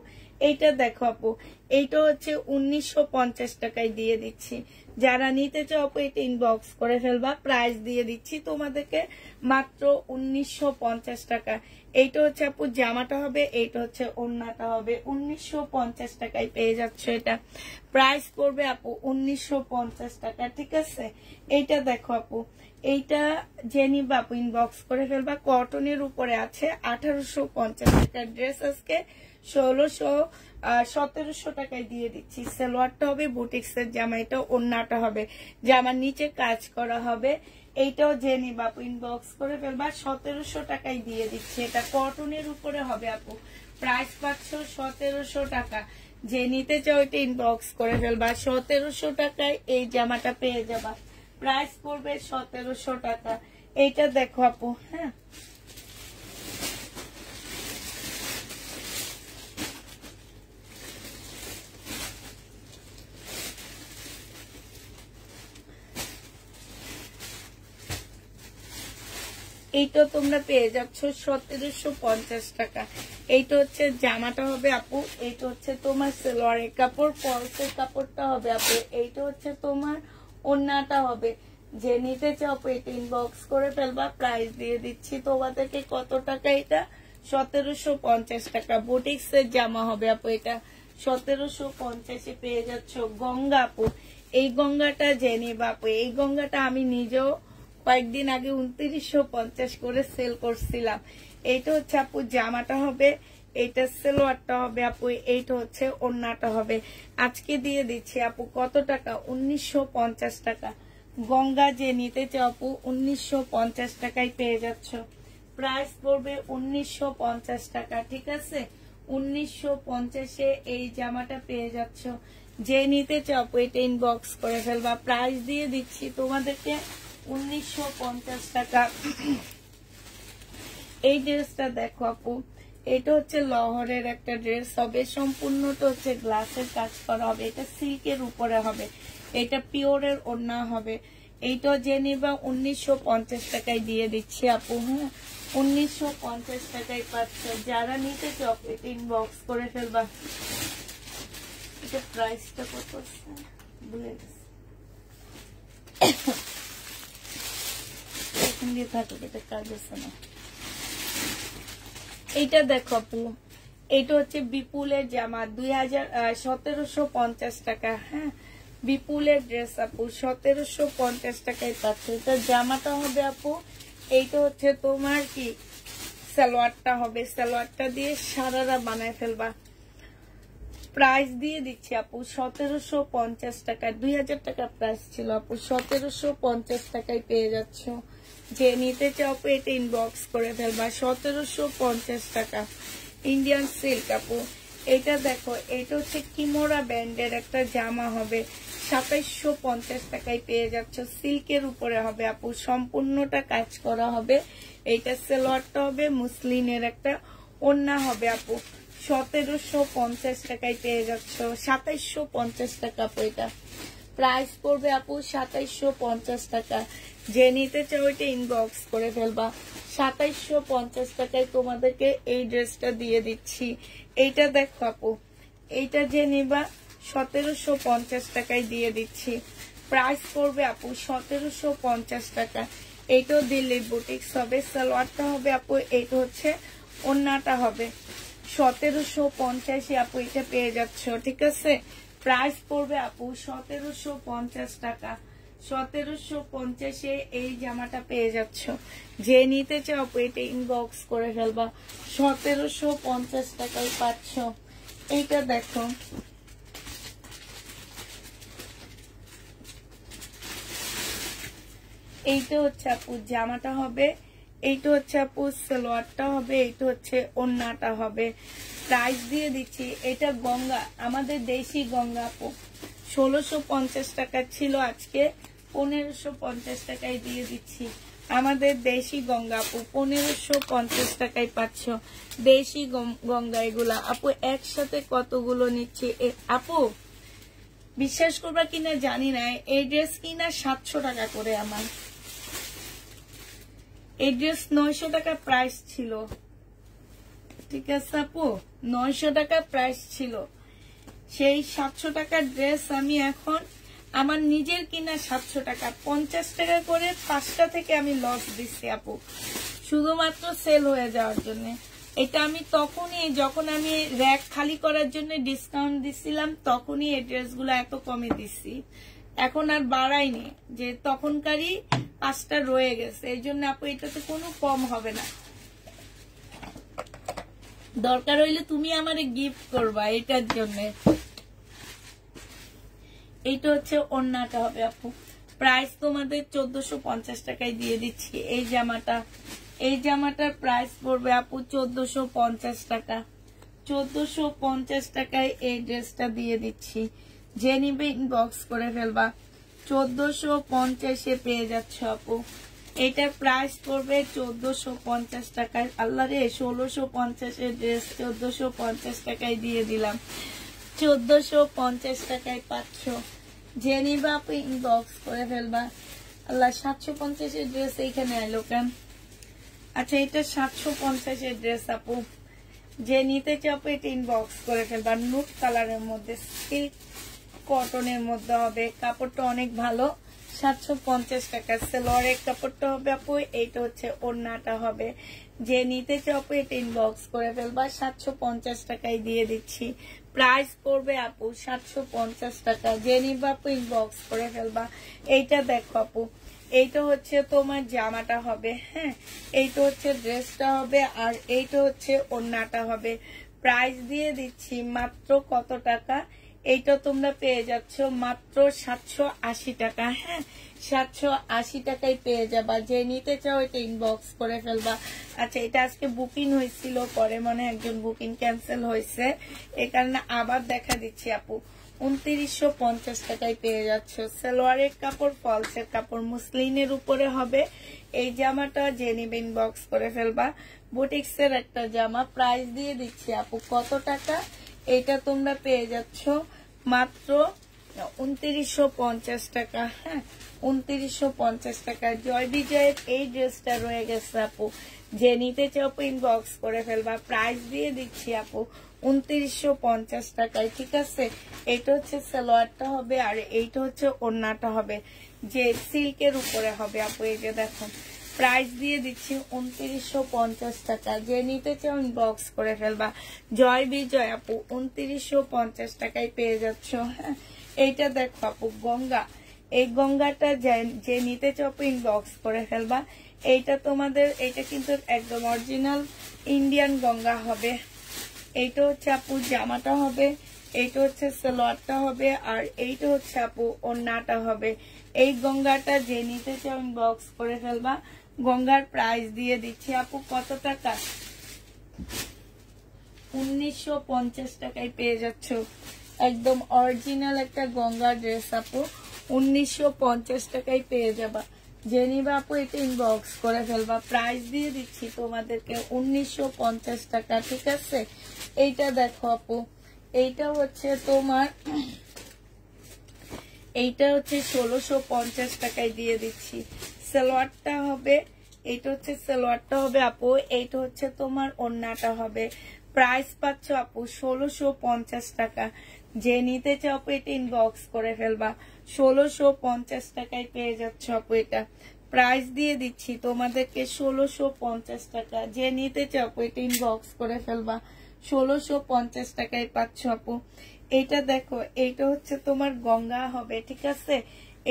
এইটা দেখো আপু, এইটা হচ্ছে 1950 টাকায় দিয়ে দিচ্ছি। যারা নিতে চাও আপু এটা ইনবক্স করে ফেলবা। প্রাইস দিয়ে দিচ্ছি তোমাদেরকে মাত্র 1950 টাকা। এইটা হচ্ছে আপু জামাটা হবে, এইটা হচ্ছে ওড়নাটা হবে। 1950 টাকায় পেয়ে যাচ্ছ এটা। প্রাইস পড়বে আপু 1950 টাকা। ঠিক আছে, এইটা দেখো আপু, এইটা যে নিবে আপু ইনবক্স করে ফেলবা। কটনের উপরে আছে 1850 টাকা ড্রেস, আজকে 1700 টাকায় দিয়ে দিচ্ছি। সালোয়ারটা হবে বুটিক্সের জামা, এটা ওড়নাটা হবে, জামার নিচে কাজ করা হবে। এইটাও যে নিবে আপু ইনবক্স করে ফেলবা। 1700 টাকায় দিয়ে দিচ্ছি। এটা কটনের উপরে হবে আপু। প্রাইস পাচ্ছ 1700 টাকা। যে নিতে চাও এটা ইনবক্স করে ফেলবা। 1700 টাকায় এই জামাটা পেয়ে যাবা। প্রাইস পড়বে 1700 টাকা। এইটা দেখো আপু। হ্যাঁ, এইটা তোমরা পেয়ে যাচ্ছ 1750 টাকা। এইটা হচ্ছে জামাটা হবে আপু, এইটা হচ্ছে তোমার সালোয়ারের কাপড়, পরশের কাপড়টা হবে আপু, এইটা হচ্ছে তোমার ওড়নাটা হবে। যে নিতে চাও আপু এটা ইনবক্স করে ফেলবা। প্রাইস দিয়ে দিচ্ছি তোমাদেরকে কত টাকা, এটা 1750 টাকা। বুটিক্সের জামা হবে আপু, এটা 1750-এ পেয়ে যাচ্ছ। গঙ্গা আপু, এই গঙ্গাটা যে নিবা আপু, এই গঙ্গাটা আমি নিজেও কয়েকদিন আগে 2950 করে সেল করছিলাম। এইটা হচ্ছে আপু জামাটা হবে, এইটা সালোয়ারটা হবে আপু, এইটা হচ্ছে ওড়নাটা হবে। আজকে দিয়ে দিচ্ছি আপু কত টাকা, 1950 টাকা। গঙ্গা যে নিতে চাও আপু 1950 টাকায় পেয়ে যাচ্ছ। প্রাইস পড়বে 1950 টাকা। ঠিক আছে, 1950-এ এই জামাটা পেয়ে যাচ্ছ। যে নিতে চাও আপু এটা ইনবক্স করে ফেলবা। প্রাইস দিয়ে দিচ্ছি তোমাদেরকে 1950 টাকা। এই ড্রেসটা দেখো আপু, এটা হচ্ছে লহরের একটা ড্রেস হবে, সম্পূর্ণটা হচ্ছে গ্লাসের কাজ করা হবে। এটা সিল্কের উপরে হবে, এটা পিওরের ওড়না হবে। এইটা যে নিবা 1950 টাকায় দিয়ে দিচ্ছি আপু। হ্যাঁ 1950 টাকায় পাচ্ছ। যারা নিতে চাও এটা ইনবক্স করে ফেলবা। এটা প্রাইসটা কত ভুলে গেছি। এখন দিয়ে থাকুক, এটা কাজ আছে না। এইটা দেখো আপু, এটা হচ্ছে বিপুলের জামা 1750 টাকা। হ্যাঁ বিপুলের ড্রেস আপু 1750 টাকায় পাচ্ছে। এটা জামাটা হবে আপু, এইটা হচ্ছে তোমার কি সালোয়ারটা হবে, সালোয়ারটা দিয়ে সারারা বানায় ফেলবা। প্রাইস দিয়ে দিচ্ছি আপু 1750 টাকা। 2000 টাকা প্রাইস ছিল আপু, 1750 টাকায় পেয়ে যাচ্ছ। যে নিতে চাও আপু এটা ইনবক্স করে ফেলবা। 1750 টাকা ইন্ডিয়ান সিল্ক আপু। এটা দেখো, এটা হচ্ছে কিমোরা ব্র্যান্ডের একটা জামা হবে, 2750 টাকায় পেয়ে যাচ্ছ। সিল্কের উপরে হবে আপু, সম্পূর্ণটা কাজ করা হবে। এইটা সালোয়ারটা হবে মুসলিনের একটা ওড়না হবে আপু, 1750 টাকায় পেয়ে যাচ্ছ। 2750 টাকা আপু, এটা প্রাইস পড়বে আপু 2750 টাকা। যে নিতে চাও এটা ইনবক্স করে ফেলবা। 2750 টাকায় তোমাদেরকে এই ড্রেসটা দিয়ে দিচ্ছি। এইটা দেখো আপু, এইটা যে নিবা 1750 টাকায় দিয়ে দিচ্ছি। প্রাইস পড়বে আপু 1750 টাকা। এইটাও দিল্লির বুটিক্স হবে, সালোয়ারটা হবে আপু, এইটা হচ্ছে ওড়নাটা হবে। 1750 আপু এটা পেয়ে যাচ্ছ, ঠিক আছে। প্রাইস পড়বে আপু 1750 টাকা। 1750 এই জামাটা পেয়ে যাচ্ছ। যে নিতে চাও আপু এটা ইনবক্স করে ফেলবা। 1750 টাকায় পাচ্ছ। এইটা দেখো, এইটা হচ্ছে আপু জামাটা হবে, এইটা হচ্ছে আপু সালোয়ারটা হবে, এইটা হচ্ছে ওড়নাটা হবে। প্রাইস দিয়ে দিচ্ছি, এটা গঙ্গা, আমাদের দেশি গঙ্গা আপু, 1650 টাকা ছিল, আজকে 1550 টাকায় দিয়ে দিচ্ছি। আমাদের দেশি গঙ্গা আপু 1550 টাকায় পাচ্ছ। দেশি গঙ্গা এগুলা আপু। একসাথে কতগুলো নিচ্ছি আপু, বিশ্বাস করবা কিনা জানি না, এই ড্রেস কিনা 700 টাকা করে। আমার এই ড্রেস 900 টাকা প্রাইস ছিল, ঠিক আছে আপু, 900 টাকা প্রাইস ছিল। সেই 700 টাকার ড্রেস আমি এখন আমার নিজের কিনা 700 টাকা, 50 টাকা করে 5টা থেকে আমি লস দিচ্ছি আপু, শুধুমাত্র সেল হয়ে যাওয়ার জন্য। এটা আমি তখনই, যখন আমি র্যাক খালি করার জন্য ডিসকাউন্ট দিছিলাম, তখনই এই ড্রেসগুলো এত কমে দিচ্ছি। এখন আর বাড়াইনি, যে তখনকারই 5টা রয়ে গেছে, এই জন্য আপু এটাতে কোনো কম হবে না। দরকার হইলে তুমি আমারে গিফট করবা এটার জন্য। এইটা হচ্ছে ওড়নাটা হবে আপু। প্রাইস তোমাদের 1450 টাকায় দিয়ে দিচ্ছি। এই জামাটার প্রাইস পড়বে আপু 1450 টাকা। 1450 টাকায় এই ড্রেসটা দিয়ে দিচ্ছি। যে নিবে ইনবক্স করে ফেলবা। 1450 পেয়ে যাচ্ছ আপু। এটার প্রাইস পড়বে 1450 টাকায়। আল্লাহ রে, 1650 ড্রেস 1450 টাকায় দিয়ে দিলাম। 1450 টাকায় পাচ্ছ। যে নিবা আপু ইনবক্স করে ফেলবা। আল্লাহ, 750 ড্রেস এইখানে আইলো কেন? আচ্ছা, এটা 750 ড্রেস আপু। যে নিতে চাও এটা ইনবক্স করে ফেলবা। নুট কালারের মধ্যে, সিল্ক কটনের মধ্যে হবে, কাপড়টা অনেক ভালো। 750 টাকা। সালোয়ারের কাপড়টা হবে আপু, এইটা হচ্ছে ওড়নাটা হবে। যে নিতে চাও আপু এটা ইনবক্স করে ফেলবা। 750 টাকায় দিয়ে দিচ্ছি। প্রাইস পড়বে আপু 750 টাকা। যে নিবা আপু ইনবক্স করে ফেলবা। এইটা দেখো আপু, এইটা হচ্ছে তোমার জামাটা হবে। হ্যাঁ, এইটা হচ্ছে ড্রেসটা হবে, আর এইটা হচ্ছে ওড়নাটা হবে। প্রাইস দিয়ে দিচ্ছি মাত্র কত টাকা? এইটা তোমরা পেয়ে যাচ্ছ মাত্র 780 টাকা। হ্যাঁ, 780 টাকায় পেয়ে যাবা। যে নিতে চাও এটা ইনবক্স করে ফেলবা। আচ্ছা, এটা আজকে বুকিং হয়েছিল, পরে মনে একজন বুকিং ক্যান্সেল হয়েছে, এই কারণে আবার দেখা দিচ্ছি আপু। 2950 টাকায় পেয়ে যাচ্ছ। সালোয়ারের কাপড়, ফলসের কাপড়, মুসলিনের উপরে হবে এই জামাটা। যে নিবে ইনবক্স করে ফেলবা। বুটিক্সের একটা জামা। প্রাইস দিয়ে দিচ্ছি আপু কত টাকা? এটা তোমরা পেয়ে যাচ্ছ মাত্র 2950 টাকা। হ্যাঁ 2950 টাকা। জয় বিজয়ের এই ড্রেসটা রয়ে গেছে আপু, যে নিতে চাও ইনবক্স করে ফেলবা। প্রাইস দিয়ে দিচ্ছি আপু 2950 টাকায়, ঠিক আছে। এইটা হচ্ছে সালোয়ারটা হবে আর এইটা হচ্ছে ওড়নাটা হবে, যে সিল্কের উপরে হবে আপু। এই যে দেখো প্রাইস দিয়ে দিচ্ছি 2950 টাকা। যে নিতে চাও ইনবক্স করে ফেলবা। জয় বিজয় আপু 2950 টাকায় পেয়ে যাচ্ছ। হ্যাঁ এইটা দেখো আপু গঙ্গা, এই গঙ্গাটা যে নিতে চাও ইনবক্স করে ফেলবা। এইটা তোমাদের, এইটা কিন্তু একদম অরিজিনাল ইন্ডিয়ান গঙ্গা হবে। এইটা হচ্ছে আপু জামাটা হবে, এইটা হচ্ছে সালোয়ারটা হবে আর এইটা হচ্ছে আপু ওড়নাটা হবে। এই গঙ্গাটা যে নিতে চাও ইনবক্স করে ফেলবা। গঙ্গার প্রাইস দিয়ে দিচ্ছি আপু কত টাকা, 1950 টাকায় পেয়ে যাচ্ছ। একদম অরিজিনাল একটা গঙ্গা ড্রেস আপু 1950 টাকায় পেয়ে যাবা। যে নিবা আপু এটা ইনবক্স করে ফেলবা। প্রাইস দিয়ে দিচ্ছি তোমাদেরকে 1950 টাকা, ঠিক আছে। এইটা দেখো আপু, এইটা হচ্ছে তোমার, এইটা হচ্ছে 1650 টাকায় দিয়ে দিচ্ছি। সালোয়ারটা হবে, এইটা হচ্ছে সালোয়ারটা হবে আপু, এইটা হচ্ছে তোমার ওড়নাটা হবে। প্রাইস পাচ্ছ আপু 1650 টাকা। যে নিতে চাও আপু এটা ইনবক্স করে ফেলবা। 1650 টাকায় পেয়ে যাচ্ছ আপু এটা। প্রাইস দিয়ে দিচ্ছি তোমাদেরকে 1650 টাকা। যে নিতে চাও আপু এটা ইনবক্স করে ফেলবা। 1650 টাকায় পাচ্ছ আপু। এইটা দেখো, এইটা হচ্ছে তোমার গঙ্গা হবে, ঠিক আছে।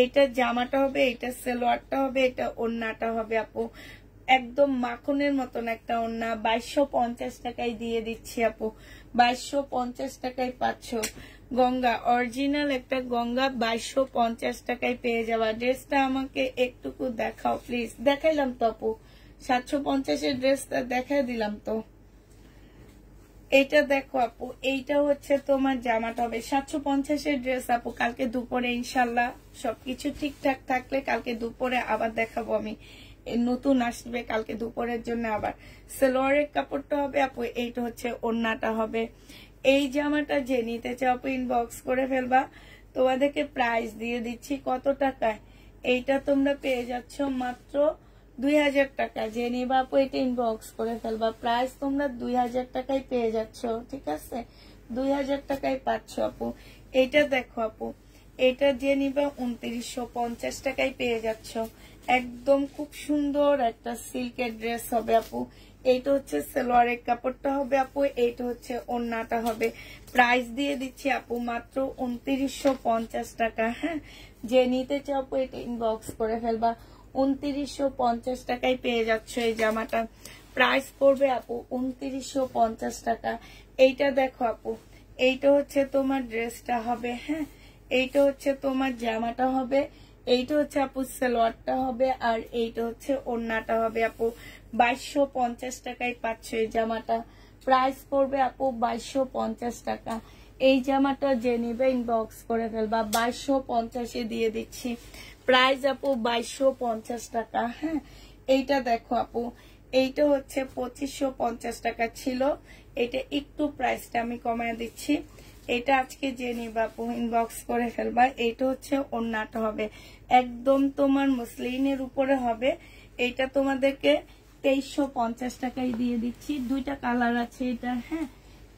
এইটা জামাটা হবে, এইটা সালোয়ারটা হবে, এটা ওড়নাটা হবে আপু। একদম মাখনের মতন একটা ওড়না 2250 টাকায় দিয়ে দিচ্ছি আপু। 2250 টাকায় পাচ্ছ গঙ্গা, অরিজিনাল একটা গঙ্গা 2250 টাকায় পেয়ে যাওয়া। ড্রেসটা আমাকে একটুকু দেখাও প্লিজ। দেখাইলাম তো আপু, 750-এর ড্রেসটা দেখাই দিলাম তো। এইটা দেখো আপু, এইটা হচ্ছে তোমার জামাটা হবে। 750-এর ড্রেস আপু কালকে দুপুরে ইনশাল্লাহ সবকিছু ঠিকঠাক থাকলে কালকে দুপুরে আবার দেখাবো আমি। নতুন আসবে কালকে দুপুরের জন্য আবার। সালোয়ারের কাপড়টা হবে আপু, এইটা হচ্ছে ওড়নাটা হবে। এই জামাটা যে নিতে চাও আপু ইনবক্স করে ফেলবা। তোমাদেরকে প্রাইস দিয়ে দিচ্ছি কত টাকায়। এইটা তোমরা পেয়ে যাচ্ছ মাত্র 2000 টাকা। যে নিবা আপু এটা ইনবক্স করে ফেলবা। প্রাইস তোমরা 2000 টাকায় পেয়ে যাচ্ছ, ঠিক আছে। 2000 টাকায় পাচ্ছ আপু। এইটা দেখো আপু, এটা যে নিবা 2950 টাকায় পেয়ে যাচ্ছ। একদম খুব সুন্দর একটা সিল্কের ড্রেস হবে আপু। এইটা হচ্ছে সালোয়ারের কাপড়টা হবে আপু, এইটা হচ্ছে ওড়নাটা হবে। প্রাইস দিয়ে দিচ্ছি আপু মাত্র 2950 টাকা। হ্যাঁ যে নিতে চাও আপু এটা ইনবক্স করে ফেলবা। 2950 টাকায় পেয়ে যাচ্ছ এই জামাটা। প্রাইস পড়বে আপু 2950 টাকা। এইটা দেখো আপু, এইটা হচ্ছে তোমার ড্রেসটা হবে। হ্যাঁ এইটা হচ্ছে তোমার জামাটা হবে, এইটা হচ্ছে আপু সালোয়ারটা হবে আর এইটা হচ্ছে ওড়নাটা হবে আপু। 2250 টাকায় পাচ্ছ এই জামাটা। প্রাইস পড়বে আপু 2250 টাকা। এই জামাটা যে নিবে ইনবক্স করে ফেলবা। 2250-এ দিয়ে দিচ্ছি। প্রাইস আপু 2250 টাকা। হ্যাঁ এইটা দেখো আপু, এইটা হচ্ছে 2550 টাকা ছিল, এটা একটু প্রাইসটা আমি কমায় দিচ্ছি। এটা আজকে যে নিবা আপু ইনবক্স করে ফেলবা। এইটা হচ্ছে ওড়নাটা হবে, একদম তোমার মসলিনের উপরে হবে। এইটা তোমাদেরকে 2350 টাকায় দিয়ে দিচ্ছি। দুইটা কালার আছে এটা। হ্যাঁ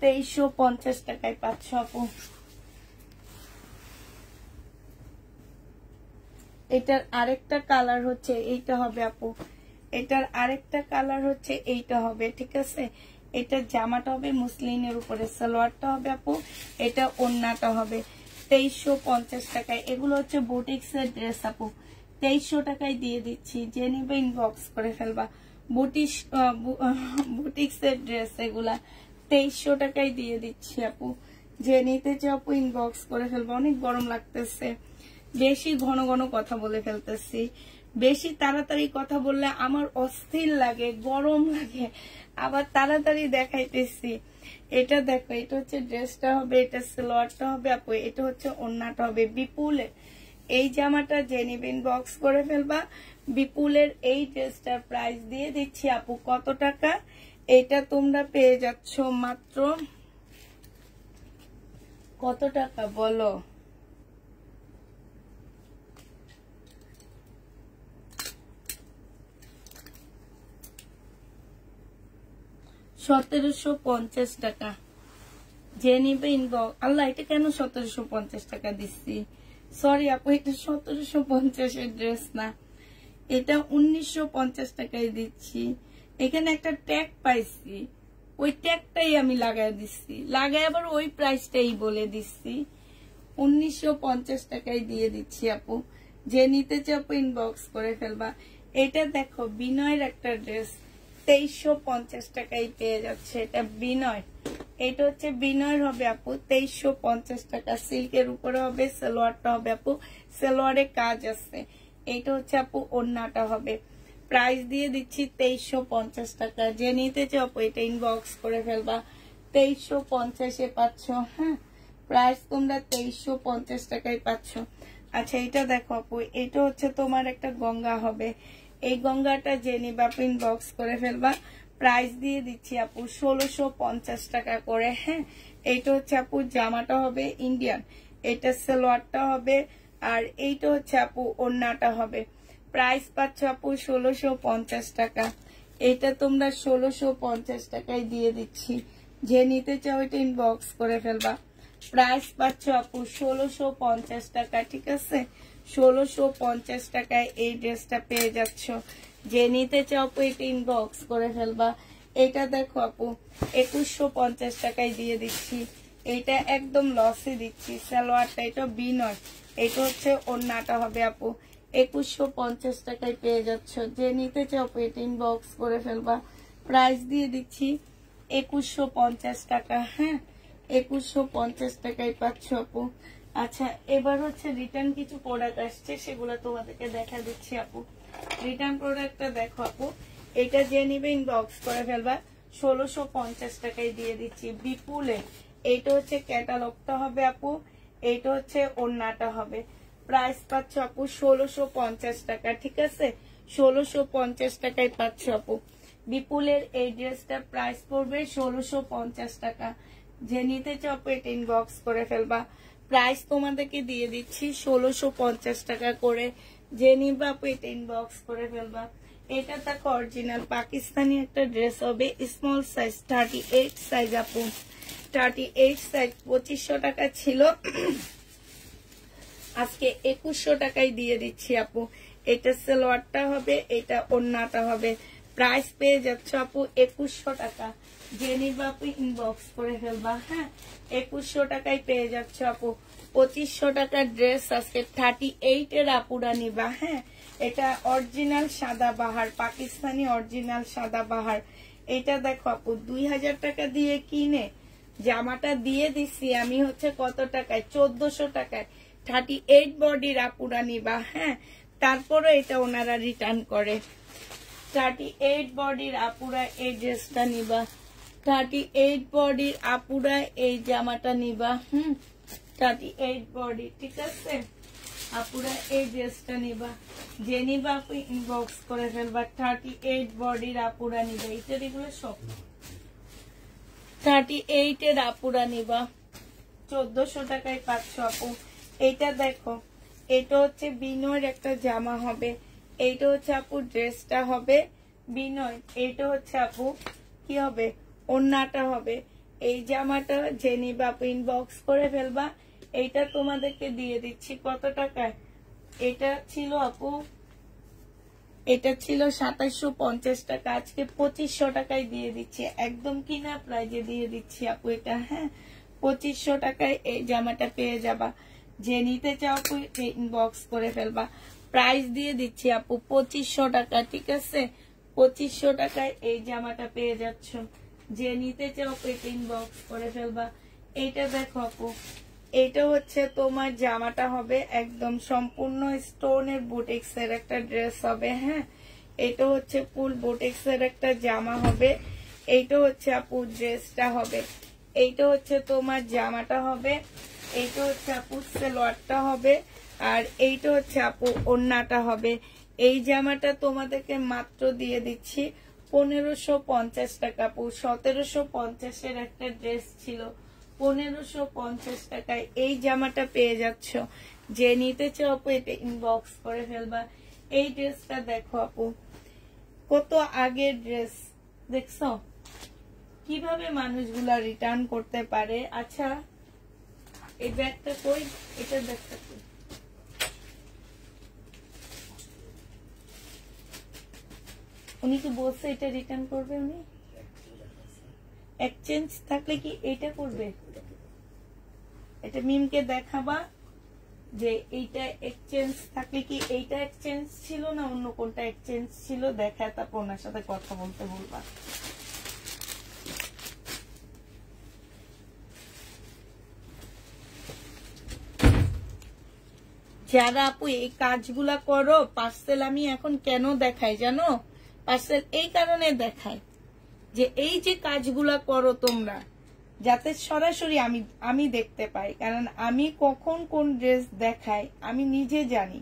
2350 টাকায় পাচ্ছ আপু। এটার আরেকটা কালার হচ্ছে এইটা হবে আপু। এটার আরেকটা কালার হচ্ছে এইটা হবে, ঠিক আছে। এটা জামাটা হবে মুসলিনের উপরে, সালোয়ারটা হবে আপু, এটা ওড়নাটা হবে। 2350 টাকায়। এগুলো হচ্ছে বুটিক্স এর ড্রেস আপু। 2300 টাকায় দিয়ে দিচ্ছি। যে নিবে ইনবক্স করে ফেলবা। বুটিক্স এর ড্রেস এগুলা 2300 টাকায় দিয়ে দিচ্ছি আপু। যে নিতে চাও আপু ইনবক্স করে ফেলবা। অনেক গরম লাগতেছে, বেশি ঘন ঘন কথা বলে ফেলতেছি। বেশি তাড়াতাড়ি কথা বললে আমার অস্থির লাগে, গরম লাগে, আবার তাড়াতাড়ি দেখাইতেছি। এটা দেখো, এটা হচ্ছে ড্রেসটা হবে, এটা সালোয়ারটা হবে আপু, এটা হচ্ছে ওড়নাটা হবে। বিপুলের এই জামাটা যে নিবে ইনবক্স করে ফেলবা। বিপুলের এই ড্রেসটার প্রাইস দিয়ে দিচ্ছি আপু কত টাকা। এটা তোমরা পেয়ে যাচ্ছ মাত্র কত টাকা বলো, 1750 টাকা। যে নিবে ইনবক্স। আল্লাহ, এটা কেন 1750 টাকা দিচ্ছি? সরি আপু, এটা 1750 ড্রেস না, এটা 1950 টাকায় দিচ্ছি। এখানে একটা ট্যাগ পাইছি, ওই ট্যাগটাই আমি লাগাই দিচ্ছি, লাগাই আবার ওই প্রাইসটাই বলে দিচ্ছি। 1950 টাকায় দিয়ে দিচ্ছি আপু। যে নিতে চাও আপু ইনবক্স করে ফেলবা। এটা দেখো বিনয়ের একটা ড্রেস, 2350 টাকায় পেয়ে যাচ্ছে। এটা বিনয়, এটা হচ্ছে বিনয়ের হবে আপু 2350 টাকা। সিল্কের উপরে হবে, সালোয়ারটা হবে আপু, সালোয়ারে কাজ আছে। এইটা হচ্ছে আপু ওড়নাটা হবে। প্রাইস দিয়ে দিচ্ছি 2350 টাকা। যে নিতে চাও আপু এটা ইনবক্স করে ফেলবা। 2350-এ পাচ্ছ। হ্যাঁ, প্রাইস তোমরা 2350 টাকায় পাচ্ছ। আচ্ছা, এটা দেখো আপু, এটা হচ্ছে তোমার একটা গঙ্গা হবে। এই গঙ্গাটা যে নিবা আপু ইনবক্স করে ফেলবা। প্রাইস দিয়ে দিচ্ছি আপু 1650 টাকা করে। হ্যাঁ, এইটা হচ্ছে আপু জামাটা হবে ইন্ডিয়ান, এটা সালোয়ারটা হবে, আর এইটা হচ্ছে আপু ওড়নাটা হবে। প্রাইস পাচ্ছ আপু 1650 টাকা। এটা তোমরা 1650 টাকায় দিয়ে দিচ্ছি। যে নিতে চাও এটা ইনবক্স করে ফেলবা। প্রাইস পাচ্ছ আপু 1650 টাকা। ঠিক আছে, 1650 টাকায় এই ড্রেসটা পেয়ে যাচ্ছ। যে নিতে চাও আপু এটা ইনবক্স করে ফেলবা। এটা দেখো আপু 2150 টাকায় দিয়ে দিচ্ছি। এটা একদম লসে দিচ্ছি। সালোয়ারটা এটা বিনয়, এটা হচ্ছে ওড়নাটা হবে আপু। 2150 টাকায় পেয়ে যাচ্ছ। যে নিতে চাও আপু এটা ইনবক্স করে ফেলবা। প্রাইস দিয়ে দিচ্ছি 2150 টাকা। হ্যাঁ, 2150 টাকায় পাচ্ছ আপু। আচ্ছা, এবার হচ্ছে রিটার্ন কিছু প্রোডাক্ট আসছে, সেগুলো তোমাদেরকে দেখা দিচ্ছি আপু। রিটার্ন প্রোডাক্টটা দেখো আপু, এটা যে নিবে ইনবক্স করে ফেলবা। 1650 টাকায় দিয়ে দিচ্ছি। বিপুলে এইটা হচ্ছে ক্যাটালগটা হবে আপু, এইটা হচ্ছে ওড়নাটা হবে। প্রাইস পাচ্ছ আপু 1650 টাকা। ঠিক আছে, 1650 টাকায় পাচ্ছ আপু। বিপুলের এই ড্রেসটার প্রাইস পড়বে 1650 টাকা। যে নিতে চাও আপু এটা ইনবক্স করে ফেলবা। প্রাইস তোমাদেরকে দিয়ে দিচ্ছি 1650 টাকা করে। যে নিবা আপু এটা ইনবক্স করে ফেলবা। এটা দেখো অরিজিনাল পাকিস্তানি একটা ড্রেস হবে, স্মল সাইজ, 38 সাইজ আপু। 38 সাইজ 2500 টাকা ছিল, আজকে 2100 টাকায় দিয়ে দিচ্ছি আপু। এটা সালোয়ারটা হবে, এটা ওড়নাটা হবে। প্রাইস পেয়ে যাচ্ছ আপু 2100 টাকা। যে নিবা আপু ইনবক্স করে ফেলবা। হ্যাঁ, 2100 টাকায় পেয়ে যাচ্ছ আপু। 2500 টাকার ড্রেস আজকে 38-এর আপুরা নিবা। হ্যাঁ, এটা অরিজিনাল সাদা বাহার, পাকিস্তানি অরিজিনাল সাদা বাহার। এটা দেখো আপু 2000 টাকা দিয়ে কিনে জামাটা দিয়ে দিচ্ছি আমি হচ্ছে কত টাকায়, 1400 টাকায়। 38 বডির আপুরা নিবা। হ্যাঁ, তারপরে এটা ওনারা রিটার্ন করে। 38 বডির আপুরা এই ড্রেসটা নিবা। 38 বডির আপুরা এই জামাটা নিবা। 38 বডি। ঠিক আছে, আপুরা এই ড্রেসটা নিবা। যে নিবা আপু ইনবক্স করে ফেলবা। 38 বডির আপুরা নিবা। এটার এগুলো সব 38-এর আপুরা নিবা। 1400 টাকায় পাচ্ছ আপু। এটা দেখো, এটা হচ্ছে বিনয়ের একটা জামা হবে। এইটা হচ্ছে আপু ড্রেসটা হবে বিনয়। এইটা হচ্ছে আপু কি হবে, ওড়নাটা হবে। এই জামাটা যে নিবা আপু ইনবক্স করে ফেলবা। এইটা তোমাদেরকে দিয়ে দিচ্ছি কত টাকায়? এটা ছিল আপু, এটা ছিল 2750 টাকা, আজকে 2500 টাকায় দিয়ে দিচ্ছি। একদম কিনা প্রাইজে দিয়ে দিচ্ছি আপু এটা। হ্যাঁ, 2500 টাকায় এই জামাটা পেয়ে যাবা। যে নিতে চাও আপু ইনবক্স করে ফেলবা। প্রাইস দিয়ে দিচ্ছি আপু 2500 টাকা। ঠিক আছে, 2500 টাকায় এই জামাটা পেয়ে যাচ্ছ। যে নিতে চাও আপু ইনবক্স করে ফেলবা। এইটা দেখো আপু, এটা হচ্ছে তোমার জামাটা হবে একদম সম্পূর্ণ স্টোনের বুটিক্স এর একটা ড্রেস হবে। হ্যাঁ, এটা হচ্ছে ফুল বুটিক্স এর একটা জামা হবে। এইটা হচ্ছে আপু ড্রেসটা হবে। এইটা হচ্ছে তোমার জামাটা হবে। এইটা হচ্ছে আপু সালোয়ারটা হবে, আর এইটা হচ্ছে আপু ওড়নাটা হবে। এই জামাটা তোমাদেরকে মাত্র দিয়ে দিচ্ছি 1550 টাকা আপু। 1750-এর একটা ড্রেস ছিল, 1550 টাকায় এই জামাটা পেয়ে যাচ্ছ। যে নিতে চাও আপু এটা ইনবক্স করে ফেলবা। এই ড্রেসটা দেখো আপু, কত আগের ড্রেস দেখছো, কিভাবে মানুষগুলা রিটার্ন করতে পারে। আচ্ছা এই ব্যাগটা কই, এটার ব্যাগটা কই? উনি কি বলছে এটা রিটার্ন করবে? উনি এক্সচেঞ্জ থাকলে কি এটা করবে? এটা মিমকে দেখাবা যে এইটা এক্সচেঞ্জ থাকলে কি এইটা এক্সচেঞ্জ ছিল না অন্য কোনটা এক্সচেঞ্জ ছিল, দেখা তারপর ওনার সাথে কথা বলতে বলবা। যারা আপু এই কাজগুলা করো, পার্সেল আমি এখন কেন দেখাই জানো? পার্সেল এই কারণে দেখাই যে এই যে কাজগুলা করো তোমরা, যাতে সরাসরি আমি দেখতে পাই। কারণ আমি কখন কোন ড্রেস দেখাই আমি নিজে জানি।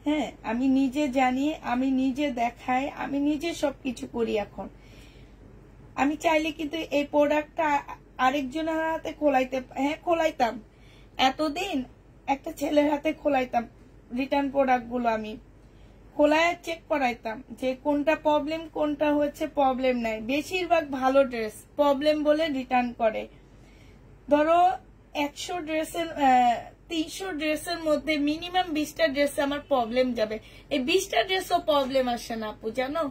হ্যাঁ, আমি নিজে জানি, আমি নিজে দেখাই, আমি নিজে সবকিছু করি। এখন আমি চাইলে কিন্তু এই প্রোডাক্টটা আরেকজনের হাতে খোলাইতাম। এতদিন একটা ছেলের হাতে খোলাইতাম রিটার্ন প্রোডাক্ট গুলো, আমি খোলায় চেক করাইতাম যে কোনটা প্রবলেম, কোনটা হচ্ছে প্রবলেম নাই। বেশিরভাগ ভালো ড্রেস প্রবলেম বলে রিটার্ন করে। ধরো 100 ড্রেসের 300 ড্রেসের মধ্যে মিনিমাম 20টা ড্রেসে আমার প্রবলেম যাবে। এই 20টা ড্রেসও প্রবলেম আসে না আপু, জানো?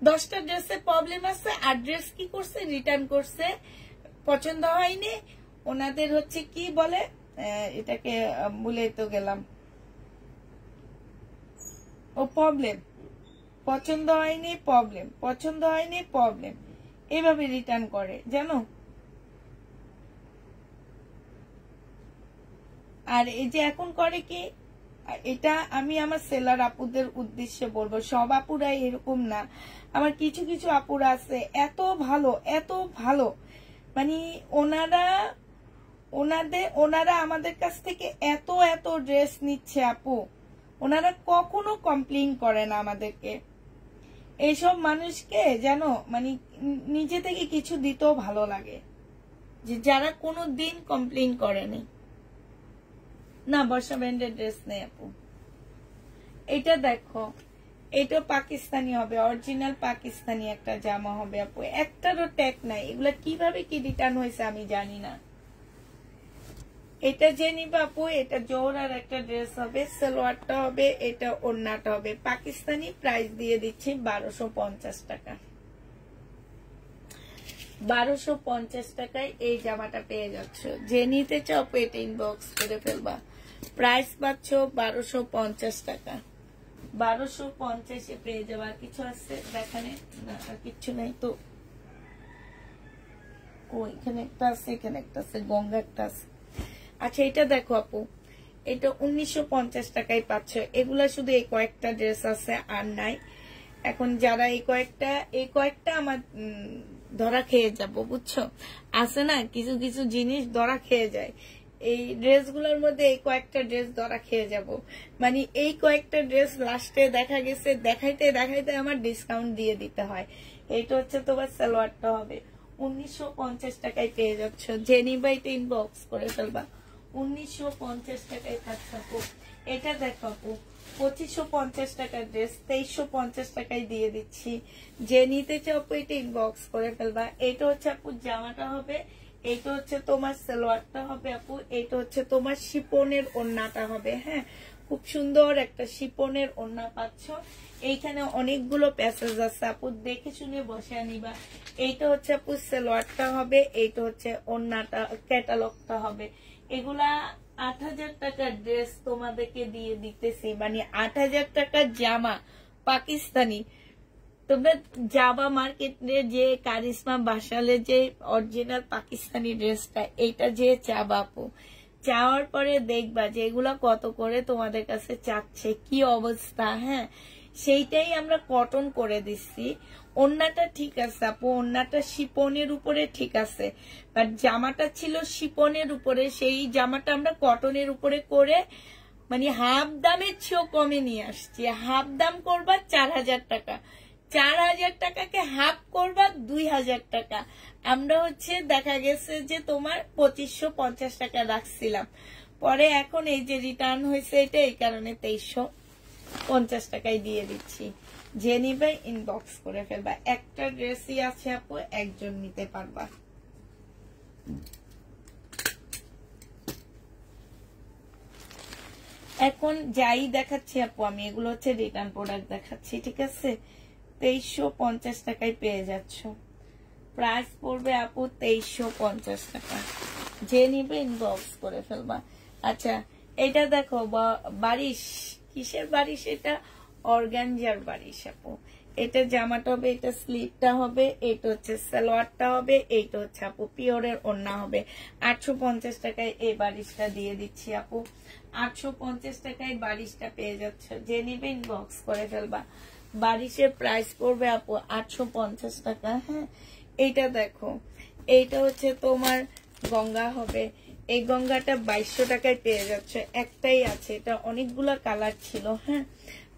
10টা ড্রেসে প্রবলেম আসছে, আর ড্রেস কি করছে, রিটার্ন করছে, পছন্দ হয়নি। ওনাদের হচ্ছে কি বলে এটাকে, ভুলে তো গেলাম, ও প্রবলেম, পছন্দ হয়নি প্রবলেম, পছন্দ হয়নি প্রবলেম, এইভাবে রিটার্ন করে, জানো? আর এই যে এখন করে কি, এটা আমি আমার সেলার আপুদের উদ্দেশ্যে বলবো, সব আপুরা এরকম না। আমার কিছু কিছু আপুরা আছে এত ভালো, এত ভালো, মানে ওনারা আমাদের কাছ থেকে এত এত ড্রেস নিচ্ছে আপু, ওনারা কখনো কমপ্লেইন করে না আমাদেরকে। এইসব মানুষকে জানো, মানে নিজে থেকে কিছু দিতেও ভালো লাগে, যে যারা কোনো দিন কমপ্লেইন করেনি। না, বর্ষা ব্র্যান্ডের ড্রেস নেই আপু। এটা দেখো, এটা পাকিস্তানি হবে, অরিজিনাল পাকিস্তানি একটা জামা হবে আপু, একটারও ট্যাগ নাই। এগুলা কিভাবে কি রিটার্ন হয়েছে আমি জানি না। এটা যে নিবা আপু, এটা জোহরার একটা ড্রেস হবে, সালোয়ারটা হবে, এটা ওড়নাটা হবে পাকিস্তানি। প্রাইস দিয়ে দিচ্ছি 1250 টাকা। 1250 টাকায় এই জামাটা পেয়ে যাচ্ছ। যে নিতে চাও পেট ইনবক্স করে ফেলবা। প্রাইস পাচ্ছ 1250 টাকা। 1250-এ পেয়ে যাবা। কিছু আছে দেখানে না, কিচ্ছু নাই তো। ও এখানে একটা আছে, এখানে একটা আছে, গঙ্গা একটা আছে। আচ্ছা এটা দেখো আপু, এটা 1950 টাকায় পাচ্ছ। এগুলা শুধু এই কয়েকটা ড্রেস আছে, আর নাই। এখন যারা এই কয়েকটা আমার ধরা খেয়ে যাব, বুঝছো? আছে না কিছু কিছু জিনিস ধরা খেয়ে যায়। এই ড্রেসগুলোর মধ্যে এই কয়েকটা ড্রেস ধরা খেয়ে যাব। মানে এই কয়েকটা ড্রেস লাস্টে দেখা গেছে দেখাইতে দেখাইতে আমার ডিসকাউন্ট দিয়ে দিতে হয়। এইটা হচ্ছে তোমার সালোয়ারটা হবে 1950 টাকায় পেয়ে যাচ্ছ। যে নিবা এটা ইনবক্স করে ফেলবা। 1950 টাকায় থাকছে আপু। এটা দেখো আপু, 2550 টাকার ড্রেস 2350 টাকায় দিয়ে দিচ্ছি। যে নিতে চাও আপু এটা ইনবক্স করে ফেলবা। এটা হচ্ছে আপু জামাটা হবে, এইটা হচ্ছে তোমার সালোয়ারটা হবে আপু, এইটা হচ্ছে তোমার শিপনের ওড়নাটা হবে। হ্যাঁ, খুব সুন্দর একটা শিপনের ওড়না পাচ্ছ। এইখানে অনেকগুলো প্যাসেজ আছে আপু, দেখে শুনে বসে নিবা। এইটা হচ্ছে আপু সালোয়ারটা হবে, এইটা হচ্ছে ওড়নাটা, ক্যাটালগটা হবে। এগুলা 8000 টাকার ড্রেস তোমাদেরকে দিয়ে দিতেছি, মানে 8000 টাকার জামা পাকিস্তানি। তোমরা জামা মার্কেটে যে কারিশমা বাসালে যে অরিজিনাল পাকিস্তানি ড্রেসটা, এইটা যে চাবা আপু, চাওয়ার পরে দেখবা যে এগুলা কত করে তোমাদের কাছে চাচ্ছে, কি অবস্থা। হ্যাঁ, সেইটাই আমরা কটন করে দিচ্ছি। ওড়নাটা ঠিক আছে আপু, ওড়নাটা শিপনের উপরে ঠিক আছে, বাট জামাটা ছিল শিপনের উপরে, সেই জামাটা আমরা কটনের উপরে করে মানে হাফ দামের চেয়েও কমে নিয়ে আসছি। হাফ দাম করবা 4000 টাকা, 4000 টাকাকে হাফ করবা 2000 টাকা। আমরা হচ্ছে দেখা গেছে যে তোমার 2550 টাকা রাখছিলাম, পরে এখন এই যে রিটার্ন হয়েছে এটা এই কারণে 2300 50 টাকায় দিয়ে দিচ্ছি। যে নিবে ইনবক্স করে ফেলবা। একটা ড্রেসই আছে আপু, একজন নিতে পারবা। এখন যাই দেখাচ্ছি আপু, আমি এগুলো হচ্ছে রিটার্ন প্রোডাক্ট দেখাচ্ছি, ঠিক আছে? 2350 টাকায় পেয়ে যাচ্ছ। প্রাইস পড়বে আপু 2350 টাকা। যে নিবে ইনবক্স করে ফেলবা। আচ্ছা, এটা দেখো বারিশ, কিসের বারিশ এটা? অর্গানজার বারিশ আপু। এটা জামাটা হবে, এটা স্লিভটা হবে, এটা হচ্ছে সালোয়ারটা হবে, এইটা হচ্ছে আপু পিওরের ওড়না হবে। 850 টাকায় এই বারিশটা দিয়ে দিচ্ছি আপু। 850 টাকায় বারিশটা পেয়ে যাচ্ছে। যে নিবে ইনবক্স করে ফেলবা। বারিশের প্রাইস পড়বে আপু 850 টাকা। হ্যাঁ, এইটা দেখো, এইটা হচ্ছে তোমার গঙ্গা হবে। এই গঙ্গাটা 2200 টাকায় পেয়ে যাচ্ছে। একটাই আছে, এটা অনেকগুলা কালার ছিল। হ্যাঁ,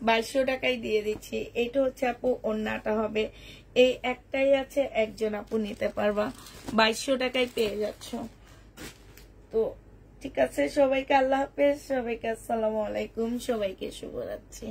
2200 টাকায় দিয়ে দিচ্ছি। এইটা হচ্ছে আপু ওড়নাটা হবে। এই একটাই আছে, একজন আপু নিতে পারবা। 2200 টাকায় পেয়ে যাচ্ছ। তো ঠিক আছে, সবাইকে আল্লাহ হাফেজ, সবাইকে আসসালামু আলাইকুম, সবাইকে শুভরাত্রি।